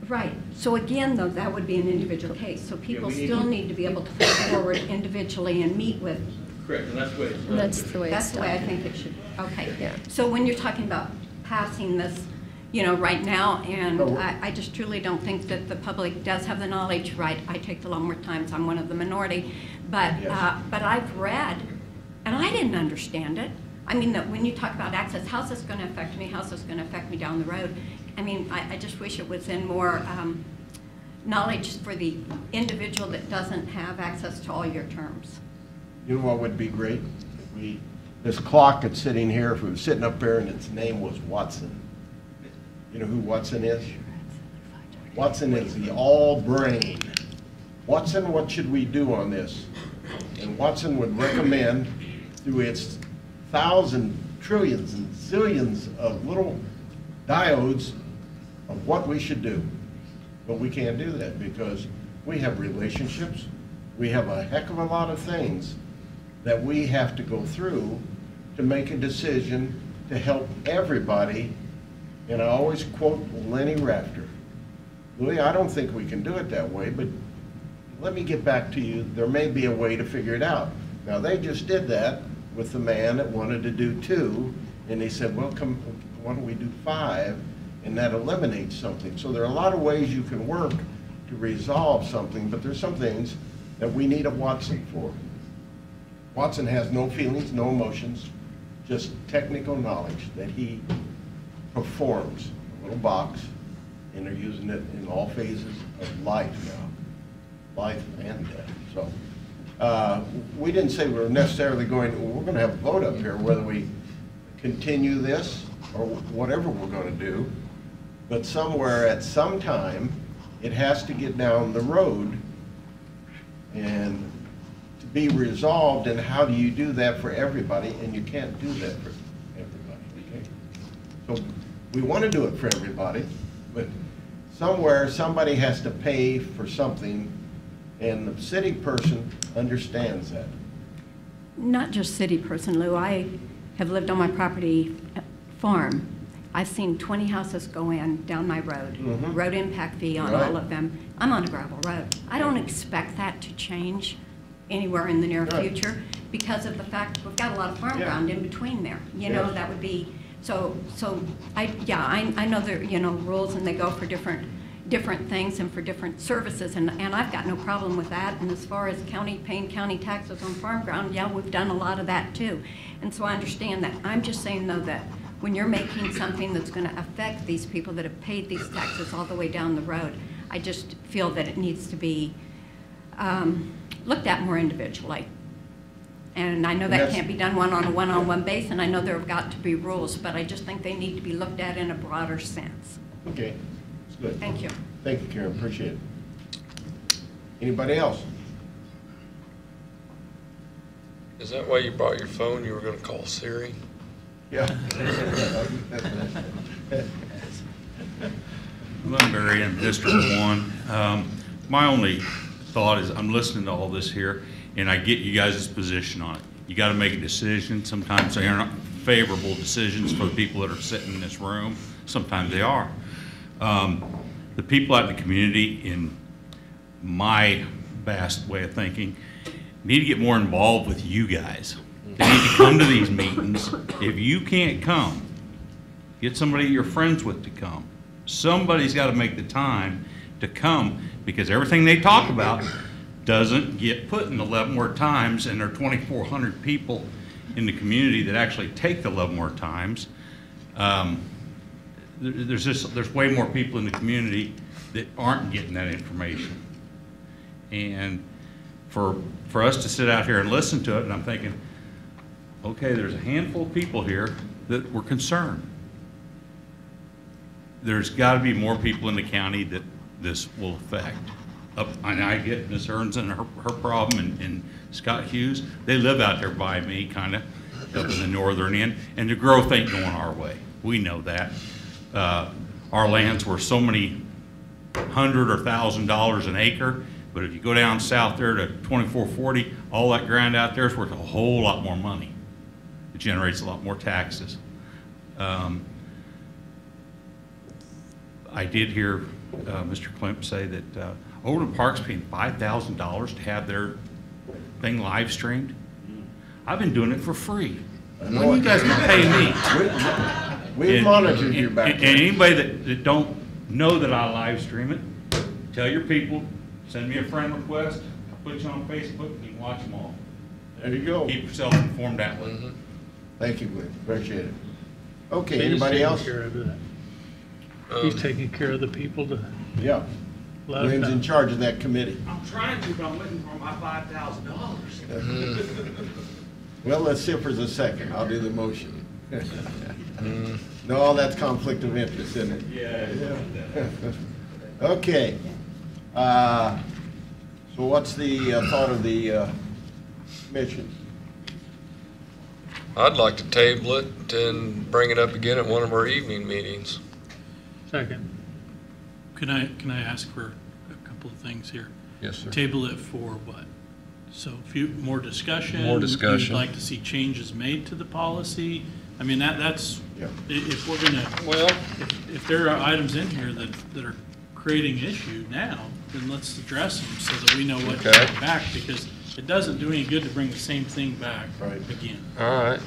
right. So again, though, that would be an individual case. So people we need still to- need to be able to put forward individually and meet with. Correct, and that's the way it's done. That's the way it's That's the way I done. think it should. Okay. Yeah. So when you're talking about passing this, right now, and Oh. I just truly don't think that the public does have the knowledge, right? I take the law more times, I'm one of the minority, but I've read, and I didn't understand it. I mean, that when you talk about access, how's this going to affect me? How's this going to affect me down the road? I mean, I just wish it was in more knowledge for the individual that doesn't have access to all your terms. You know what would be great? If this clock that's sitting here, if it was sitting up there and its name was Watson. You know who Watson is? Watson is the all-brain. Watson, what should we do on this? And Watson would recommend through its thousands, trillions, and zillions of little diodes of what we should do. But we can't do that because we have relationships. We have a heck of a lot of things that we have to go through to make a decision to help everybody. And I always quote Lenny Rafter. Louis, I don't think we can do it that way, but let me get back to you. There may be a way to figure it out. Now, they just did that with the man that wanted to do 2, and they said, well, come, why don't we do 5, and that eliminates something. So there are a lot of ways you can work to resolve something, but there's some things that we need a Watson for. Watson has no feelings, no emotions, just technical knowledge that he performs. A little box, and they're using it in all phases of life now, life and death. So we didn't say we were necessarily we're going to have a vote up here whether we continue this or whatever we're gonna do, but somewhere at some time, it has to get down the road and to be resolved, and how do you do that for everybody? And you can't do that for everybody, okay? So we wanna do it for everybody, but somewhere, somebody has to pay for something, and the city person understands that. Not just city person, Lou. I have lived on my property farm. I've seen 20 houses go in down my road, road impact fee on all of them. I'm on a gravel road. I don't expect that to change anywhere in the near future because of the fact we've got a lot of farm ground in between there. You know, that would be, so I know there, you know, rules, and they go for different things and for different services, and I've got no problem with that. And as far as paying county taxes on farm ground, yeah, we've done a lot of that too. And so I understand that. I'm just saying though that when you're making something that's going to affect these people that have paid these taxes all the way down the road, I just feel that it needs to be looked at more individually. And I know that can't be done on a one-on-one basis, and I know there have got to be rules, but I just think they need to be looked at in a broader sense. Okay, that's good. Thank you. Thank you, Karen, appreciate it. Anybody else? Is that why you brought your phone? You were going to call Siri? Yeah. Glenn Berry in District 1. My only thought is I'm listening to all this here, and I get you guys' position on it. You got to make a decision. Sometimes they are not favorable decisions for the people that are sitting in this room. Sometimes they are. The people out in the community, in my vast way of thinking, need to get more involved with you guys. They need to come to these meetings. If you can't come, get somebody you're friends with to come. Somebody's got to make the time to come, because everything they talk about doesn't get put in the Leavenworth Times, and there are 2,400 people in the community that actually take the Leavenworth Times. There's way more people in the community that aren't getting that information. And for us to sit out here and listen to it, and I'm thinking, okay, there's a handful of people here that were concerned. There's got to be more people in the county that this will affect. And I get Ms. Hearns and her problem, and Scott Hughes, they live out there by me, kind of up in the northern end, and the growth ain't going our way. We know that. Our lands were so many $100 or $1,000 an acre, but if you go down south there to 2440, all that ground out there is worth a whole lot more money. It generates a lot more taxes. I did hear Mr. Klemp say that Overland Park's paying $5,000 to have their thing live streamed. I've been doing it for free. When you guys can pay me? We monitored you back there. And anybody that don't know that I live stream it, tell your people, send me a friend request, I'll put you on Facebook, and you can watch them all. There you go. Keep yourself informed that way. Thank you, Glenn. Appreciate it. Okay, anybody else? He's taking care of that. He's taking care of the people to. Yeah. Glenn's in charge of that committee. I'm trying to, but I'm waiting for my $5,000. Well, let's see if there's a second. I'll do the motion. No, that's conflict of interest, isn't it? Yeah. Okay. So what's the thought of the commission? I'd like to table it and bring it up again at one of our evening meetings. Second. Can I ask for a couple of things here? Yes, sir. Table it for what? So more discussion? More discussion. You'd like to see changes made to the policy? I mean, that's, if we're gonna, if there are items in here that are creating issue now, then let's address them so that we know what to bring back, because it doesn't do any good to bring the same thing back again. All right.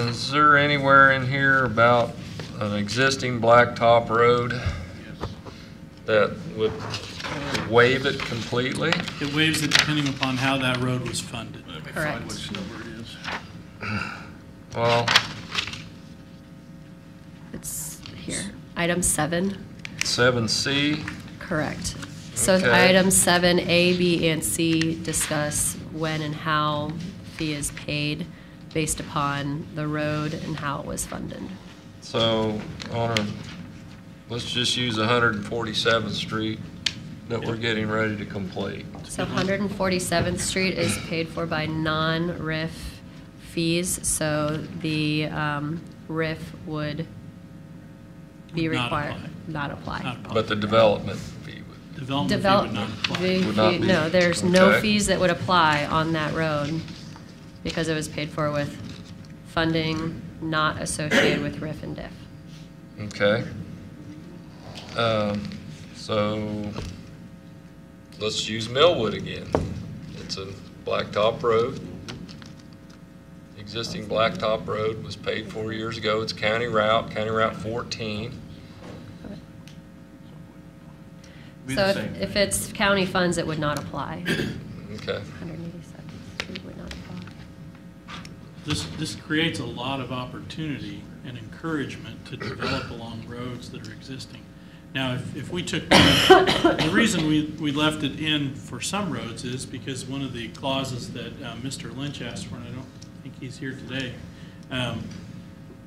Is there anywhere in here about an existing blacktop road that would waive it completely? It waives it depending upon how that road was funded. Correct. Which number it is. Well, It's here. Item 7. 7C. Correct. So Okay. items 7A, B, and C discuss when and how fee is paid based upon the road and how it was funded. So, let's just use 147th Street that we're getting ready to complete. So 147th Street is paid for by non-RIF fees, so the RIF would be Would not required, apply. not apply. But the development fee would. Development fee would not apply. Would not be- No, there's no okay. fees that would apply on that road because it was paid for with funding not associated with RIF and DIF. Okay. So, let's use Millwood again. It's a blacktop road. Existing blacktop road was paid for years ago. It's County Route 14. Be So the same if thing. it's county funds, it would not apply. Okay. 187th Street would not apply. This creates a lot of opportunity and encouragement to develop along roads that are existing. Now, if we took, the reason we left it in for some roads is because one of the clauses that Mr. Lynch asked for, and I don't think he's here today,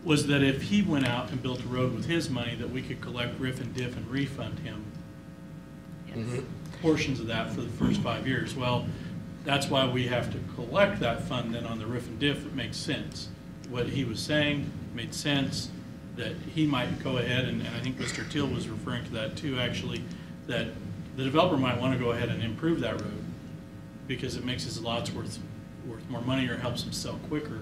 was that if he went out and built a road with his money, that we could collect RIF and DIF and refund him portions of that for the first 5 years. Well, that's why we have to collect that fund then on the RIF and DIF. It makes sense. What he was saying made sense, that he might go ahead, and I think Mr. Teal was referring to that too, actually, that the developer might want to go ahead and improve that road because it makes his lots worth more money or helps him sell quicker.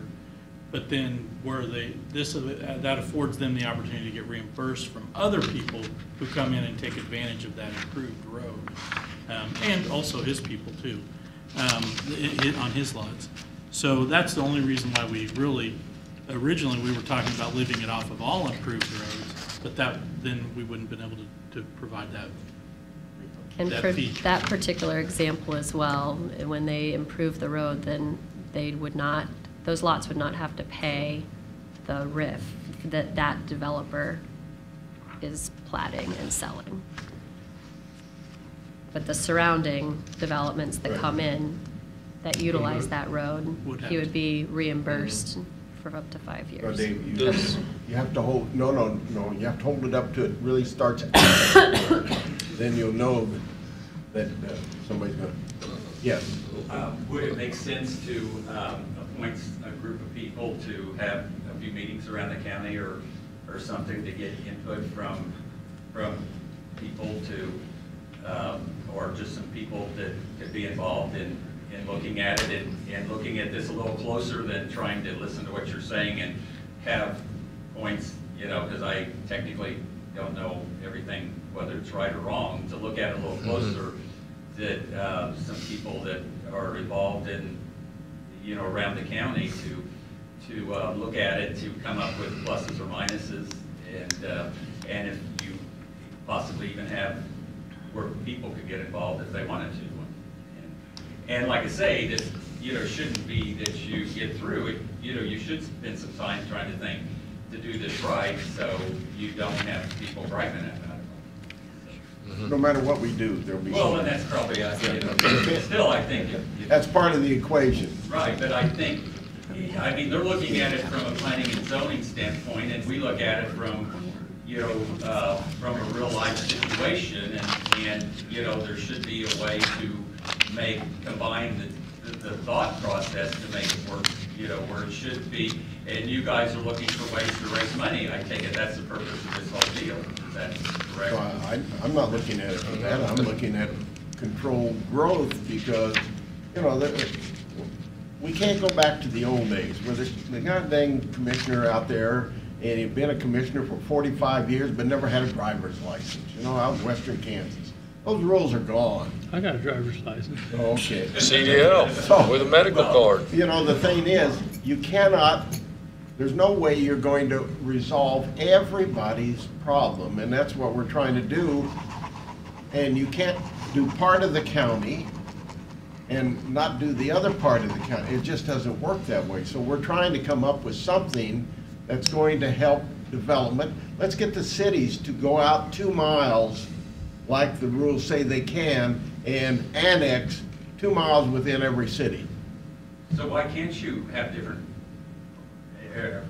But then that affords them the opportunity to get reimbursed from other people who come in and take advantage of that improved road. And also his people too, on his lots. So that's the only reason why we really, originally we were talking about leaving it off of all improved roads, but then we wouldn't have been able to provide that. And that for feature. that particular example as well, when they improve the road, then those lots would not have to pay the RIF that developer is platting and selling. But the surrounding developments that come in that utilize that road, he would be reimbursed for up to 5 So years. Dave, you have to hold, no, you have to hold it up to it really starts acting. Then you'll know that somebody's gonna, yes. Would it make sense to appoint a group of people to have a few meetings around the county or something to get input from people or just some people that could be involved in looking at it and looking at this a little closer than trying to listen to what you're saying and have points, because I technically don't know everything, whether it's right or wrong, to look at it a little closer, that some people that are involved in, around the county to look at it, to come up with pluses or minuses, and if you possibly even have where people could get involved if they wanted to. And like I say, this, shouldn't be that you get through it, you should spend some time trying to think to do this right, so you don't have people griping about it. No matter what we do, there'll be. Well, and that's probably, still, I think. That's part of the equation. Right, but I think, they're looking at it from a planning and zoning standpoint, and we look at it from, from a real life situation, and there should be a way to combine the thought process to make it work, where it should be. And you guys are looking for ways to raise money. I take it that's the purpose of this whole deal. Is that correct? So I'm not looking at it for that. I'm looking at controlled growth because, we can't go back to the old days where there's the goddamn commissioner out there and he'd been a commissioner for 45 years but never had a driver's license, out in western Kansas. Those rules are gone. I got a driver's license. Okay. CDL with a medical card. The thing is, you cannot, there's no way you're going to resolve everybody's problem, and that's what we're trying to do. And you can't do part of the county and not do the other part of the county. It just doesn't work that way. So we're trying to come up with something that's going to help development. Let's get the cities to go out 2 miles like the rules say they can, and annex 2 miles within every city. So why can't you have different,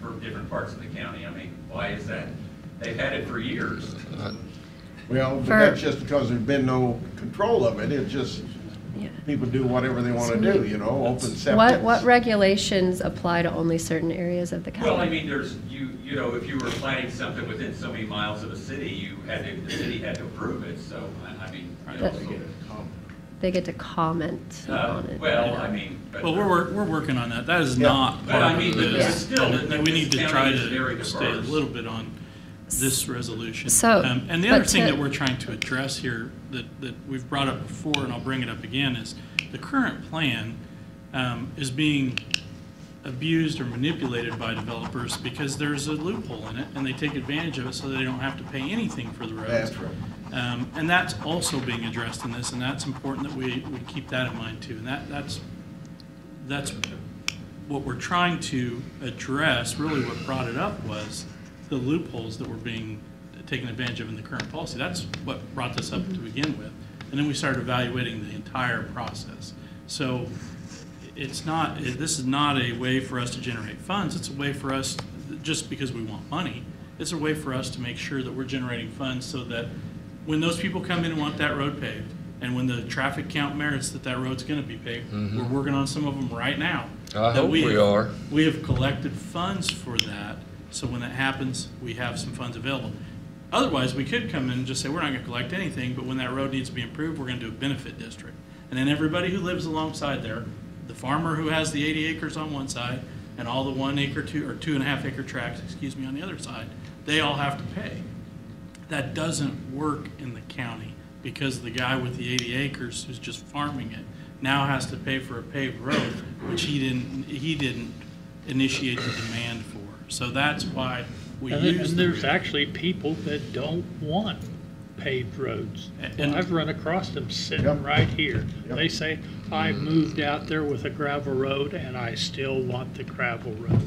for different parts of the county? I mean, why is that? They've had it for years. Well, but that's just because there's been no control of it. It's just, Yeah. people do whatever they want to do, you know, open septic. What regulations apply to only certain areas of the county? Well, I mean, there's, you know, if you were planning something within so many miles of a city, the city had to approve it, so, I mean, you know. They get to comment on it. Well, I mean. Well, we're working on that. That is not But part I of mean, this. still, We need to this try county is very to stay a diverse. little bit on this resolution. So, And the but other thing to- that we're trying to address here that we've brought up before, and I'll bring it up again, is the current plan is being abused or manipulated by developers because there's a loophole in it, and they take advantage of it so they don't have to pay anything for the roads. That's right. And that's also being addressed in this, and that's important that we keep that in mind too. And that's what we're trying to address. Really what brought it up was the loopholes that were being taken advantage of in the current policy. That's what brought this up to begin with. And then we started evaluating the entire process. So this is not a way for us to generate funds. It's a way for us, just because we want money, it's a way for us to make sure that we're generating funds so that when those people come in and want that road paved, and when the traffic count merits that road's going to be paved, we're working on some of them right now. I hope we are. We have collected funds for that, so when that happens, we have some funds available. Otherwise, we could come in and just say, we're not going to collect anything, but when that road needs to be improved, we're going to do a benefit district. And then everybody who lives alongside there, the farmer who has the 80 acres on one side, and all the 1 acre, 2.5 acre tracts, on the other side, they all have to pay. That doesn't work in the county because the guy with the 80 acres who's just farming it now has to pay for a paved road, which he didn't initiate the demand for. So that's why we use. And there's actually people that don't want paved roads. And I've run across them sitting right here. They say, I moved out there with a gravel road and I still want the gravel road.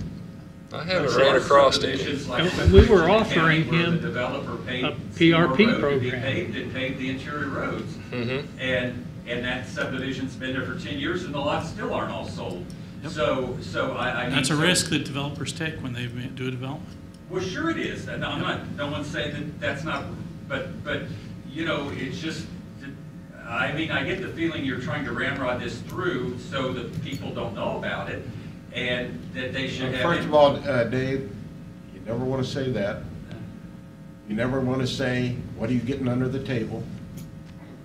I haven't ran across any. And we were offering him a PRP program. It paved the interior roads. And that subdivision's been there for 10 years and the lots still aren't all sold. Yep. So I mean. That's a risk that developers take when they do a development. Well, sure it is. And no one's saying that that's not, but, you know, it's just, I mean, I get the feeling you're trying to ramrod this through so that people don't know about it and that they should have. First of all, Dave, you never want to say that. You never want to say, what are you getting under the table?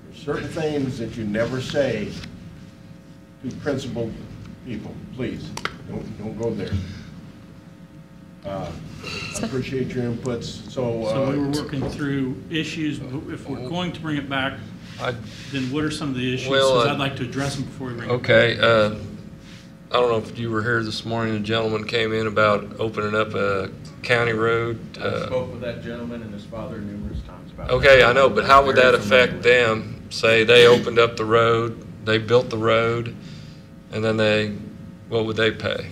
There's certain things that you never say to principled people. Please, don't go there. I appreciate your inputs. So we were working through issues. If we're going to bring it back, then what are some of the issues? Well, 'Cause I'd like to address them before we bring it back. Okay. I don't know if you were here this morning. A gentleman came in about opening up a county road. I spoke with that gentleman and his father numerous times about that. Okay, I know, but how would that affect them? Say they opened up the road, they built the road, and then what would they pay?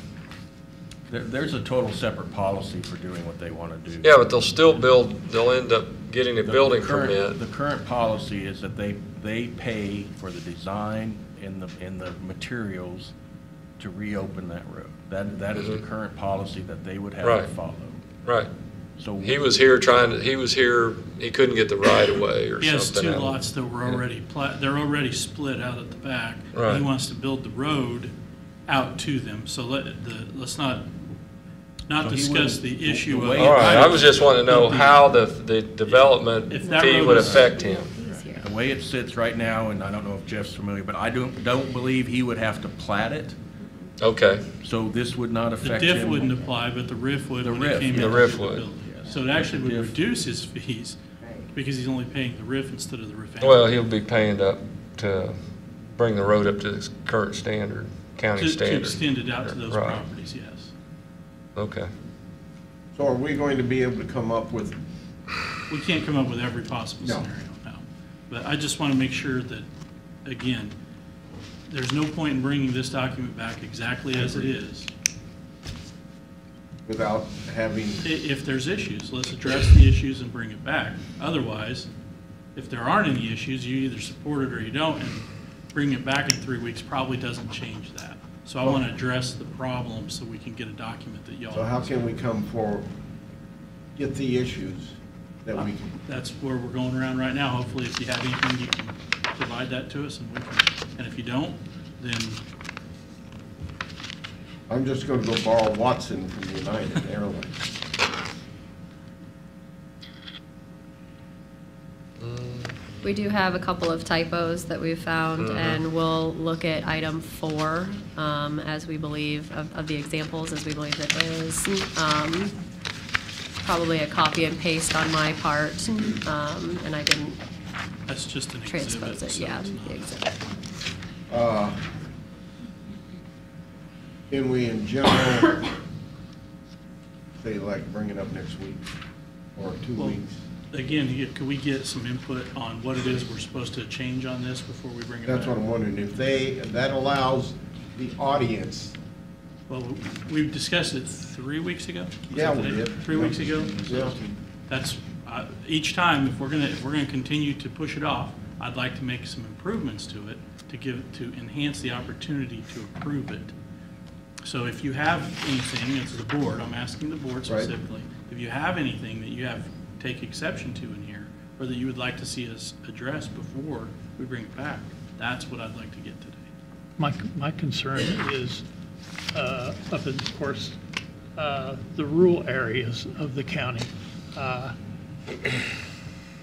There's a total separate policy for doing what they want to do. Yeah, but they'll end up getting a building permit. The current policy is that they pay for the design and the materials to reopen that road. That is the current policy that they would have to follow. Right. So he was here, he couldn't get the right of way or something. He has two lots that were already, they're already split out at the back. Right. He wants to build the road out to them. So let's not discuss the issue of. All right, I was just wanting to know how the development fee would affect him. The way it sits right now, and I don't know if Jeff's familiar, but I don't believe he would have to plat it. Okay. So this would not affect The him. diff wouldn't apply, but the RIF would. The when it RIF, came yeah. in The RIF to would. build. So it actually would reduce his fees because he's only paying the RIF instead of the RIF. Well, he'll be paying up to bring the road up to its current standard, county standard. To extend it out to those Right. properties, yes. Okay. So are we going to be able to come up with? We can't come up with every possible scenario, no. But I just want to make sure that, again, there's no point in bringing this document back exactly as it is. Without having. If there's issues, let's address the issues and bring it back. Otherwise, if there aren't any issues, you either support it or you don't, and bring it back in 3 weeks probably doesn't change that. So I want to address the problem so we can get a document that y'all. So how can we come forward, get the issues that we can? That's where we're going around right now. Hopefully, if you have anything, you can provide that to us, and we can, and if you don't, then I'm just gonna go borrow Watson from United Airlines. We do have a couple of typos that we've found, and we'll look at item 4 as we believe, of the examples, as we believe that is probably a copy and paste on my part, and I didn't that's just an transpose exhibit. it, So yeah, it's not- the exhibit. Can we in general, say like bring it up next week or 2 Well, weeks? Again, could we get some input on what it is we're supposed to change on this before we bring it back? That's what I'm wondering, if that allows the audience. Well, we discussed it 3 weeks ago? Was Yeah, that we today? did. 3 weeks ago? Yeah. That's, each time, if we're gonna continue to push it off, I'd like to make some improvements to it to enhance the opportunity to approve it. So if you have anything, it's the board, I'm asking the board Right. specifically, if you have anything that you take exception to in here, or that you would like to see us address before we bring it back, that's what I'd like to get today. My concern is, up in, of course, the rural areas of the county.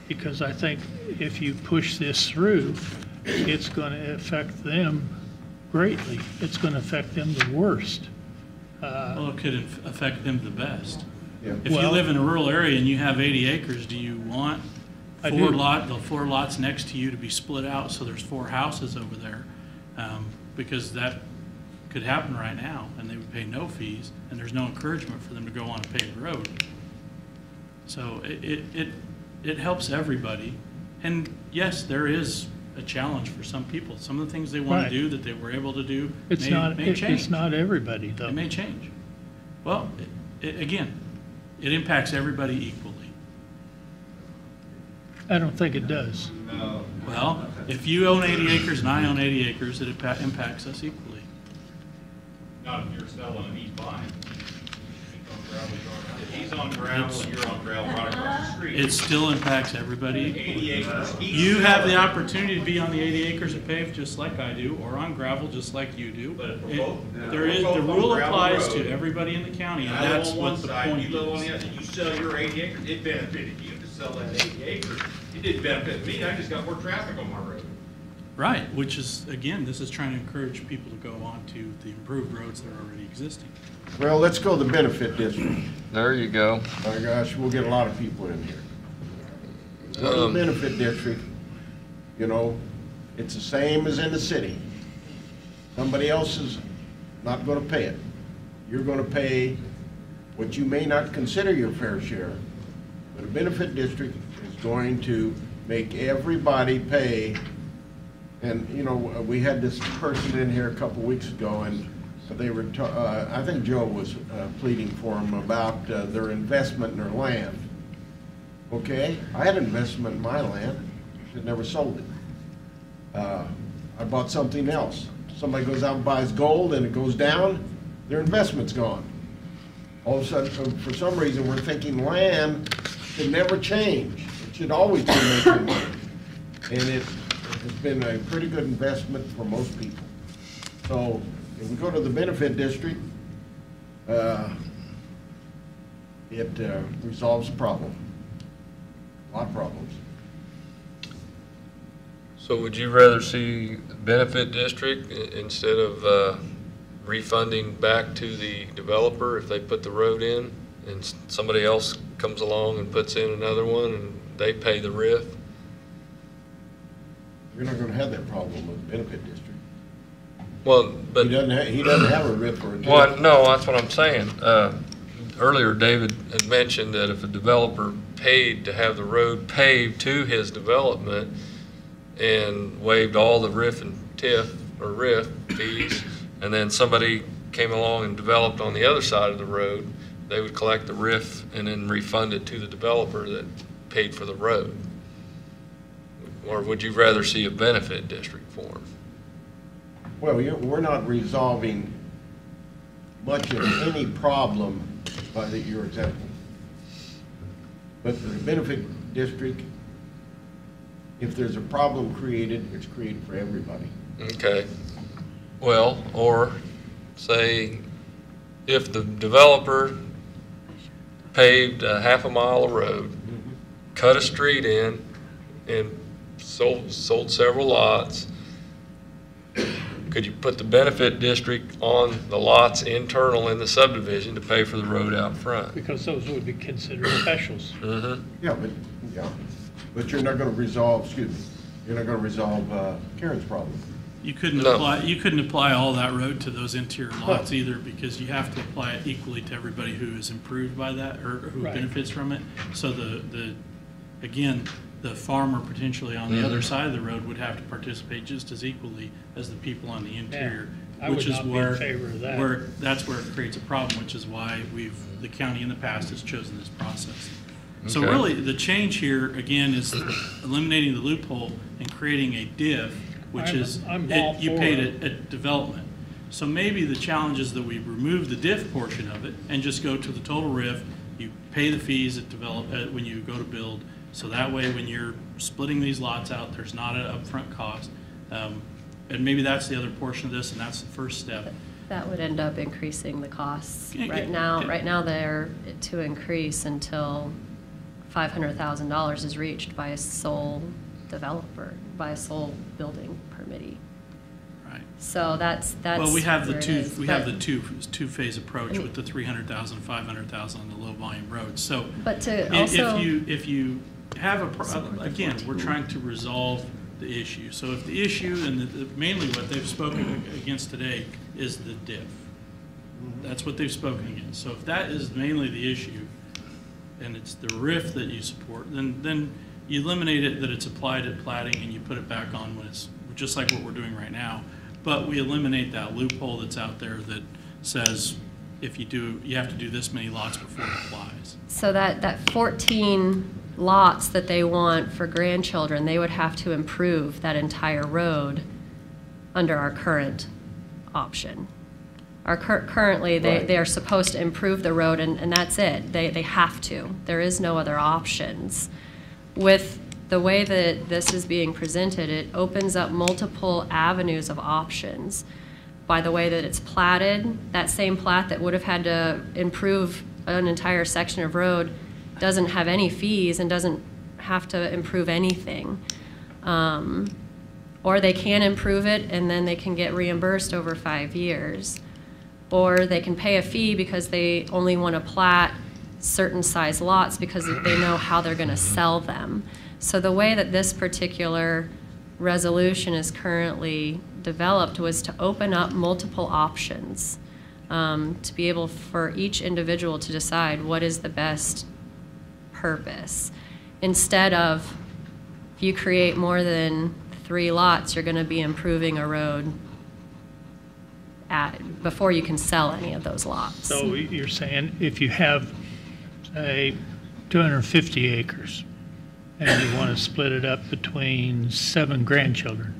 Because I think if you push this through, it's going to affect them greatly. It's going to affect them the worst. Well, it could affect them the best. Yeah. If you Well- live in a rural area and you have 80 acres, do you want I do. the 4 lots next to you to be split out so there's 4 houses over there? Because that could happen right now, and they would pay no fees, and there's no encouragement for them to go on a paved road. So it helps everybody. And yes, there is a challenge for some people. Some of the things they want Right. to do that they were able to do It's may not, change. it's not everybody, though. It may change. Well, again, it impacts everybody equally. I don't think it does. Well, if you own 80 acres and I own 80 acres, it impacts us equally. Not if you're selling and he's buying. If he's on gravel and you're on gravel right across the street. It still impacts everybody 80 equally. acres. You have the opportunity to be on the 80 acres of paved just like I do, or on gravel just like you do. But if we're It- both- There we're is, both the on rule gravel applies road, to everybody in the county, and I live that's on one what the side, point you live on the is. other, and you sell your 80 acres, it benefited you to sell that 80 acres. It didn't benefit me, I just got more traffic on my road. Right, which is, again, this is trying to encourage people to go on to the improved roads that are already existing. Well, let's go to the benefit district. There you go. My gosh, we'll get a lot of people in here. Go to the benefit district, you know, it's the same as in the city. Somebody else is not gonna pay it. You're gonna pay what you may not consider your fair share, but a benefit district is going to make everybody pay. And, you know, we had this person in here a couple weeks ago, and they were, I think Joe was pleading for them about their investment in their land. Okay, I had investment in my land, just never sold it. I bought something else. Somebody goes out and buys gold and it goes down, their investment's gone. All of a sudden, for some reason, we're thinking land should never change. It should always be making money. And it has been a pretty good investment for most people. So if we go to the benefit district, it resolves the problem. A lot of problems. So would you rather see benefit district instead of refunding back to the developer if they put the road in and somebody else comes along and puts in another one and they pay the RIF? You're not gonna have that problem with the benefit district. Well, but. He doesn't have a RIF or a TIF. Well, no, that's what I'm saying. Earlier, David had mentioned that if a developer paid to have the road paved to his development and waived all the RIF and TIF or RIF fees, and then somebody came along and developed on the other side of the road, they would collect the RIF and then refund it to the developer that paid for the road. Or would you rather see a benefit district form? Well, we're not resolving much of any problem by your example. But for the benefit district, if there's a problem created, it's created for everybody. Okay. Well, or say if the developer paved a half a mile of road, cut a street in, and sold several lots, could you put the benefit district on the lots internal in the subdivision to pay for the road out front? Because those would be considered specials. Yeah, but you're not going to resolve, excuse me, you're not going to resolve Karen's problem. You couldn't apply all that road to those interior lots either, because you have to apply it equally to everybody who is improved by that or who benefits from it. So again, the farmer potentially on the other side of the road would have to participate just as equally as the people on the interior. I would not be in favor of that. That's where it creates a problem, which is why the county in the past has chosen this process. So really, the change here, again, is eliminating the loophole and creating a diff, which you paid at development. So maybe the challenge is that we remove the diff portion of it and just go to the total RIF. You pay the fees when you go to build. So that way, when you're splitting these lots out, there's not an upfront cost. And maybe that's the other portion of this, and that's the first step. That would end up increasing the costs. Right now they're to increase until $500,000 is reached by a sole developer, by a sole building permittee. Right. So that's well, we have the two-phase approach I mean, with the 300,000, 500,000 on the low volume roads. So, but to also, if you have again, we're trying to resolve the issue. So if the issue and mainly what they've spoken against today is the diff. That's what they've spoken against. So if that is mainly the issue, and it's the RIF that you support, then you eliminate it, that it's applied at plating, and you put it back on when it's just like what we're doing right now. But we eliminate that loophole that's out there that says if you have to do this many lots before it applies. So that 14 lots that they want for grandchildren, they would have to improve that entire road under our current option. Currently, they are supposed to improve the road, and that's it. They have to. There is no other options. With the way that this is being presented, it opens up multiple avenues of options. By the way that it's platted, that same plat that would have had to improve an entire section of road doesn't have any fees and doesn't have to improve anything. Or they can improve it and then they can get reimbursed over 5 years. Or they can pay a fee because they only want to plat certain size lots because they know how they're going to sell them. So the way that this particular resolution is currently developed was to open up multiple options, to be able for each individual to decide what is the best purpose. Instead of, if you create more than 3 lots, you're going to be improving a road before you can sell any of those lots. So you're saying if you have, say, 250 acres and you want to split it up between 7 grandchildren,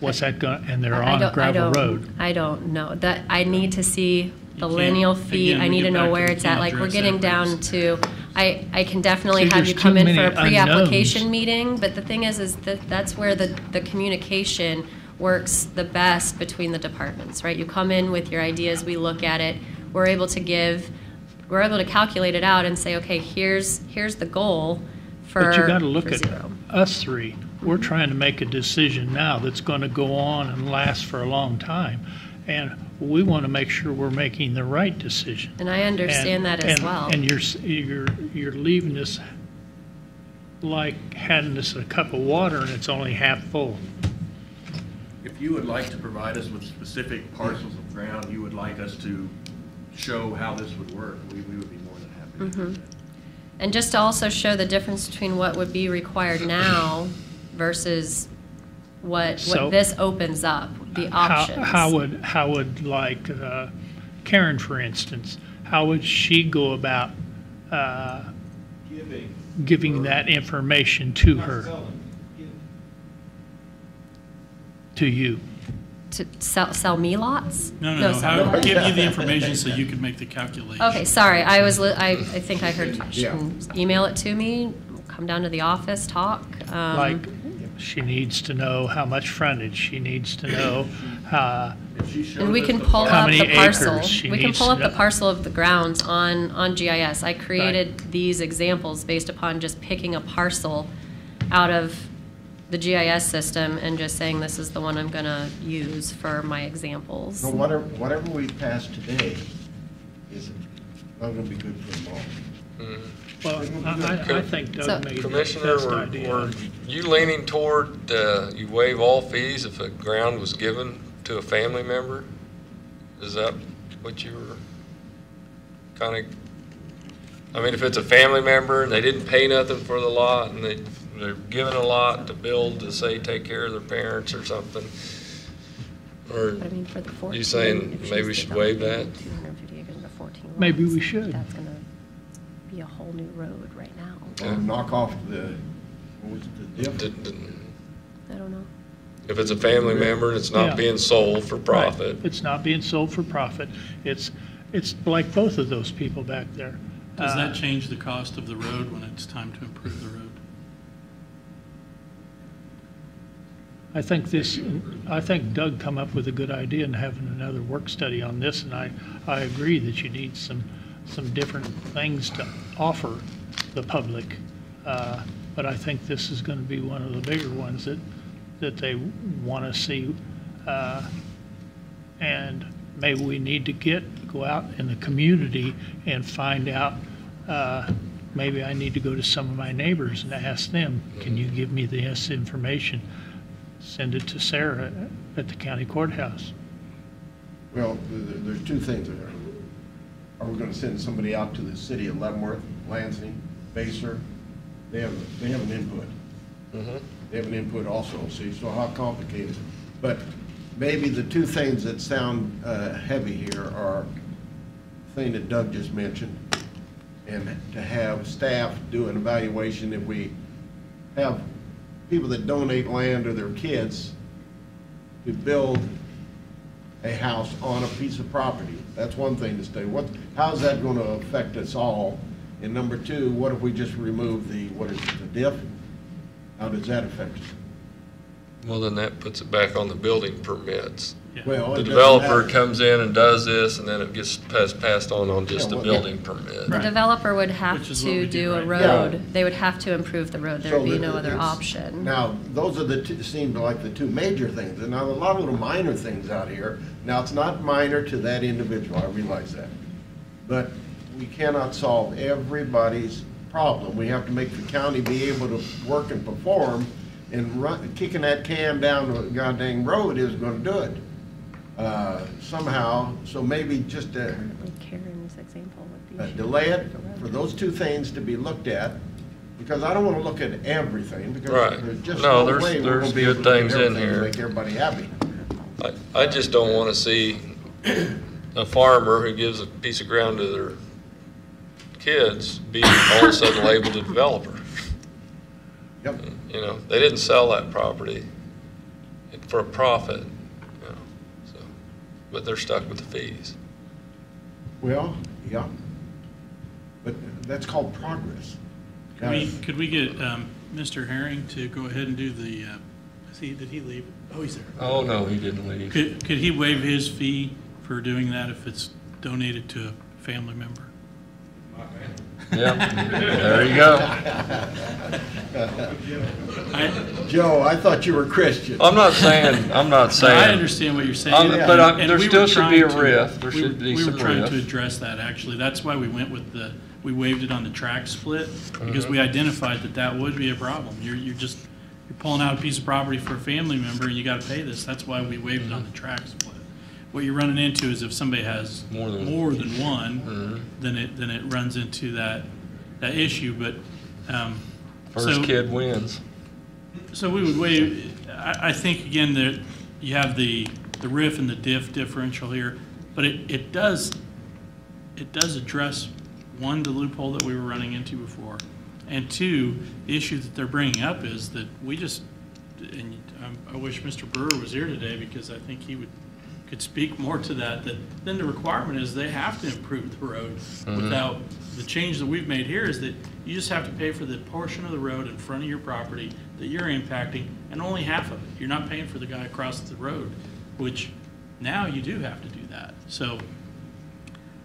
what's that going, and they're on gravel road? I don't know. That I need to see the lineal fee. I need to know where it's at. Like, we're getting down to, I can definitely have you come in for a pre-application meeting, but the thing is that that's where the communication works the best between the departments, right? You come in with your ideas, we look at it, we're able to calculate it out and say, okay, here's the goal for But you got to look at zero. us 3. We're trying to make a decision now that's going to go on and last for a long time. And we want to make sure we're making the right decision. And I understand that as well. And you're leaving us like handing us a cup of water and it's only half full. If you would like to provide us with specific parcels of ground you would like us to show how this would work, we would be more than happy to do that. And just to also show the difference between what would be required now versus what this opens up, the options. How would like Karen, for instance, how would she go about giving that information to her? to you? To sell me lots? No. sorry. I'll give you the information so you can make the calculation. Okay, sorry, I think I heard, Yeah. email it to me, come down to the office, talk. Like, she needs to know how much frontage, she needs to know, And we can pull How up many the parcel. acres she We can needs pull to up the know. parcel of the grounds on GIS. I created these examples based upon just picking a parcel out of the GIS system and just saying this is the one I'm gonna use for my examples. So whatever we pass today is not gonna be good for them all. well, I think So, Doug made the Commissioner, best were idea. you leaning toward, you waive all fees if a ground was given to a family member? Is that what you were kind of, I mean, if it's a family member and they didn't pay nothing for the lot and they're given a lot to build to say, take care of their parents or something, or But I mean, for the 14, you saying if she's maybe we should waive that? 250 acres of 14 lots, Maybe we should. That's gonna be a whole new road right now. Or knock off the, what was it, the diff? I don't know. If it's a family member and it's not Yeah. being sold for profit. Right. It's not being sold for profit. It's like both of those people back there. Does that change the cost of the road when it's time to improve the road? I think Doug come up with a good idea in having another work study on this, and I agree that you need some different things to offer the public. But I think this is going to be one of the bigger ones that they want to see. And maybe we need to go out in the community and find out, maybe I need to go to some of my neighbors and ask them, can you give me this information? Send it to Sarah at the county courthouse. Well, there's two things there. Are we gonna send somebody out to the city of Leavenworth, Lansing, Baser? They have an input. They have an input also, see, so how complicated. But maybe the two things that sound heavy here are the thing that Doug just mentioned, and to have staff do an evaluation. If we have people that donate land to their kids to build a house on a piece of property, that's one thing to say. How's that going to affect us all? And number two, what if we just remove the diff? How does that affect us? Well, then that puts it back on the building permits. Well, The it doesn't developer matter. comes in and does this, and then it gets passed on just the well, building permit. The developer would have Which is what we to do do a right road. now. They would have to improve the road. There So would be no the- other it's- option. Now, those are the two, seem like the two major things. And now, a lot of little minor things out here. Now, it's not minor to that individual, I realize that. But we cannot solve everybody's problem. We have to make the county be able to work and perform, and kicking that can down the goddamn road isn't gonna do it. Somehow, so maybe just Karen's example would be. delay it for those two things to be looked at, because I don't want to look at everything, because Right. there's just No, no there's- way we're there's going to be good able to look at things in everything here. and make everybody happy. I just don't want to see a farmer who gives a piece of ground to their kids be all of a sudden labeled a developer. Yep. You know, they didn't sell that property for a profit, you know, so, but they're stuck with the fees. Well, yeah. But that's called progress. Could we get Mr. Herring to go ahead and do the, did he leave? Oh, he's there. Oh, no, he didn't leave. Could he waive his fee for doing that if it's donated to a family member? Yeah, there you go. Joe, I thought you were Christian. I'm not saying. I understand what you're saying. But And there we still were should be a trying to- riff. There should be We some were trying to riff. address that, actually. That's why we went with we waived it on the track split, because we identified that would be a problem. You're pulling out a piece of property for a family member, and you gotta pay this. That's why we waived it on the track split. What you're running into is if somebody has more than one, then it runs into that issue, but, First so- kid wins. So we would waive, I think, again, that you have the RIF and the diff differential here, but it does address, one, the loophole that we were running into before, and two, the issue that they're bringing up is that and I wish Mr. Brewer was here today, because I think he could speak more to that, then the requirement is they have to improve the road. Without, the change that we've made here is that you just have to pay for the portion of the road in front of your property that you're impacting, and only half of it. You're not paying for the guy across the road, which now you do have to do that. So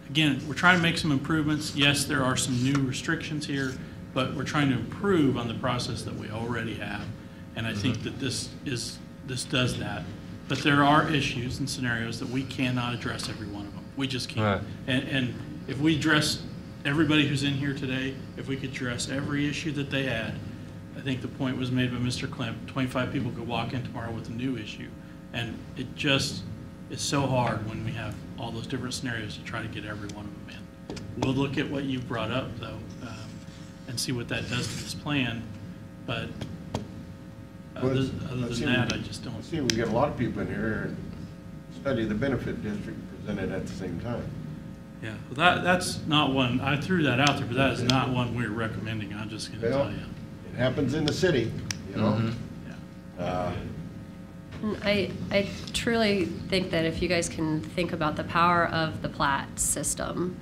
again, we're trying to make some improvements. Yes, there are some new restrictions here, but we're trying to improve on the process that we already have. And I think that this does that. But there are issues and scenarios that we cannot address every one of them. We just can't. Right. And if we address everybody who's in here today, if we could address every issue that they had, I think the point was made by Mr. Klemp, 25 people could walk in tomorrow with a new issue. And it just is so hard when we have all those different scenarios to try to get every one of them in. We'll look at what you brought up, though, and see what that does to this plan. But other than that, I just don't. See, we get a lot of people in here and study the benefit district presented at the same time. Yeah, well, that's not one, I threw that out there, but that is not one we're recommending, I'm just gonna tell you. It happens in the city, you know? I truly think that if you guys can think about the power of the plat system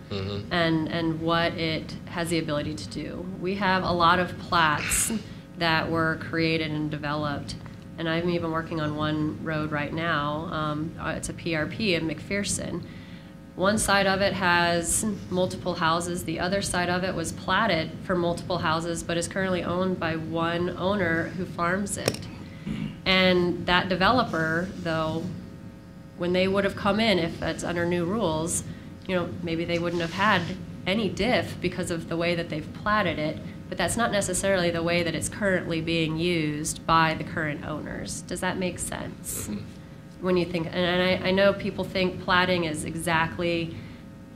and what it has the ability to do. We have a lot of plats that were created and developed, and I'm even working on one road right now. It's a PRP in McPherson. One side of it has multiple houses. The other side of it was platted for multiple houses, but is currently owned by one owner who farms it. And that developer, though, when they would have come in, if that's under new rules, you know, maybe they wouldn't have had any diff because of the way that they've platted it, but that's not necessarily the way that it's currently being used by the current owners. Does that make sense? When you think, and I know people think platting is exactly,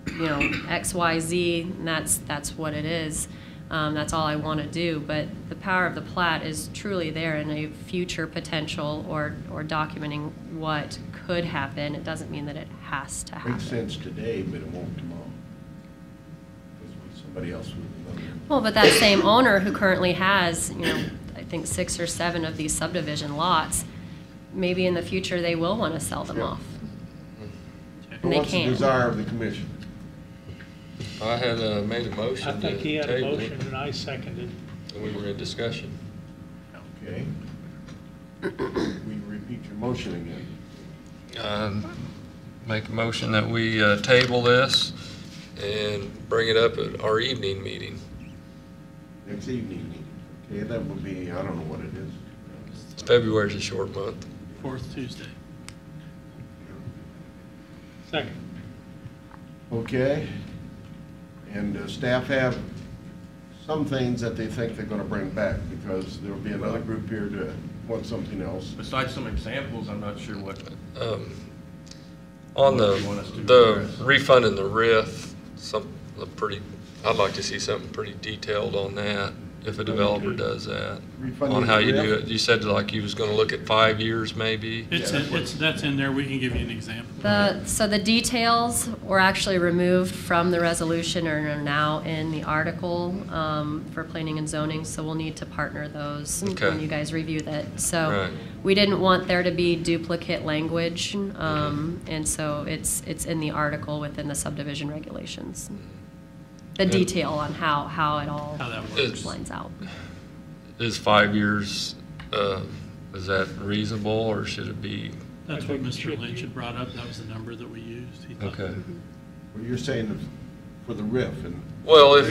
you know, X, Y, Z, and that's what it is. That's all I want to do. But the power of the plat is truly there in a future potential or documenting what could happen. It doesn't mean that it has to happen. Makes sense today, but it won't tomorrow. Because somebody else will know. Well, but that same owner who currently has, you know, I think 6 or 7 of these subdivision lots, maybe in the future they will want to sell them off. But what's the desire of the commission? I had made a motion. I think he had a motion and I seconded. And we were in discussion. Okay. Will you repeat your motion again? Make a motion that we table this and bring it up at our evening meeting. Next evening meeting. Okay, that will be, I don't know what it is. February's a short month. 4th Tuesday. Second. Okay. And staff have some things that they think they're going to bring back because there'll be another group here to want something else. Besides some examples, I'm not sure what. On what you want us to the address. refund and the RIF, I'd like to see something pretty detailed on that, if a developer does that. Refunding On how you the do RIF? it. You said like you was gonna look at 5 years maybe. That's in there. We can give you an example. So the details were actually removed from the resolution and are now in the article for planning and zoning, so we'll need to partner those Okay. when you guys review that. So Right. we didn't want there to be duplicate language, and so it's in the article within the subdivision regulations. The detail on how it all lines out. Is 5 years, is that reasonable or should it be? That's what Mr. Lynch had brought up. That was the number that we used. He thought- Okay. Well, you're saying for the RIF and. Well, if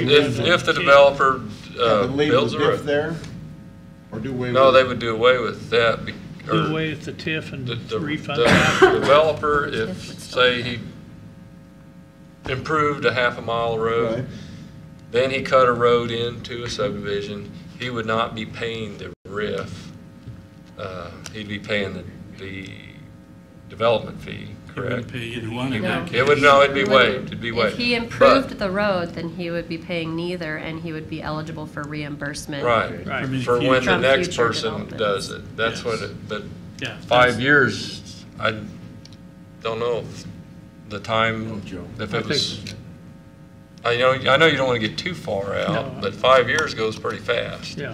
the developer builds a Leave the diff road. there? Or do away with? No, they would do away with that. Do away with the TIF and refund The that. developer, if, say, he improved a half a mile of road, Right. then he cut a road into a subdivision, he would not be paying the RIF. He'd be paying the development fee, He wouldn't correct? pay either one in No. that case. It would, no, it'd be waived, it'd be waived. If he improved the road, then he would be paying neither, and he would be eligible for reimbursement. Right, Right. for when the From next future person developments. does it, that's what it, but Yeah, 5 years, I don't know if the time, if it was, I know you don't want to get too far out, No. but 5 years goes pretty fast. Yeah.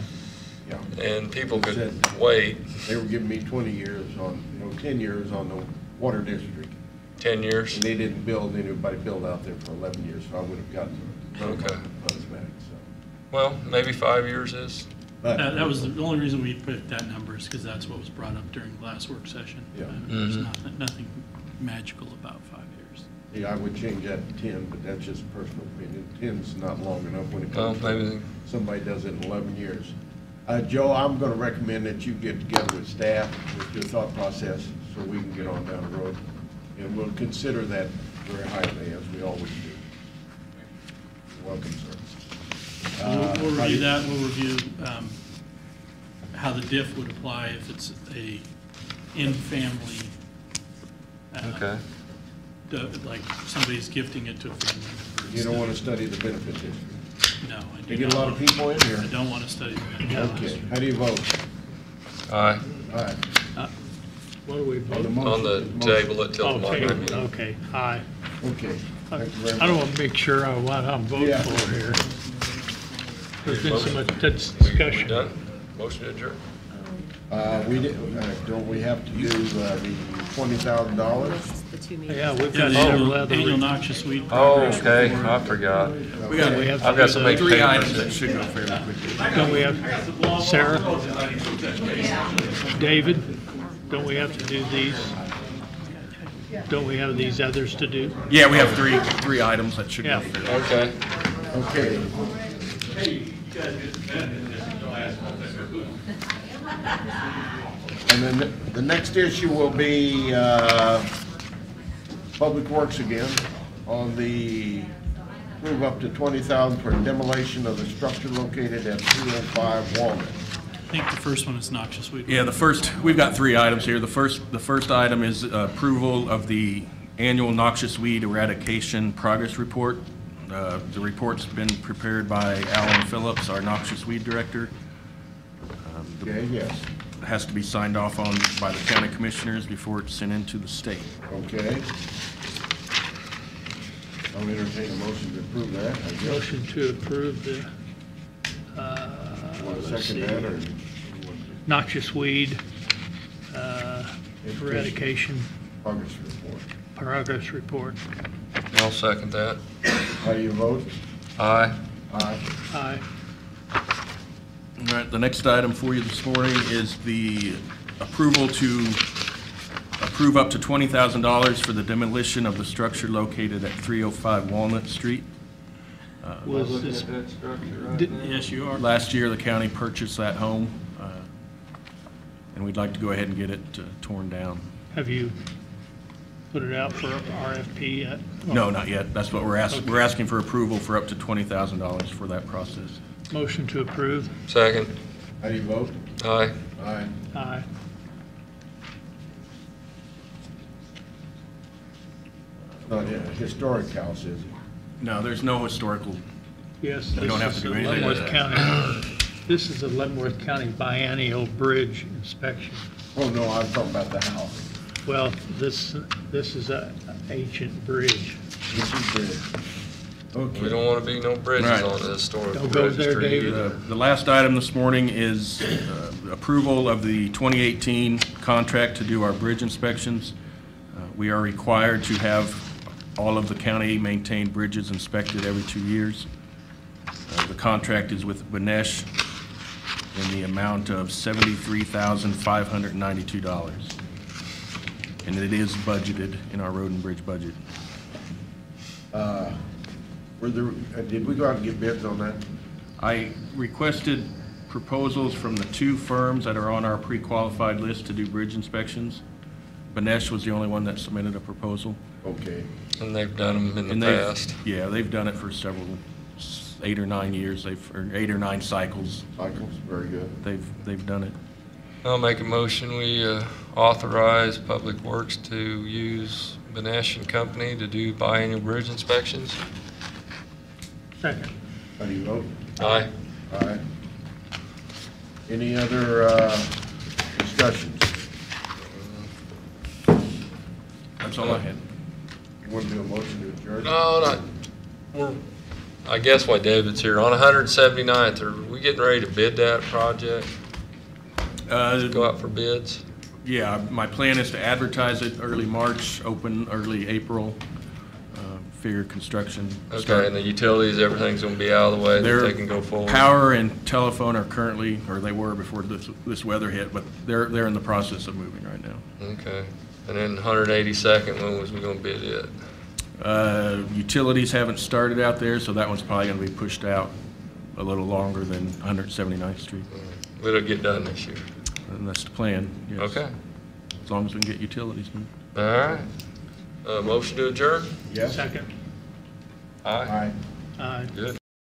Yeah. and people could Said wait They were giving me 20 years on, 10 years on the water district. 10 years. And they didn't build, anybody built out there for 11 years, so I would have gotten Okay. funds back, so. Well, maybe 5 years is. But- That was the only reason we put that number is because that's what was brought up during the last work session. Yeah. There's Mhm. nothing magical about 5 years. Yeah, I would change that to 10, but that's just personal opinion. 10's not long enough when it Well, comes maybe. to somebody does it in 11 years. Joe, I'm going to recommend that you get together with staff with your thought process so we can get on down the road. And we'll consider that very highly, as we always do. You're welcome, sir. We'll how do review you- that, we'll review how the diff would apply if it's a in-family. Okay. Like somebody's gifting it to a family member. You don't want to study the benefit history? No, I do You get a not lot of want- people in here. I don't want to study the benefit Okay, history. how do you vote? Aye. Aye. What do we vote? On the table it till Okay, Monday meeting. okay, aye. Okay. Thank you very I don't much. want to make sure I what I'm voting Yeah. for here. There's been so much We discussion. done? Motion to adjourn? We did, don't we have to do the $20,000? The two meetings. Yeah, we've Yeah, got the several other. annual noxious weed. Oh, progress okay, report. I forgot. We have to I've got do so the many Three items papers. that should go fairly quickly. Don't we have, Sarah? David, don't we have to do these? Don't we have these others to do? Yeah, we have three items that should go Yeah. fairly. Okay. Okay. And then the next issue will be Public Works again on the approve up to $20,000 for demolition of the structure located at 305 Walnut. I think the first one is noxious weed. Yeah, we've got three items here. The first item is approval of the annual noxious weed eradication progress report. The report's been prepared by Alan Phillips, our noxious weed director. Okay, yes. It has to be signed off on by the county commissioners before it's sent into the state. Okay. I'll entertain a motion to approve that, I guess. Motion to approve the, Want to let's second see, that, or? noxious weed eradication Progress report. progress report. I'll second that. How do you vote? Aye. Aye. Aye. All right, the next item for you this morning is the approval to approve up to $20,000 for the demolition of the structure located at 305 Walnut Street. Was this, Yes, you are. Last year, the county purchased that home, and we'd like to go ahead and get it torn down. have you put it out for RFP yet? No, not yet. That's what we're asking. We're asking for approval for up to $20,000 for that process. Motion to approve. Second. How do you vote? Aye. Aye. Aye. Not a historic house, is it? No, there's no historical. Yes. We don't have to do anything with Leavenworth that. County. This is a Leavenworth County biennial bridge inspection. Oh, no, I'm talking about the house. Well, this is a ancient bridge. This is bridge. Okay. We don't want to be no bridges Right. on the historical Don't go there, registry David. either. The last item this morning is approval of the 2018 contract to do our bridge inspections. We are required to have all of the county-maintained bridges inspected every 2 years. The contract is with Benesh in the amount of $73,592. And it is budgeted in our road and bridge budget. Did we go out and get bids on that? I requested proposals from the two firms that are on our pre-qualified list to do bridge inspections. Benesh was the only one that submitted a proposal. Okay. And they've done them in And the they've- past. Yeah, they've done it for several, 8 or 9 years, or 8 or 9 cycles. Cycles, very good. They've done it. I'll make a motion, we authorize Public Works to use Benesh and Company to do biannual bridge inspections. Second. How do you vote? Aye. Aye. Any other discussions? That's all I had. You want to do a motion to adjourn? No, not, I guess why David's here, on 179th, are we getting ready to bid that project? Go out for bids? Yeah, my plan is to advertise it early March, open early April, figure construction. Okay, and the utilities, everything's gonna be out of the way, that they can go forward? Power and telephone are currently, or they were before this weather hit, but they're in the process of moving right now. Okay, and then 182nd, when was we gonna bid it? Utilities haven't started out there, so that one's probably gonna be pushed out a little longer than 179th Street. But it'll get done this year? And that's the plan, yes. Okay. As long as we can get utilities moved. All right. Motion to adjourn? Yes? Second. Aye. Aye. Aye. Good.